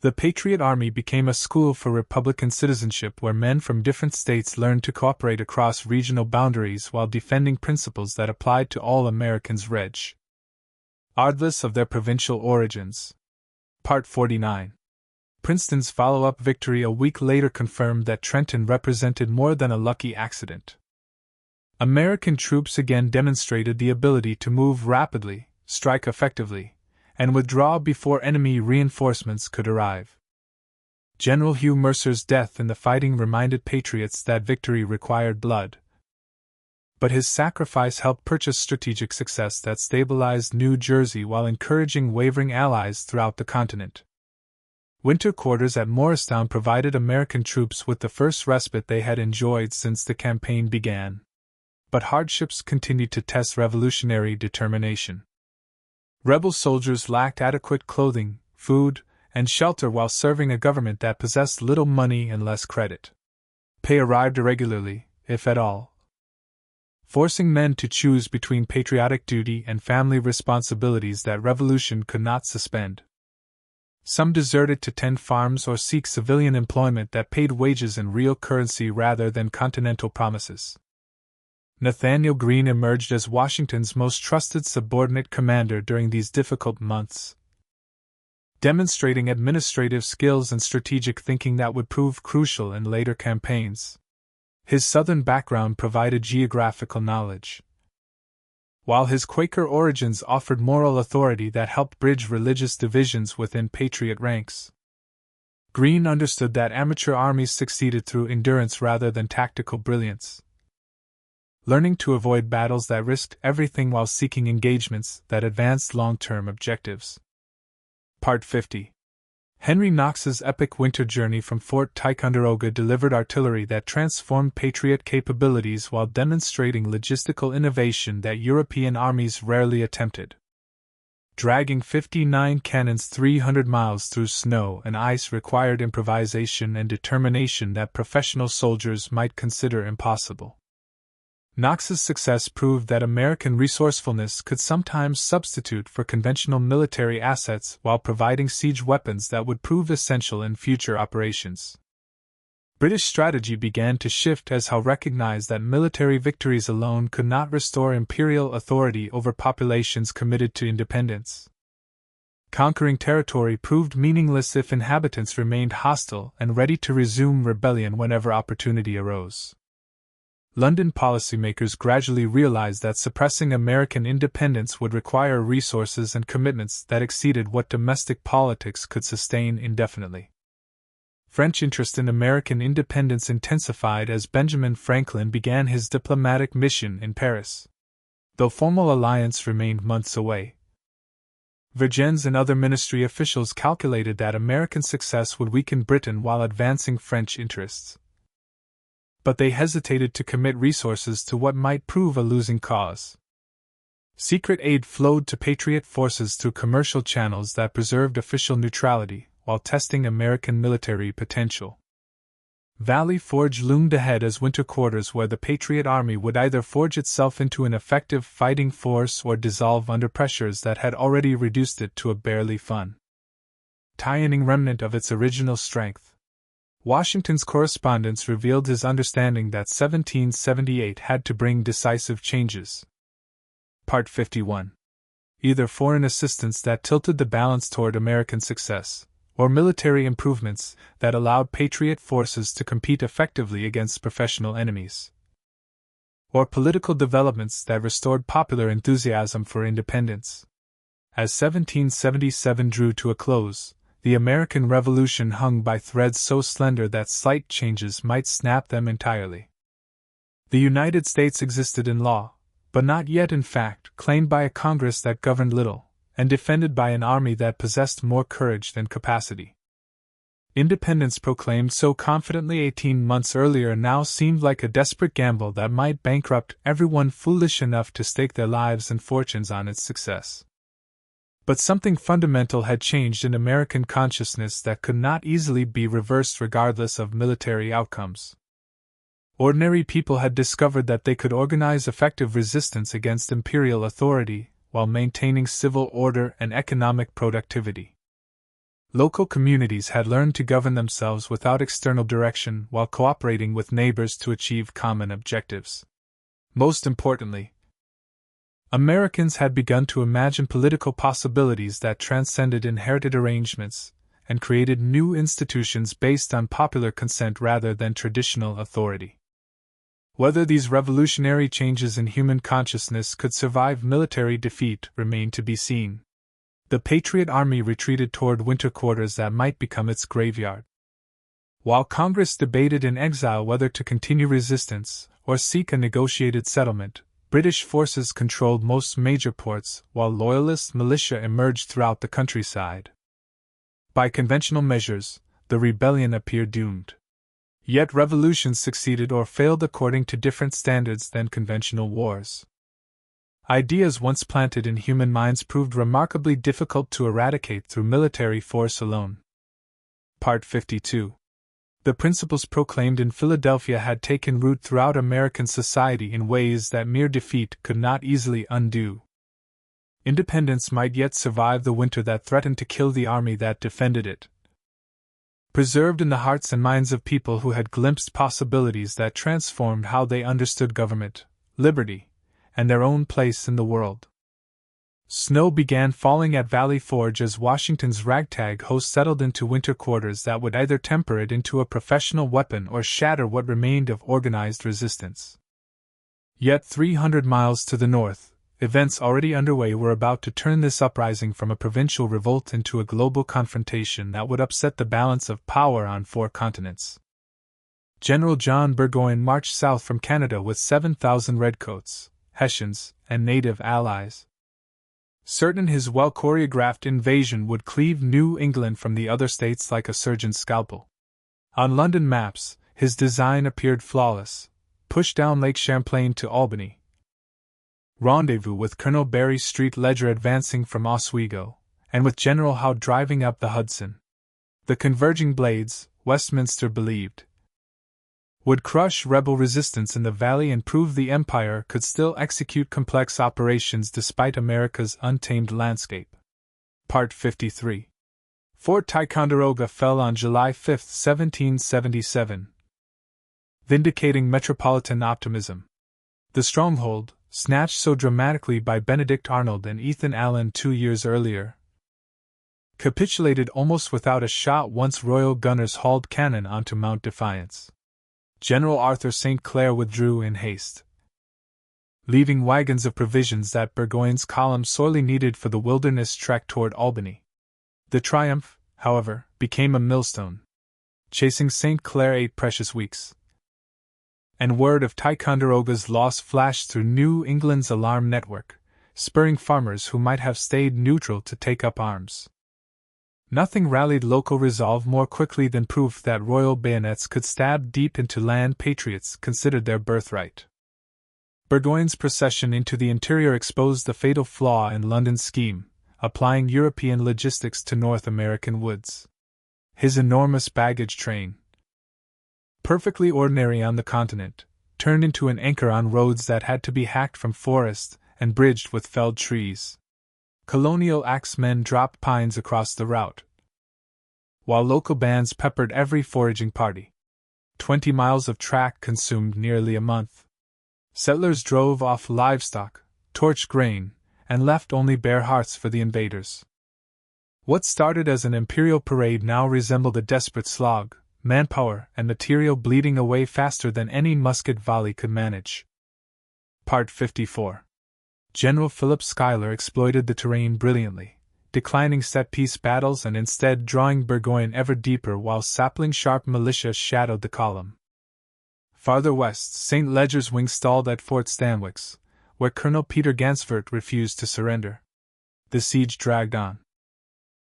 The Patriot Army became a school for Republican citizenship where men from different states learned to cooperate across regional boundaries while defending principles that applied to all Americans regardless of their provincial origins. Part 49. Princeton's follow-up victory a week later confirmed that Trenton represented more than a lucky accident. American troops again demonstrated the ability to move rapidly, strike effectively, and withdraw before enemy reinforcements could arrive. General Hugh Mercer's death in the fighting reminded patriots that victory required blood, but his sacrifice helped purchase strategic success that stabilized New Jersey while encouraging wavering allies throughout the continent. Winter quarters at Morristown provided American troops with the first respite they had enjoyed since the campaign began. But hardships continued to test revolutionary determination. Rebel soldiers lacked adequate clothing, food, and shelter while serving a government that possessed little money and less credit. Pay arrived irregularly, if at all, forcing men to choose between patriotic duty and family responsibilities that revolution could not suspend. Some deserted to tend farms or seek civilian employment that paid wages in real currency rather than continental promises. Nathanael Greene emerged as Washington's most trusted subordinate commander during these difficult months, demonstrating administrative skills and strategic thinking that would prove crucial in later campaigns. His Southern background provided geographical knowledge, while his Quaker origins offered moral authority that helped bridge religious divisions within Patriot ranks. Greene understood that amateur armies succeeded through endurance rather than tactical brilliance. learning to avoid battles that risked everything while seeking engagements that advanced long-term objectives. Part 50. Henry Knox's epic winter journey from Fort Ticonderoga delivered artillery that transformed Patriot capabilities while demonstrating logistical innovation that European armies rarely attempted. Dragging 59 cannons 300 miles through snow and ice required improvisation and determination that professional soldiers might consider impossible. Knox's success proved that American resourcefulness could sometimes substitute for conventional military assets while providing siege weapons that would prove essential in future operations. British strategy began to shift as Howe recognized that military victories alone could not restore imperial authority over populations committed to independence. Conquering territory proved meaningless if inhabitants remained hostile and ready to resume rebellion whenever opportunity arose. London policymakers gradually realized that suppressing American independence would require resources and commitments that exceeded what domestic politics could sustain indefinitely. French interest in American independence intensified as Benjamin Franklin began his diplomatic mission in Paris, though formal alliance remained months away. Vergennes and other ministry officials calculated that American success would weaken Britain while advancing French interests. But they hesitated to commit resources to what might prove a losing cause. Secret aid flowed to Patriot forces through commercial channels that preserved official neutrality, while testing American military potential. Valley Forge loomed ahead as winter quarters where the Patriot Army would either forge itself into an effective fighting force or dissolve under pressures that had already reduced it to a barely functioning remnant of its original strength. Washington's correspondence revealed his understanding that 1778 had to bring decisive changes. Part 51. Either foreign assistance that tilted the balance toward American success, or military improvements that allowed Patriot forces to compete effectively against professional enemies. Or political developments that restored popular enthusiasm for independence. As 1777 drew to a close, the American Revolution hung by threads so slender that slight changes might snap them entirely. The United States existed in law, but not yet in fact, claimed by a Congress that governed little, and defended by an army that possessed more courage than capacity. Independence proclaimed so confidently 18 months earlier now seemed like a desperate gamble that might bankrupt everyone foolish enough to stake their lives and fortunes on its success. But something fundamental had changed in American consciousness that could not easily be reversed regardless of military outcomes. Ordinary people had discovered that they could organize effective resistance against imperial authority while maintaining civil order and economic productivity. Local communities had learned to govern themselves without external direction while cooperating with neighbors to achieve common objectives. Most importantly, Americans had begun to imagine political possibilities that transcended inherited arrangements and created new institutions based on popular consent rather than traditional authority. Whether these revolutionary changes in human consciousness could survive military defeat remained to be seen. The Patriot Army retreated toward winter quarters that might become its graveyard. While Congress debated in exile whether to continue resistance or seek a negotiated settlement, British forces controlled most major ports while Loyalist militia emerged throughout the countryside. By conventional measures, the rebellion appeared doomed. Yet revolutions succeeded or failed according to different standards than conventional wars. Ideas once planted in human minds proved remarkably difficult to eradicate through military force alone. Part 52. The principles proclaimed in Philadelphia had taken root throughout American society in ways that mere defeat could not easily undo. Independence might yet survive the winter that threatened to kill the army that defended it. Preserved in the hearts and minds of people who had glimpsed possibilities that transformed how they understood government, liberty, and their own place in the world. Snow began falling at Valley Forge as Washington's ragtag host settled into winter quarters that would either temper it into a professional weapon or shatter what remained of organized resistance. Yet 300 miles to the north, events already underway were about to turn this uprising from a provincial revolt into a global confrontation that would upset the balance of power on 4 continents. General John Burgoyne marched south from Canada with 7,000 redcoats, Hessians, and native allies. Certain his well-choreographed invasion would cleave New England from the other states like a surgeon's scalpel. On London maps, his design appeared flawless: push down Lake Champlain to Albany, rendezvous with Colonel Barry Street Ledger advancing from Oswego, and with General Howe driving up the Hudson. The converging blades, Westminster believed, would crush rebel resistance in the valley and prove the Empire could still execute complex operations despite America's untamed landscape. Part 53. Fort Ticonderoga fell on July 5, 1777. Vindicating metropolitan optimism. The stronghold, snatched so dramatically by Benedict Arnold and Ethan Allen 2 years earlier, capitulated almost without a shot once Royal gunners hauled cannon onto Mount Defiance. General Arthur St. Clair withdrew in haste, leaving wagons of provisions that Burgoyne's column sorely needed for the wilderness trek toward Albany. The triumph, however, became a millstone, chasing St. Clair 8 precious weeks. And word of Ticonderoga's loss flashed through New England's alarm network, spurring farmers who might have stayed neutral to take up arms. Nothing rallied local resolve more quickly than proof that royal bayonets could stab deep into land patriots considered their birthright. Burgoyne's procession into the interior exposed the fatal flaw in London's scheme, applying European logistics to North American woods. His enormous baggage train, perfectly ordinary on the continent, turned into an anchor on roads that had to be hacked from forest and bridged with felled trees. Colonial axemen dropped pines across the route, while local bands peppered every foraging party. 20 miles of track consumed nearly a month. Settlers drove off livestock, torched grain, and left only bare hearths for the invaders. What started as an imperial parade now resembled a desperate slog, manpower and material bleeding away faster than any musket volley could manage. Part 54. General Philip Schuyler exploited the terrain brilliantly, declining set-piece battles and instead drawing Burgoyne ever deeper while sapling-sharp militia shadowed the column. Farther west, St. Ledger's wing stalled at Fort Stanwix, where Colonel Peter Gansford refused to surrender. The siege dragged on.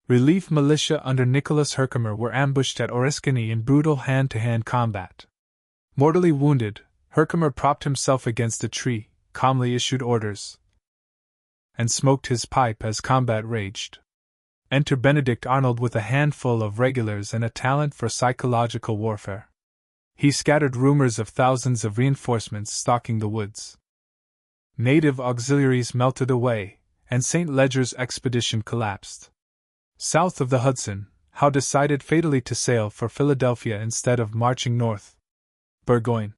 Relief militia under Nicholas Herkimer were ambushed at Oriskany in brutal hand-to-hand combat. Mortally wounded, Herkimer propped himself against a tree, calmly issued orders, and smoked his pipe as combat raged. Enter Benedict Arnold with a handful of regulars and a talent for psychological warfare. He scattered rumors of thousands of reinforcements stalking the woods. Native auxiliaries melted away, and St. Ledger's expedition collapsed. South of the Hudson, Howe decided fatally to sail for Philadelphia instead of marching north. Burgoyne,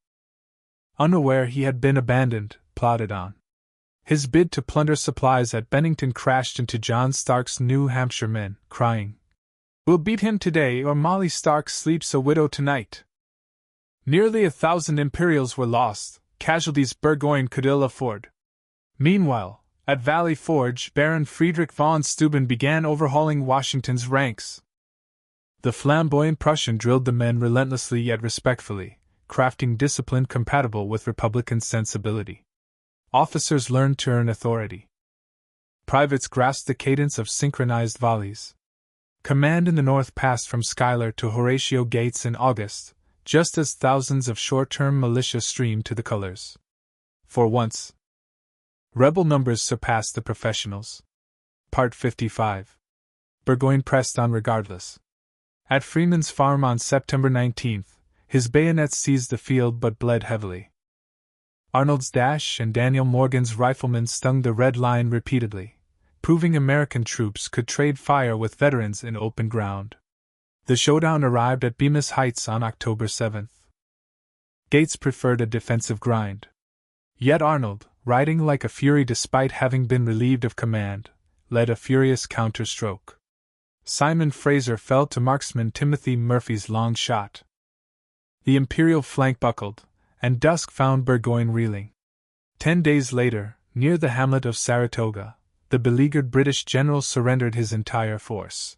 unaware he had been abandoned, plodded on. His bid to plunder supplies at Bennington crashed into John Stark's New Hampshire men, crying, "We'll beat him today or Molly Stark sleeps a widow tonight." Nearly 1,000 Imperials were lost, casualties Burgoyne could ill afford. Meanwhile, at Valley Forge, Baron Friedrich von Steuben began overhauling Washington's ranks. The flamboyant Prussian drilled the men relentlessly yet respectfully, crafting discipline compatible with Republican sensibility. Officers learned to earn authority. Privates grasped the cadence of synchronized volleys. Command in the north passed from Schuyler to Horatio Gates in August, just as thousands of short-term militia streamed to the colors. For once, rebel numbers surpassed the professionals. Part 55. Burgoyne pressed on regardless. At Freeman's Farm on September 19, his bayonets seized the field but bled heavily. Arnold's dash and Daniel Morgan's riflemen stung the red line repeatedly, proving American troops could trade fire with veterans in open ground. The showdown arrived at Bemis Heights on October 7. Gates preferred a defensive grind. Yet Arnold, riding like a fury despite having been relieved of command, led a furious counterstroke. Simon Fraser fell to marksman Timothy Murphy's long shot. The Imperial flank buckled, and dusk found Burgoyne reeling. 10 days later, near the hamlet of Saratoga, the beleaguered British general surrendered his entire force.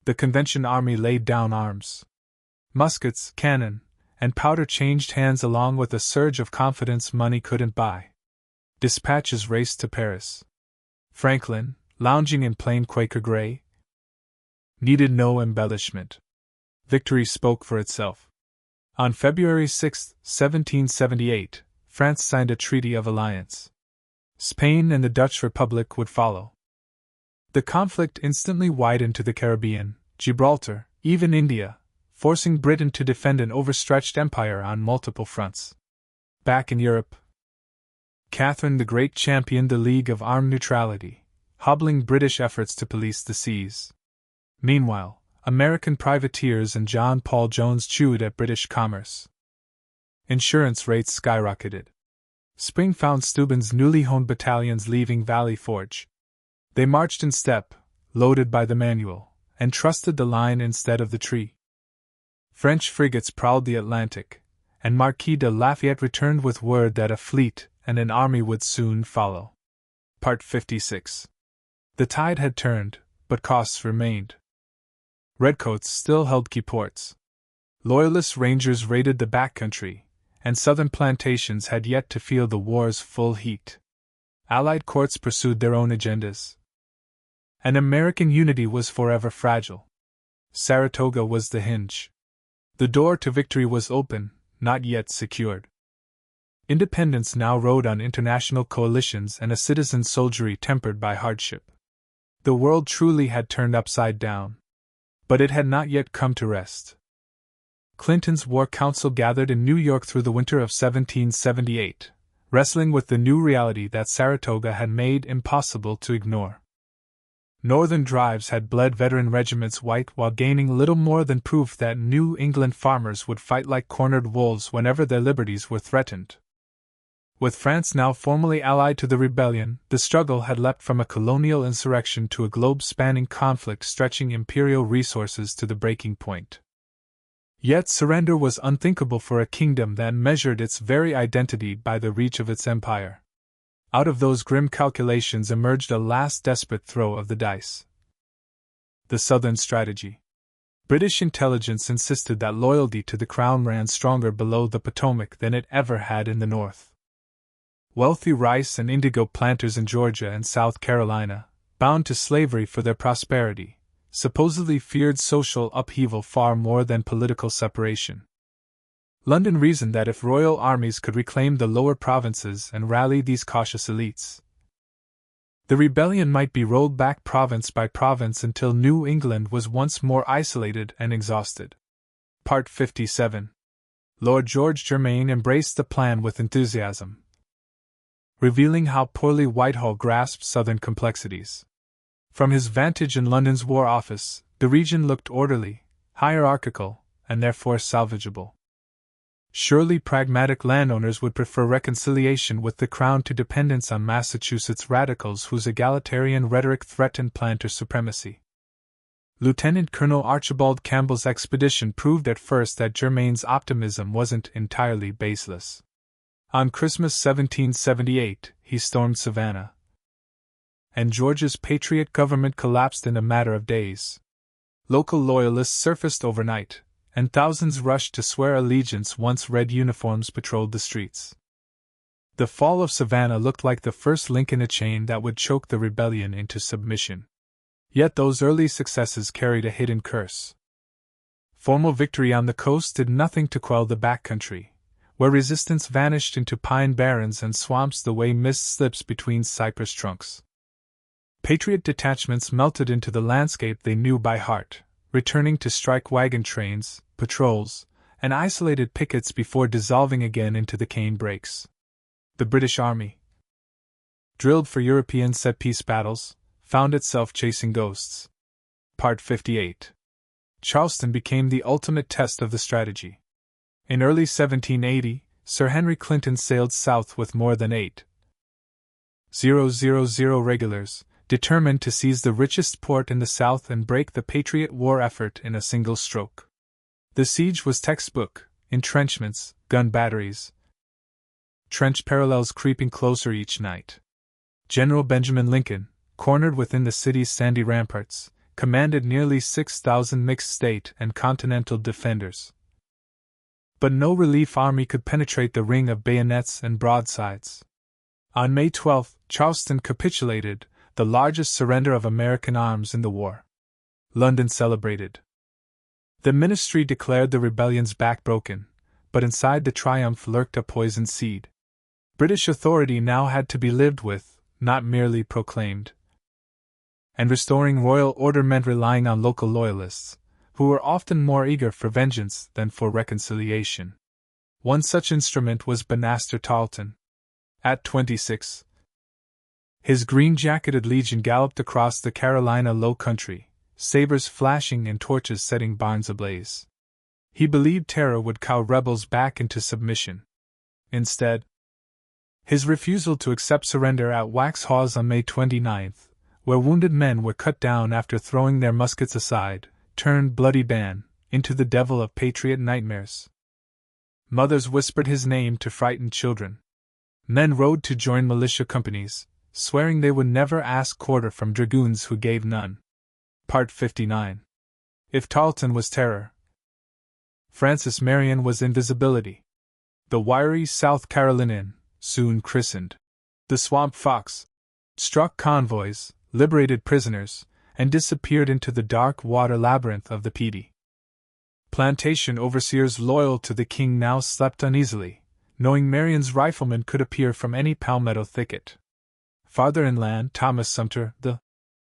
The Convention army laid down arms. Muskets, cannon, and powder changed hands along with a surge of confidence money couldn't buy. Dispatches raced to Paris. Franklin, lounging in plain Quaker gray, needed no embellishment. Victory spoke for itself. On February 6, 1778, France signed a treaty of alliance. Spain and the Dutch Republic would follow. The conflict instantly widened to the Caribbean, Gibraltar, even India, forcing Britain to defend an overstretched empire on multiple fronts. Back in Europe, Catherine the Great championed the League of Armed Neutrality, hobbling British efforts to police the seas. Meanwhile, American privateers and John Paul Jones chewed at British commerce. Insurance rates skyrocketed. Spring found Steuben's newly honed battalions leaving Valley Forge. They marched in step, loaded by the manual, and trusted the line instead of the tree. French frigates prowled the Atlantic, and Marquis de Lafayette returned with word that a fleet and an army would soon follow. Part 56. The tide had turned, but costs remained. Redcoats still held key ports. Loyalist rangers raided the backcountry, and southern plantations had yet to feel the war's full heat. Allied courts pursued their own agendas. And American unity was forever fragile. Saratoga was the hinge. The door to victory was open, not yet secured. Independence now rode on international coalitions and a citizen soldiery tempered by hardship. The world truly had turned upside down. But it had not yet come to rest. Clinton's War Council gathered in New York through the winter of 1778, wrestling with the new reality that Saratoga had made impossible to ignore. Northern drives had bled veteran regiments white while gaining little more than proof that New England farmers would fight like cornered wolves whenever their liberties were threatened. With France now formally allied to the rebellion, the struggle had leapt from a colonial insurrection to a globe-spanning conflict stretching imperial resources to the breaking point. Yet surrender was unthinkable for a kingdom that measured its very identity by the reach of its empire. Out of those grim calculations emerged a last desperate throw of the dice. The Southern strategy. British intelligence insisted that loyalty to the crown ran stronger below the Potomac than it ever had in the North. Wealthy rice and indigo planters in Georgia and South Carolina, bound to slavery for their prosperity, supposedly feared social upheaval far more than political separation. London reasoned that if royal armies could reclaim the lower provinces and rally these cautious elites, the rebellion might be rolled back province by province until New England was once more isolated and exhausted. Part 57. Lord George Germain embraced the plan with enthusiasm, revealing how poorly Whitehall grasped Southern complexities. From his vantage in London's War Office, the region looked orderly, hierarchical, and therefore salvageable. Surely pragmatic landowners would prefer reconciliation with the crown to dependence on Massachusetts radicals whose egalitarian rhetoric threatened planter supremacy. Lieutenant Colonel Archibald Campbell's expedition proved at first that Germain's optimism wasn't entirely baseless. On Christmas 1778, he stormed Savannah, and Georgia's patriot government collapsed in a matter of days. Local loyalists surfaced overnight, and thousands rushed to swear allegiance once red uniforms patrolled the streets. The fall of Savannah looked like the first link in a chain that would choke the rebellion into submission. Yet those early successes carried a hidden curse. Formal victory on the coast did nothing to quell the backcountry, where resistance vanished into pine barrens and swamps the way mist slips between cypress trunks. Patriot detachments melted into the landscape they knew by heart, returning to strike wagon trains, patrols, and isolated pickets before dissolving again into the cane brakes. The British Army, drilled for European set-piece battles, found itself chasing ghosts. Part 58. Charleston became the ultimate test of the strategy. In early 1780, Sir Henry Clinton sailed south with more than 8,000 regulars, determined to seize the richest port in the South and break the Patriot war effort in a single stroke. The siege was textbook: entrenchments, gun batteries, trench parallels creeping closer each night. General Benjamin Lincoln, cornered within the city's sandy ramparts, commanded nearly 6,000 mixed state and continental defenders. but no relief army could penetrate the ring of bayonets and broadsides. On May 12, Charleston capitulated, the largest surrender of American arms in the war. London celebrated. The ministry declared the rebellion's back broken, but inside the triumph lurked a poisoned seed. British authority now had to be lived with, not merely proclaimed. And restoring royal order meant relying on local loyalists, who were often more eager for vengeance than for reconciliation. One such instrument was Banastre Tarleton. At 26, his green-jacketed legion galloped across the Carolina Low Country, sabers flashing and torches setting barns ablaze. He believed terror would cow rebels back into submission. Instead, his refusal to accept surrender at Waxhaws on May 29, where wounded men were cut down after throwing their muskets aside, turned Bloody Ban into the devil of patriot nightmares. Mothers whispered his name to frightened children. Men rode to join militia companies, swearing they would never ask quarter from dragoons who gave none. Part 59. If Tarleton was terror, Francis Marion was invisibility. The wiry South Carolinian, soon christened the Swamp Fox, struck convoys, liberated prisoners, and disappeared into the dark water labyrinth of the Pedee. Plantation overseers loyal to the king now slept uneasily, knowing Marion's riflemen could appear from any palmetto thicket. Farther inland, Thomas Sumter, the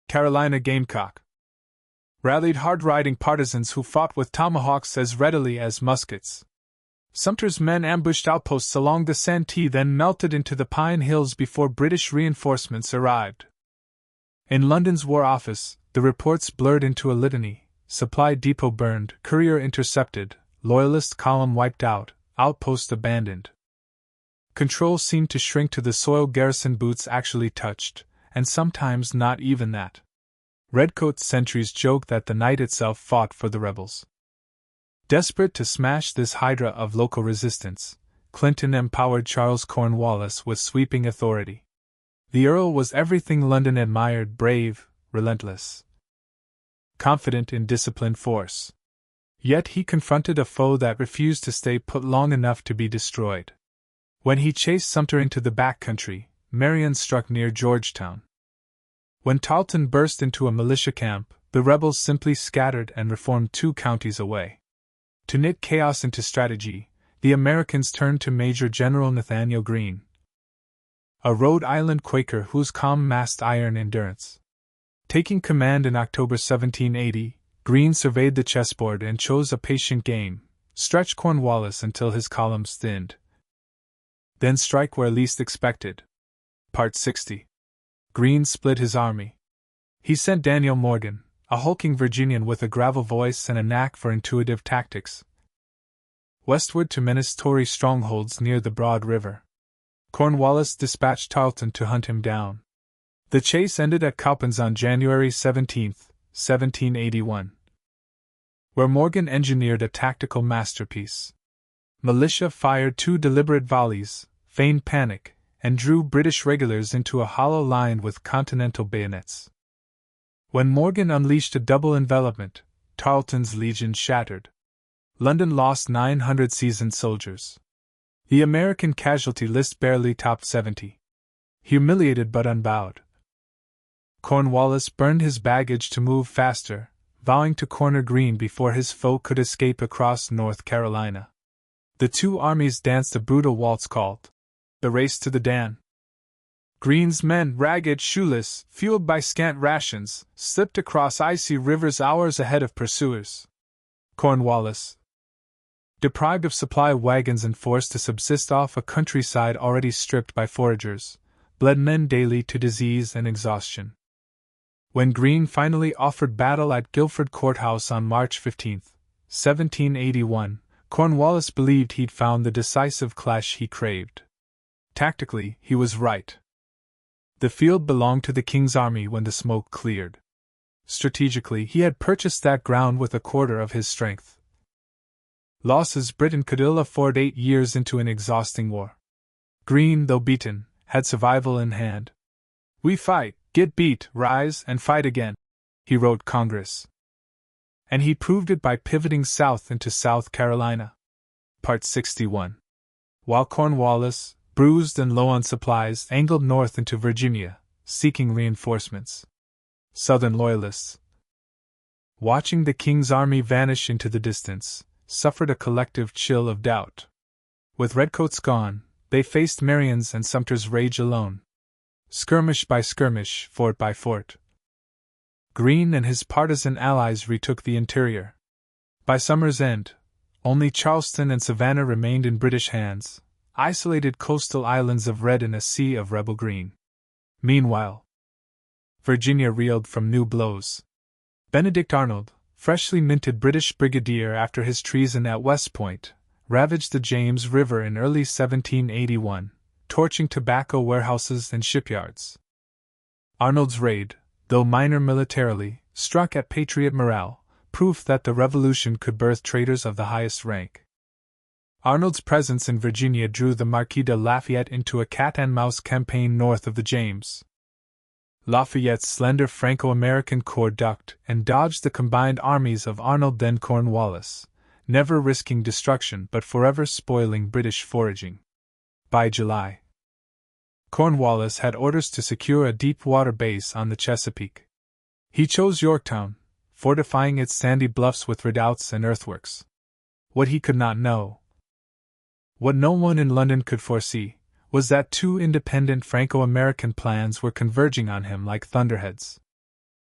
Carolina Gamecock, rallied hard-riding partisans who fought with tomahawks as readily as muskets. Sumter's men ambushed outposts along the Santee, then melted into the Pine Hills before British reinforcements arrived. In London's War Office, the reports blurred into a litany: supply depot burned, courier intercepted, loyalist column wiped out, outpost abandoned. Control seemed to shrink to the soil garrison boots actually touched, and sometimes not even that. Redcoat sentries joked that the night itself fought for the rebels. Desperate to smash this hydra of local resistance, Clinton empowered Charles Cornwallis with sweeping authority. The Earl was everything London admired: brave, relentless, confident in disciplined force. Yet he confronted a foe that refused to stay put long enough to be destroyed. When he chased Sumter into the back country, Marion struck near Georgetown. When Tarleton burst into a militia camp, the rebels simply scattered and reformed 2 counties away. To knit chaos into strategy, the Americans turned to Major General Nathaniel Greene, a Rhode Island Quaker whose calm masked iron endurance. Taking command in October 1780, Greene surveyed the chessboard and chose a patient game: stretch Cornwallis until his columns thinned, then strike where least expected. Part 60. Greene split his army. He sent Daniel Morgan, a hulking Virginian with a gravel voice and a knack for intuitive tactics, westward to menace Tory strongholds near the Broad River. Cornwallis dispatched Tarleton to hunt him down. The chase ended at Cowpens on January 17, 1781, where Morgan engineered a tactical masterpiece. Militia fired 2 deliberate volleys, feigned panic, and drew British regulars into a hollow line with Continental bayonets. When Morgan unleashed a double envelopment, Tarleton's legion shattered. London lost 900 seasoned soldiers. The American casualty list barely topped 70. Humiliated but unbowed, Cornwallis burned his baggage to move faster, vowing to corner Greene before his foe could escape across North Carolina. The 2 armies danced a brutal waltz called the Race to the Dan. Greene's men, ragged, shoeless, fueled by scant rations, slipped across icy rivers hours ahead of pursuers. Cornwallis, deprived of supply wagons and forced to subsist off a countryside already stripped by foragers, bled men daily to disease and exhaustion. When Greene finally offered battle at Guilford Courthouse on March 15, 1781, Cornwallis believed he'd found the decisive clash he craved. Tactically, he was right. The field belonged to the king's army when the smoke cleared. Strategically, he had purchased that ground with a quarter of his strength. Losses: Britain could ill afford 8 years into an exhausting war. Greene, though beaten, had survival in hand. "We fight, get beat, rise, and fight again," he wrote Congress. And he proved it by pivoting south into South Carolina. Part 61. While Cornwallis, bruised and low on supplies, angled north into Virginia, seeking reinforcements. Southern Loyalists, watching the King's army vanish into the distance, suffered a collective chill of doubt. With redcoats gone, they faced Marion's and Sumter's rage alone. Skirmish by skirmish, fort by fort, Greene and his partisan allies retook the interior. By summer's end, only Charleston and Savannah remained in British hands, isolated coastal islands of red in a sea of rebel green. Meanwhile, Virginia reeled from new blows. Benedict Arnold, freshly minted British brigadier after his treason at West Point, ravaged the James River in early 1781, torching tobacco warehouses and shipyards. Arnold's raid, though minor militarily, struck at patriot morale, proof that the Revolution could birth traitors of the highest rank. Arnold's presence in Virginia drew the Marquis de Lafayette into a cat-and-mouse campaign north of the James. Lafayette's slender Franco-American corps ducked and dodged the combined armies of Arnold then Cornwallis, never risking destruction but forever spoiling British foraging. By July, Cornwallis had orders to secure a deep-water base on the Chesapeake. He chose Yorktown, fortifying its sandy bluffs with redoubts and earthworks. What he could not know, what no one in London could foresee, was that two independent Franco-American plans were converging on him like thunderheads.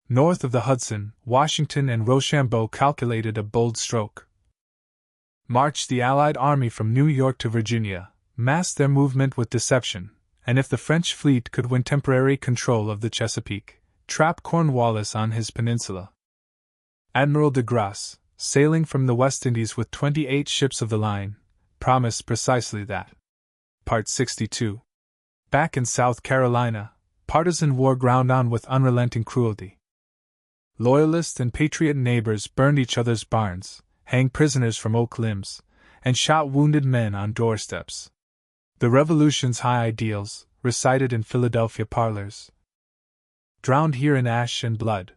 North of the Hudson, Washington and Rochambeau calculated a bold stroke. March the Allied army from New York to Virginia, masked their movement with deception, and if the French fleet could win temporary control of the Chesapeake, trap Cornwallis on his peninsula. Admiral de Grasse, sailing from the West Indies with 28 ships of the line, promised precisely that. Part 62. Back in South Carolina, partisan war ground on with unrelenting cruelty. Loyalist and patriot neighbors burned each other's barns, hanged prisoners from oak limbs, and shot wounded men on doorsteps. The Revolution's high ideals, recited in Philadelphia parlors, drowned here in ash and blood.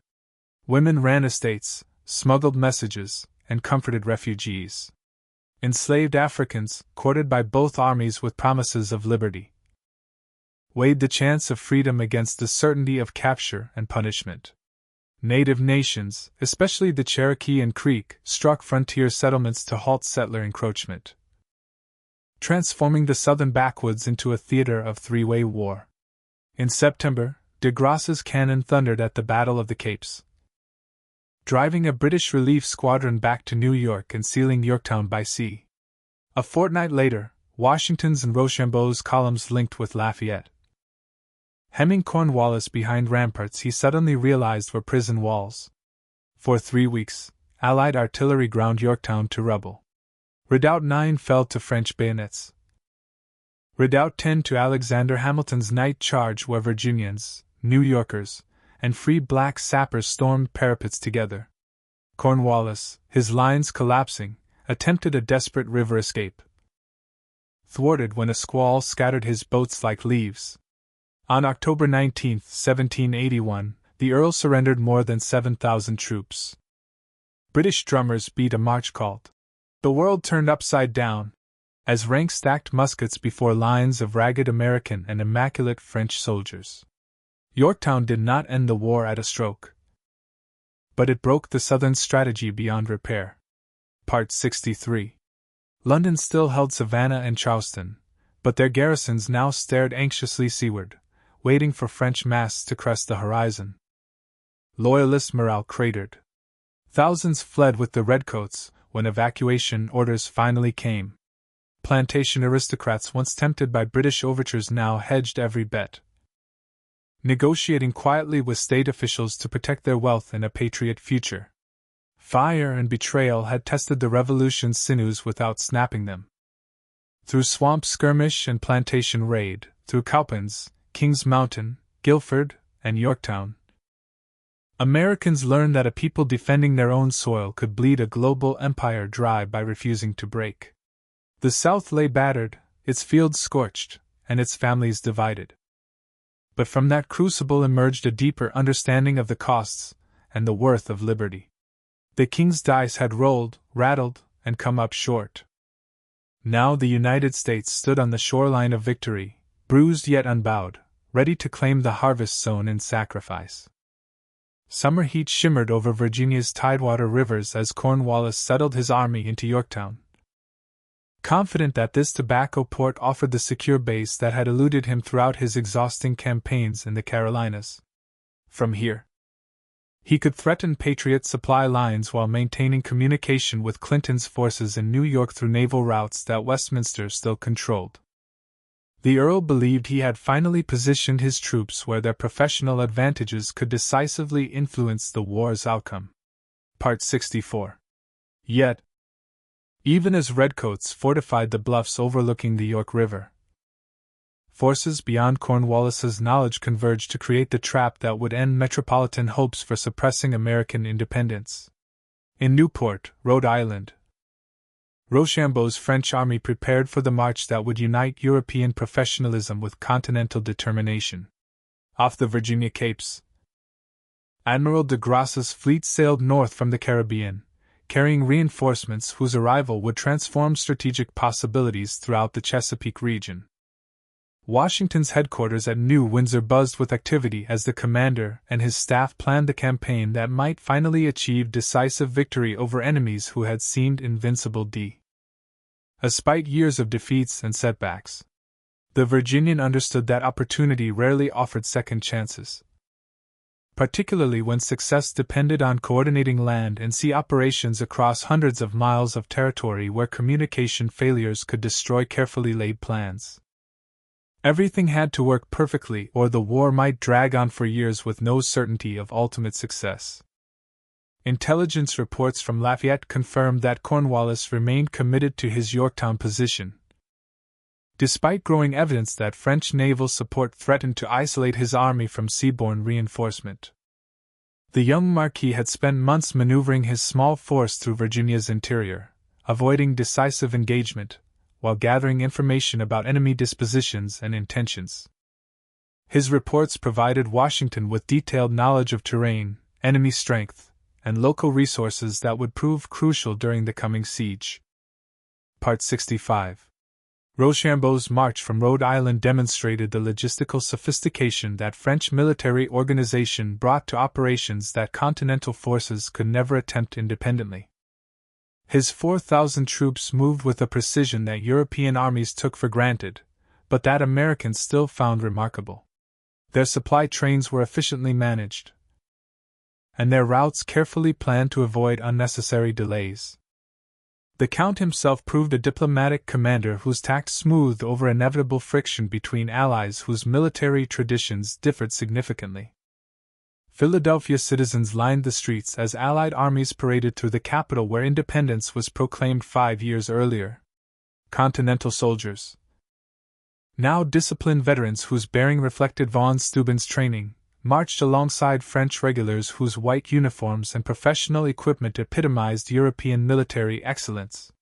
Women ran estates, smuggled messages, and comforted refugees. Enslaved Africans, courted by both armies with promises of liberty, weighed the chance of freedom against the certainty of capture and punishment. Native nations, especially the Cherokee and Creek, struck frontier settlements to halt settler encroachment, transforming the southern backwoods into a theater of three-way war. In September, de Grasse's cannon thundered at the Battle of the Capes, driving a British relief squadron back to New York and sealing Yorktown by sea. A fortnight later, Washington's and Rochambeau's columns linked with Lafayette. Hemming Cornwallis behind ramparts he suddenly realized were prison walls. For 3 weeks, Allied artillery ground Yorktown to rubble. Redoubt 9 fell to French bayonets. Redoubt 10 to Alexander Hamilton's night charge where Virginians, New Yorkers, and free black sappers stormed parapets together. Cornwallis, his lines collapsing, attempted a desperate river escape, thwarted when a squall scattered his boats like leaves. On October 19, 1781, the Earl surrendered more than 7,000 troops. British drummers beat a march called "The World Turned Upside Down," as ranks stacked muskets before lines of ragged American and immaculate French soldiers. Yorktown did not end the war at a stroke, but it broke the Southern strategy beyond repair. Part 63. London still held Savannah and Charleston, but their garrisons now stared anxiously seaward, waiting for French masts to crest the horizon. Loyalist morale cratered. Thousands fled with the redcoats when evacuation orders finally came. Plantation aristocrats once tempted by British overtures now hedged every bet, negotiating quietly with state officials to protect their wealth and a patriot future. Fire and betrayal had tested the Revolution's sinews without snapping them. Through swamp skirmish and plantation raid, through Cowpens, Kings Mountain, Guilford, and Yorktown, Americans learned that a people defending their own soil could bleed a global empire dry by refusing to break. The South lay battered, its fields scorched, and its families divided. But from that crucible emerged a deeper understanding of the costs and the worth of liberty. The king's dice had rolled, rattled, and come up short. Now the United States stood on the shoreline of victory, bruised yet unbowed, ready to claim the harvest sown in sacrifice. Summer heat shimmered over Virginia's tidewater rivers as Cornwallis settled his army into Yorktown. Confident that this tobacco port offered the secure base that had eluded him throughout his exhausting campaigns in the Carolinas. From here, he could threaten Patriot supply lines while maintaining communication with Clinton's forces in New York through naval routes that Westminster still controlled. The Earl believed he had finally positioned his troops where their professional advantages could decisively influence the war's outcome. Part 64. Yet, even as redcoats fortified the bluffs overlooking the York River, forces beyond Cornwallis's knowledge converged to create the trap that would end metropolitan hopes for suppressing American independence. In Newport, Rhode Island, Rochambeau's French army prepared for the march that would unite European professionalism with continental determination. Off the Virginia Capes, Admiral de Grasse's fleet sailed north from the Caribbean, carrying reinforcements whose arrival would transform strategic possibilities throughout the Chesapeake region. Washington's headquarters at New Windsor buzzed with activity as the commander and his staff planned the campaign that might finally achieve decisive victory over enemies who had seemed invincible. Despite years of defeats and setbacks, the Virginian understood that opportunity rarely offered second chances, particularly when success depended on coordinating land and sea operations across hundreds of miles of territory where communication failures could destroy carefully laid plans. Everything had to work perfectly, or the war might drag on for years with no certainty of ultimate success. Intelligence reports from Lafayette confirmed that Cornwallis remained committed to his Yorktown position, despite growing evidence that French naval support threatened to isolate his army from seaborne reinforcement. The young Marquis had spent months maneuvering his small force through Virginia's interior, avoiding decisive engagement, while gathering information about enemy dispositions and intentions. His reports provided Washington with detailed knowledge of terrain, enemy strength, and local resources that would prove crucial during the coming siege. Part 65. Rochambeau's march from Rhode Island demonstrated the logistical sophistication that French military organization brought to operations that continental forces could never attempt independently. His 4,000 troops moved with a precision that European armies took for granted, but that Americans still found remarkable. Their supply trains were efficiently managed, and their routes carefully planned to avoid unnecessary delays. The Count himself proved a diplomatic commander whose tact smoothed over inevitable friction between allies whose military traditions differed significantly. Philadelphia citizens lined the streets as Allied armies paraded through the capital where independence was proclaimed 5 years earlier. Continental soldiers, now disciplined veterans whose bearing reflected von Steuben's training, marched alongside French regulars whose white uniforms and professional equipment epitomized European military excellence.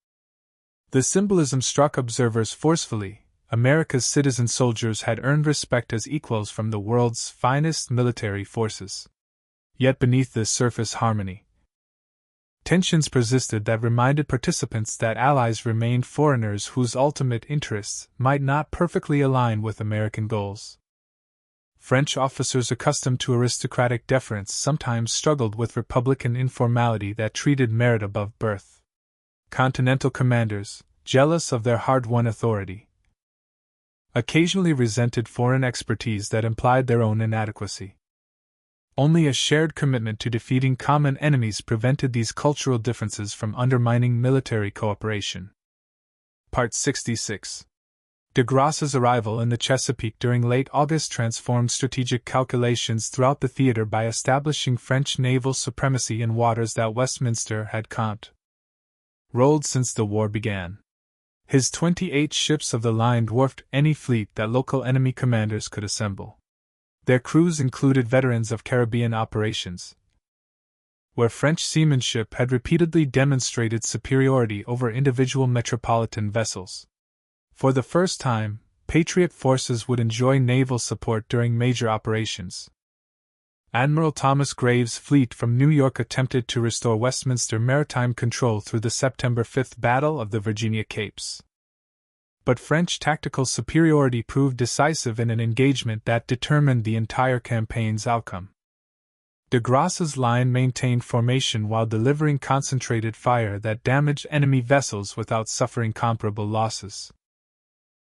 The symbolism struck observers forcefully. America's citizen soldiers had earned respect as equals from the world's finest military forces. Yet beneath this surface harmony, tensions persisted that reminded participants that allies remained foreigners whose ultimate interests might not perfectly align with American goals. French officers accustomed to aristocratic deference sometimes struggled with republican informality that treated merit above birth. Continental commanders, jealous of their hard-won authority, occasionally resented foreign expertise that implied their own inadequacy. Only a shared commitment to defeating common enemies prevented these cultural differences from undermining military cooperation. Part 66. De Grasse's arrival in the Chesapeake during late August transformed strategic calculations throughout the theater by establishing French naval supremacy in waters that Westminster had controlled since the war began. His 28 ships of the line dwarfed any fleet that local enemy commanders could assemble. Their crews included veterans of Caribbean operations, where French seamanship had repeatedly demonstrated superiority over individual metropolitan vessels. For the first time, Patriot forces would enjoy naval support during major operations. Admiral Thomas Graves' fleet from New York attempted to restore Westminster maritime control through the September 5 Battle of the Virginia Capes. But French tactical superiority proved decisive in an engagement that determined the entire campaign's outcome. De Grasse's line maintained formation while delivering concentrated fire that damaged enemy vessels without suffering comparable losses.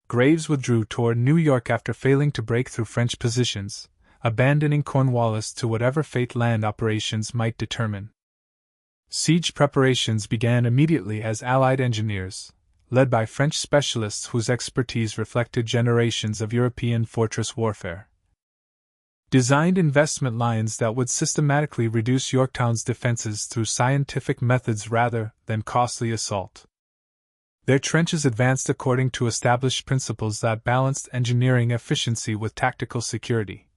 Graves withdrew toward New York after failing to break through French positions, abandoning Cornwallis to whatever fate land operations might determine. Siege preparations began immediately as Allied engineers, led by French specialists whose expertise reflected generations of European fortress warfare, designed investment lines that would systematically reduce Yorktown's defenses through scientific methods rather than costly assault. Their trenches advanced according to established principles that balanced engineering efficiency with tactical security,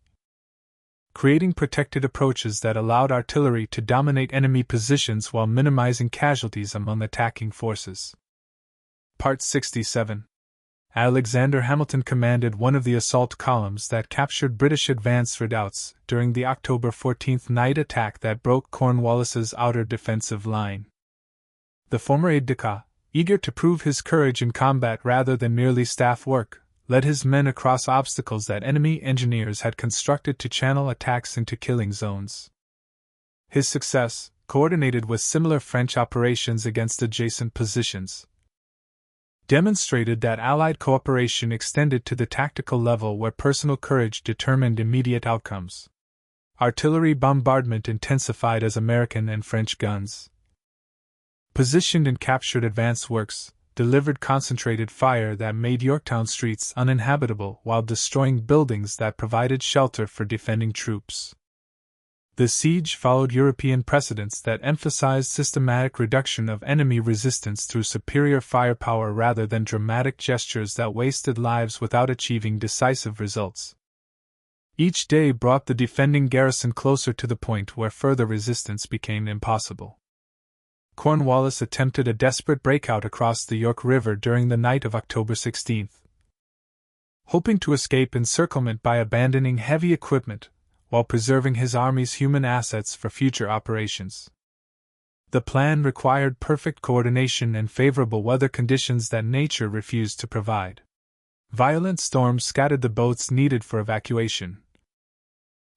creating protected approaches that allowed artillery to dominate enemy positions while minimizing casualties among attacking forces. Part 67. Alexander Hamilton commanded one of the assault columns that captured British advance redoubts during the October 14 night attack that broke Cornwallis's outer defensive line. The former aide-de-camp, eager to prove his courage in combat rather than merely staff work, led his men across obstacles that enemy engineers had constructed to channel attacks into killing zones. His success, coordinated with similar French operations against adjacent positions, demonstrated that Allied cooperation extended to the tactical level where personal courage determined immediate outcomes. Artillery bombardment intensified as American and French guns, positioned and captured advance works, delivered concentrated fire that made Yorktown streets uninhabitable while destroying buildings that provided shelter for defending troops. The siege followed European precedents that emphasized systematic reduction of enemy resistance through superior firepower rather than dramatic gestures that wasted lives without achieving decisive results. Each day brought the defending garrison closer to the point where further resistance became impossible. Cornwallis attempted a desperate breakout across the York River during the night of October 16, hoping to escape encirclement by abandoning heavy equipment while preserving his army's human assets for future operations. The plan required perfect coordination and favorable weather conditions that nature refused to provide. Violent storms scattered the boats needed for evacuation,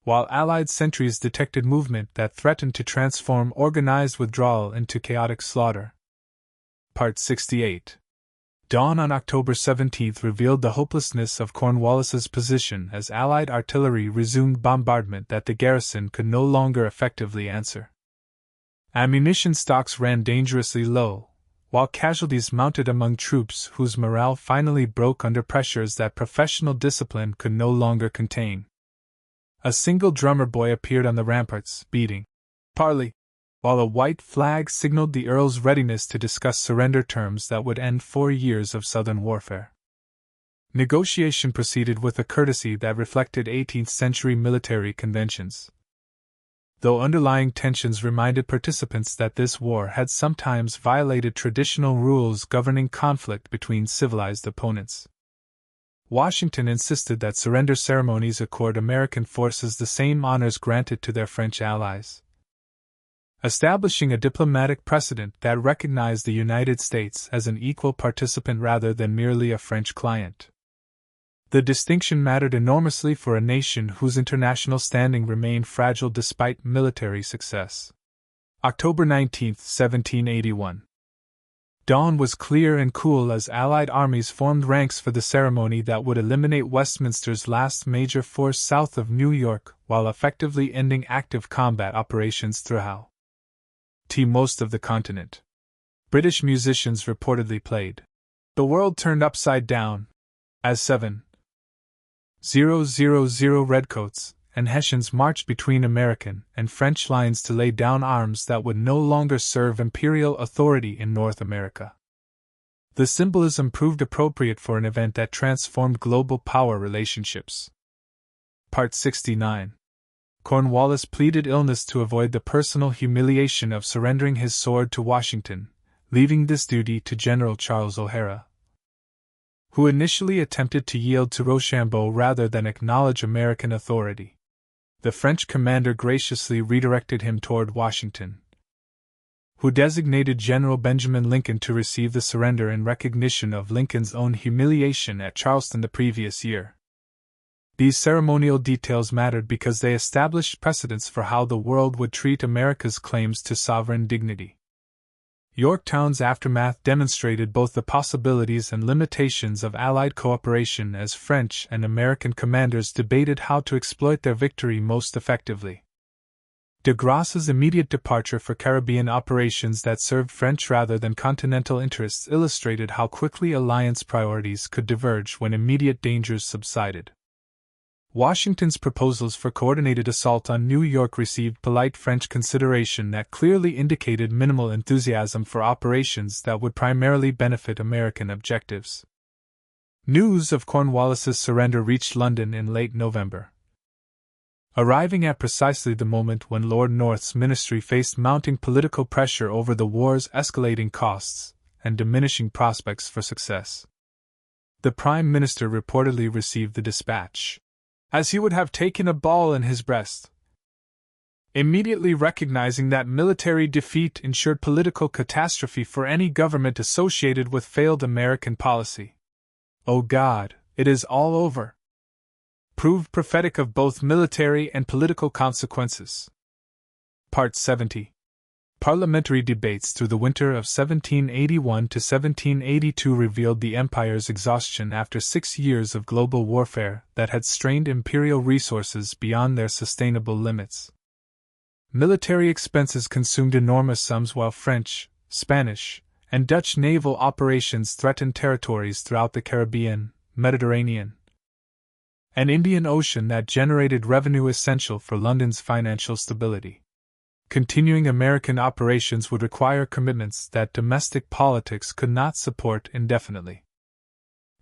while Allied sentries detected movement that threatened to transform organized withdrawal into chaotic slaughter. Part 68. Dawn on October 17 revealed the hopelessness of Cornwallis's position as Allied artillery resumed bombardment that the garrison could no longer effectively answer. Ammunition stocks ran dangerously low, while casualties mounted among troops whose morale finally broke under pressures that professional discipline could no longer contain. A single drummer boy appeared on the ramparts, beating parley, while a white flag signaled the Earl's readiness to discuss surrender terms that would end 4 years of Southern warfare. Negotiation proceeded with a courtesy that reflected 18th-century military conventions, though underlying tensions reminded participants that this war had sometimes violated traditional rules governing conflict between civilized opponents. Washington insisted that surrender ceremonies accord American forces the same honors granted to their French allies, establishing a diplomatic precedent that recognized the United States as an equal participant rather than merely a French client. The distinction mattered enormously for a nation whose international standing remained fragile despite military success. October 19, 1781. Dawn was clear and cool as Allied armies formed ranks for the ceremony that would eliminate Westminster's last major force south of New York while effectively ending active combat operations throughout most of the continent. British musicians reportedly played "The World Turned Upside Down" as 7,000 redcoats and Hessians marched between American and French lines to lay down arms that would no longer serve imperial authority in North America. The symbolism proved appropriate for an event that transformed global power relationships. Part 69. Cornwallis pleaded illness to avoid the personal humiliation of surrendering his sword to Washington, leaving this duty to General Charles O'Hara, who initially attempted to yield to Rochambeau rather than acknowledge American authority. The French commander graciously redirected him toward Washington, who designated General Benjamin Lincoln to receive the surrender in recognition of Lincoln's own humiliation at Charleston the previous year. These ceremonial details mattered because they established precedents for how the world would treat America's claims to sovereign dignity. Yorktown's aftermath demonstrated both the possibilities and limitations of Allied cooperation as French and American commanders debated how to exploit their victory most effectively. De Grasse's immediate departure for Caribbean operations that served French rather than continental interests illustrated how quickly alliance priorities could diverge when immediate dangers subsided. Washington's proposals for coordinated assault on New York received polite French consideration that clearly indicated minimal enthusiasm for operations that would primarily benefit American objectives. News of Cornwallis's surrender reached London in late November, arriving at precisely the moment when Lord North's ministry faced mounting political pressure over the war's escalating costs and diminishing prospects for success. The Prime Minister reportedly received the dispatch as he would have taken a ball in his breast, immediately recognizing that military defeat ensured political catastrophe for any government associated with failed American policy. "Oh God, it is all over," proved prophetic of both military and political consequences. Part 70. Parliamentary debates through the winter of 1781 to 1782 revealed the empire's exhaustion after 6 years of global warfare that had strained imperial resources beyond their sustainable limits. Military expenses consumed enormous sums while French, Spanish, and Dutch naval operations threatened territories throughout the Caribbean, Mediterranean, and Indian Ocean that generated revenue essential for London's financial stability. Continuing American operations would require commitments that domestic politics could not support indefinitely.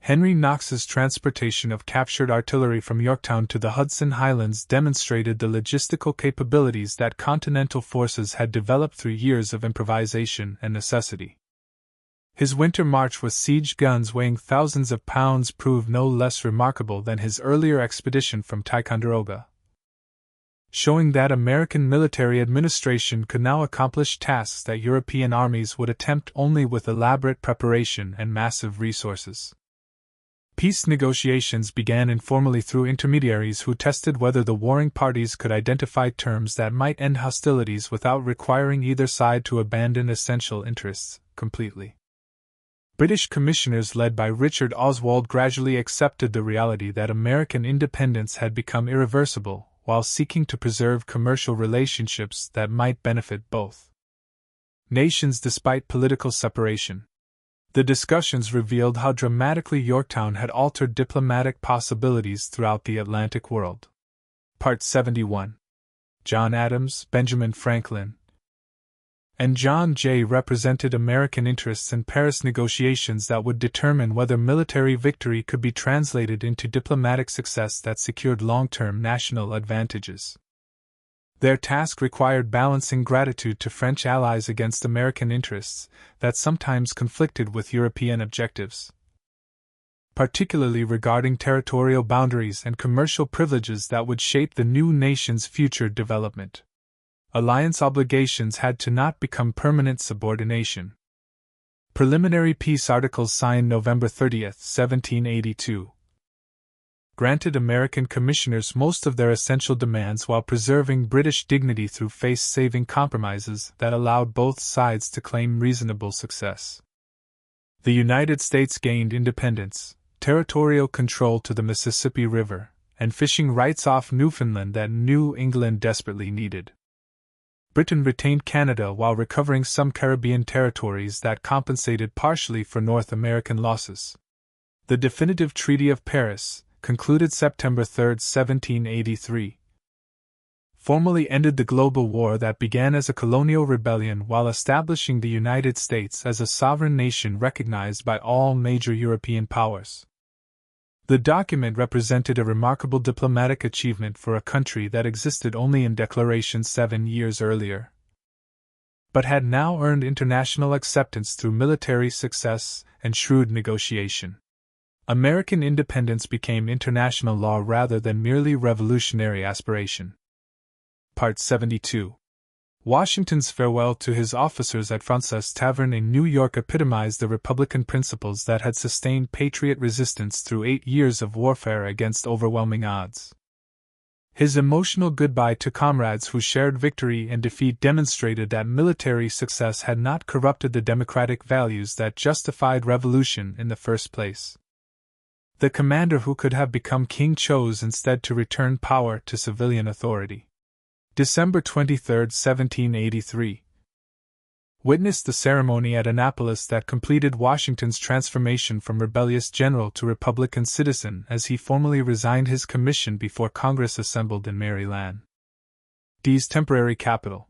Henry Knox's transportation of captured artillery from Yorktown to the Hudson Highlands demonstrated the logistical capabilities that Continental forces had developed through years of improvisation and necessity. His winter march with siege guns weighing thousands of pounds proved no less remarkable than his earlier expedition from Ticonderoga, showing that American military administration could now accomplish tasks that European armies would attempt only with elaborate preparation and massive resources. Peace negotiations began informally through intermediaries who tested whether the warring parties could identify terms that might end hostilities without requiring either side to abandon essential interests completely. British commissioners led by Richard Oswald gradually accepted the reality that American independence had become irreversible, while seeking to preserve commercial relationships that might benefit both nations despite political separation. The discussions revealed how dramatically Yorktown had altered diplomatic possibilities throughout the Atlantic world. Part 71. John Adams, Benjamin Franklin, and John Jay represented American interests in Paris negotiations that would determine whether military victory could be translated into diplomatic success that secured long-term national advantages. Their task required balancing gratitude to French allies against American interests that sometimes conflicted with European objectives, particularly regarding territorial boundaries and commercial privileges that would shape the new nation's future development. Alliance obligations had to not become permanent subordination. Preliminary peace articles signed November 30, 1782, granted American commissioners most of their essential demands while preserving British dignity through face-saving compromises that allowed both sides to claim reasonable success. The United States gained independence, territorial control to the Mississippi River, and fishing rights off Newfoundland that New England desperately needed. Britain retained Canada while recovering some Caribbean territories that compensated partially for North American losses. The definitive Treaty of Paris, concluded September 3, 1783, formally ended the global war that began as a colonial rebellion while establishing the United States as a sovereign nation recognized by all major European powers. The document represented a remarkable diplomatic achievement for a country that existed only in declaration 7 years earlier, but had now earned international acceptance through military success and shrewd negotiation. American independence became international law rather than merely revolutionary aspiration. Part 72. Washington's farewell to his officers at Fraunces Tavern in New York epitomized the Republican principles that had sustained Patriot resistance through 8 years of warfare against overwhelming odds. His emotional goodbye to comrades who shared victory and defeat demonstrated that military success had not corrupted the democratic values that justified revolution in the first place. The commander who could have become king chose instead to return power to civilian authority. December 23, 1783. Witnessed the ceremony at Annapolis that completed Washington's transformation from rebellious general to Republican citizen as he formally resigned his commission before Congress assembled in Maryland. D's temporary capital.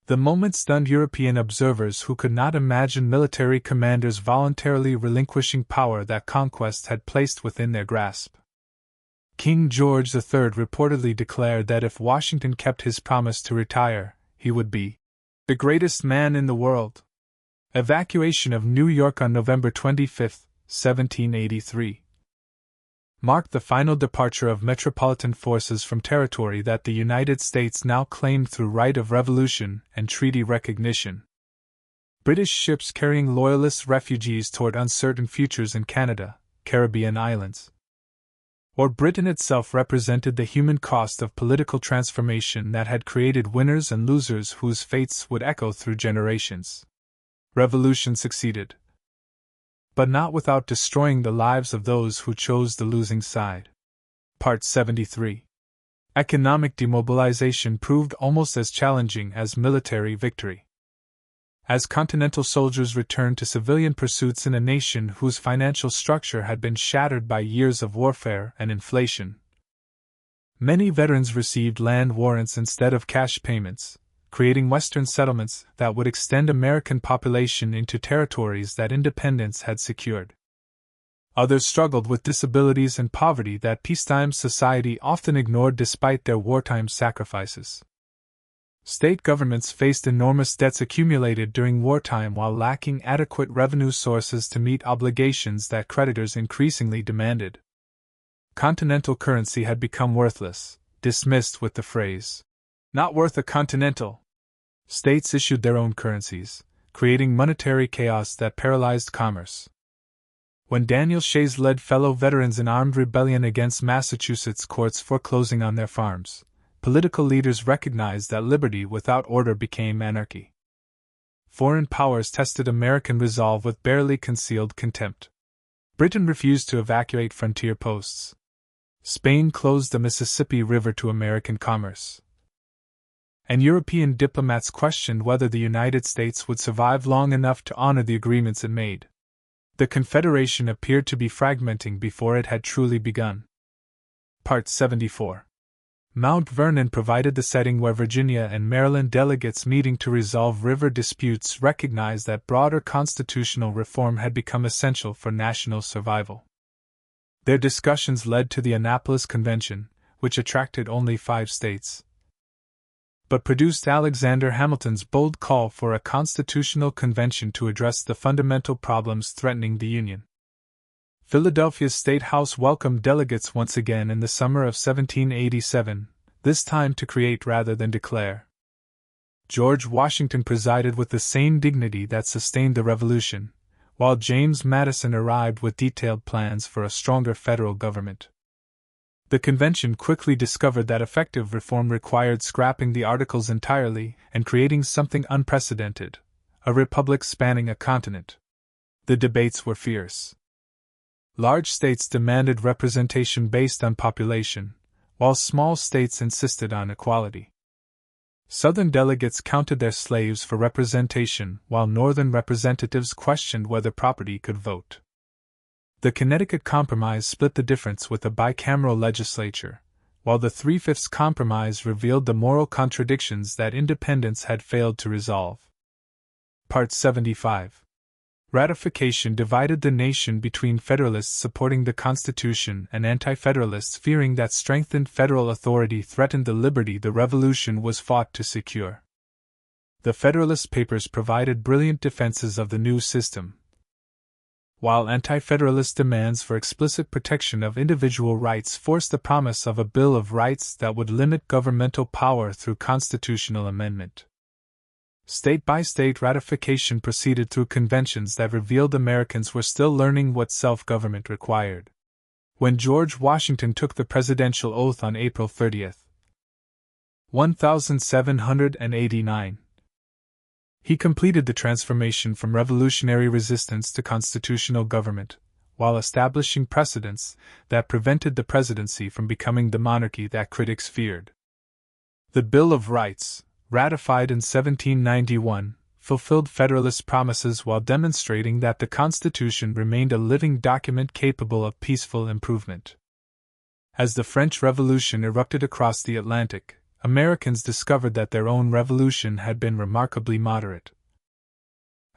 The moment stunned European observers who could not imagine military commanders voluntarily relinquishing power that conquest had placed within their grasp. King George III reportedly declared that if Washington kept his promise to retire, he would be the greatest man in the world. Evacuation of New York on November 25, 1783. Marked the final departure of metropolitan forces from territory that the United States now claimed through right of revolution and treaty recognition. British ships carrying Loyalist refugees toward uncertain futures in Canada, Caribbean islands. Or Britain itself represented the human cost of political transformation that had created winners and losers whose fates would echo through generations. Revolution succeeded, but not without destroying the lives of those who chose the losing side. Part 73. Economic demobilization proved almost as challenging as military victory. As Continental soldiers returned to civilian pursuits in a nation whose financial structure had been shattered by years of warfare and inflation, many veterans received land warrants instead of cash payments, creating Western settlements that would extend American population into territories that independence had secured. Others struggled with disabilities and poverty that peacetime society often ignored despite their wartime sacrifices. State governments faced enormous debts accumulated during wartime while lacking adequate revenue sources to meet obligations that creditors increasingly demanded. Continental currency had become worthless, dismissed with the phrase, "Not worth a continental." States issued their own currencies, creating monetary chaos that paralyzed commerce. When Daniel Shays led fellow veterans in armed rebellion against Massachusetts courts foreclosing on their farms, political leaders recognized that liberty without order became anarchy. Foreign powers tested American resolve with barely concealed contempt. Britain refused to evacuate frontier posts. Spain closed the Mississippi River to American commerce. And European diplomats questioned whether the United States would survive long enough to honor the agreements it made. The Confederation appeared to be fragmenting before it had truly begun. Part 74. Mount Vernon provided the setting where Virginia and Maryland delegates meeting to resolve river disputes recognized that broader constitutional reform had become essential for national survival. Their discussions led to the Annapolis Convention, which attracted only 5 states, but produced Alexander Hamilton's bold call for a constitutional convention to address the fundamental problems threatening the Union. Philadelphia's State House welcomed delegates once again in the summer of 1787, this time to create rather than declare. George Washington presided with the same dignity that sustained the Revolution, while James Madison arrived with detailed plans for a stronger federal government. The convention quickly discovered that effective reform required scrapping the Articles entirely and creating something unprecedented, a republic spanning a continent. The debates were fierce. Large states demanded representation based on population, while small states insisted on equality. Southern delegates counted their slaves for representation, while Northern representatives questioned whether property could vote. The Connecticut Compromise split the difference with a bicameral legislature, while the Three-Fifths Compromise revealed the moral contradictions that independence had failed to resolve. Part 75. Ratification divided the nation between Federalists supporting the Constitution and Anti-Federalists fearing that strengthened federal authority threatened the liberty the Revolution was fought to secure. The Federalist Papers provided brilliant defenses of the new system, while Anti-Federalist demands for explicit protection of individual rights forced the promise of a Bill of Rights that would limit governmental power through constitutional amendment. State-by-state ratification proceeded through conventions that revealed Americans were still learning what self-government required. When George Washington took the presidential oath on April 30, 1789, he completed the transformation from revolutionary resistance to constitutional government, while establishing precedents that prevented the presidency from becoming the monarchy that critics feared. The Bill of Rights, ratified in 1791, fulfilled Federalist promises while demonstrating that the Constitution remained a living document capable of peaceful improvement. As the French Revolution erupted across the Atlantic, Americans discovered that their own revolution had been remarkably moderate,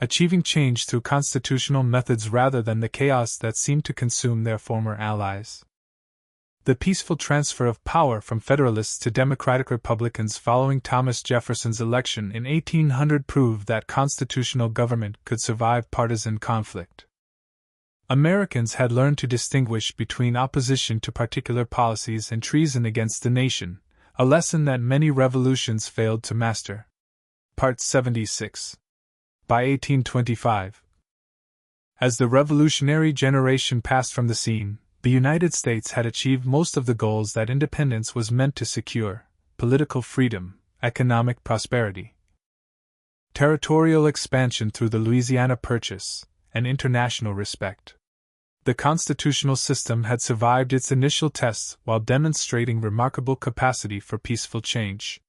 achieving change through constitutional methods rather than the chaos that seemed to consume their former allies. The peaceful transfer of power from Federalists to Democratic Republicans following Thomas Jefferson's election in 1800 proved that constitutional government could survive partisan conflict. Americans had learned to distinguish between opposition to particular policies and treason against the nation, a lesson that many revolutions failed to master. Part 76. By 1825, as the revolutionary generation passed from the scene, the United States had achieved most of the goals that independence was meant to secure: political freedom, economic prosperity, territorial expansion through the Louisiana Purchase, and international respect. The constitutional system had survived its initial tests while demonstrating remarkable capacity for peaceful change.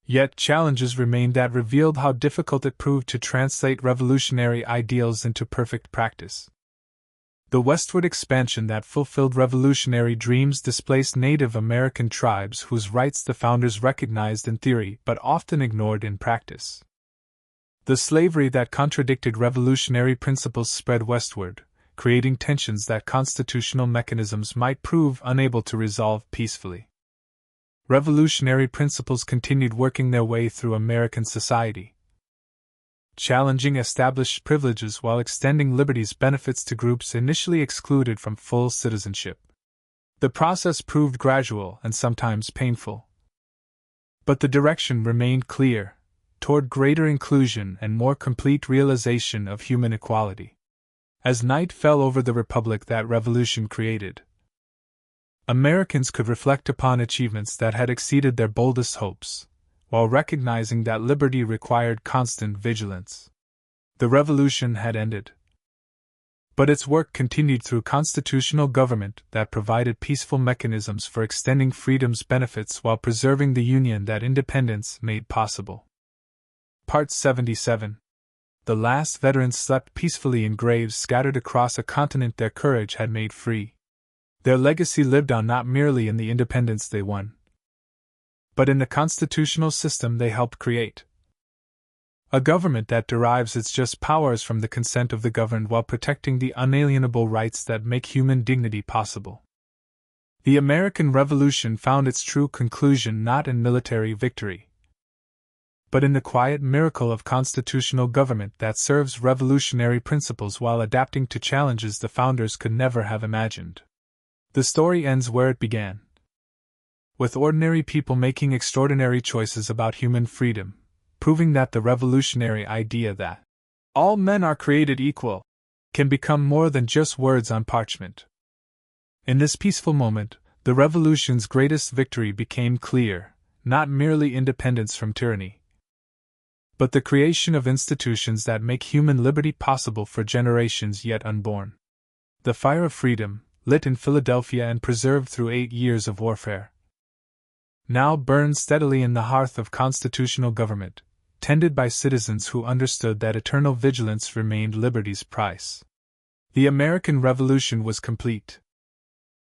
Yet challenges remained that revealed how difficult it proved to translate revolutionary ideals into perfect practice. The westward expansion that fulfilled revolutionary dreams displaced Native American tribes whose rights the founders recognized in theory but often ignored in practice. The slavery that contradicted revolutionary principles spread westward, creating tensions that constitutional mechanisms might prove unable to resolve peacefully. Revolutionary principles continued working their way through American society, challenging established privileges while extending liberty's benefits to groups initially excluded from full citizenship. The process proved gradual and sometimes painful, but the direction remained clear, toward greater inclusion and more complete realization of human equality. As night fell over the republic that revolution created, Americans could reflect upon achievements that had exceeded their boldest hopes, while recognizing that liberty required constant vigilance. The revolution had ended, but its work continued through constitutional government that provided peaceful mechanisms for extending freedom's benefits while preserving the union that independence made possible. Part 77. The last veterans slept peacefully in graves scattered across a continent their courage had made free. Their legacy lived on not merely in the independence they won, but in the constitutional system they helped create. A government that derives its just powers from the consent of the governed while protecting the unalienable rights that make human dignity possible. The American Revolution found its true conclusion not in military victory, but in the quiet miracle of constitutional government that serves revolutionary principles while adapting to challenges the founders could never have imagined. The story ends where it began, with ordinary people making extraordinary choices about human freedom, proving that the revolutionary idea that all men are created equal can become more than just words on parchment. In this peaceful moment, the revolution's greatest victory became clear: not merely independence from tyranny, but the creation of institutions that make human liberty possible for generations yet unborn. The fire of freedom, lit in Philadelphia and preserved through 8 years of warfare, now burned steadily in the hearth of constitutional government, tended by citizens who understood that eternal vigilance remained liberty's price. The American Revolution was complete.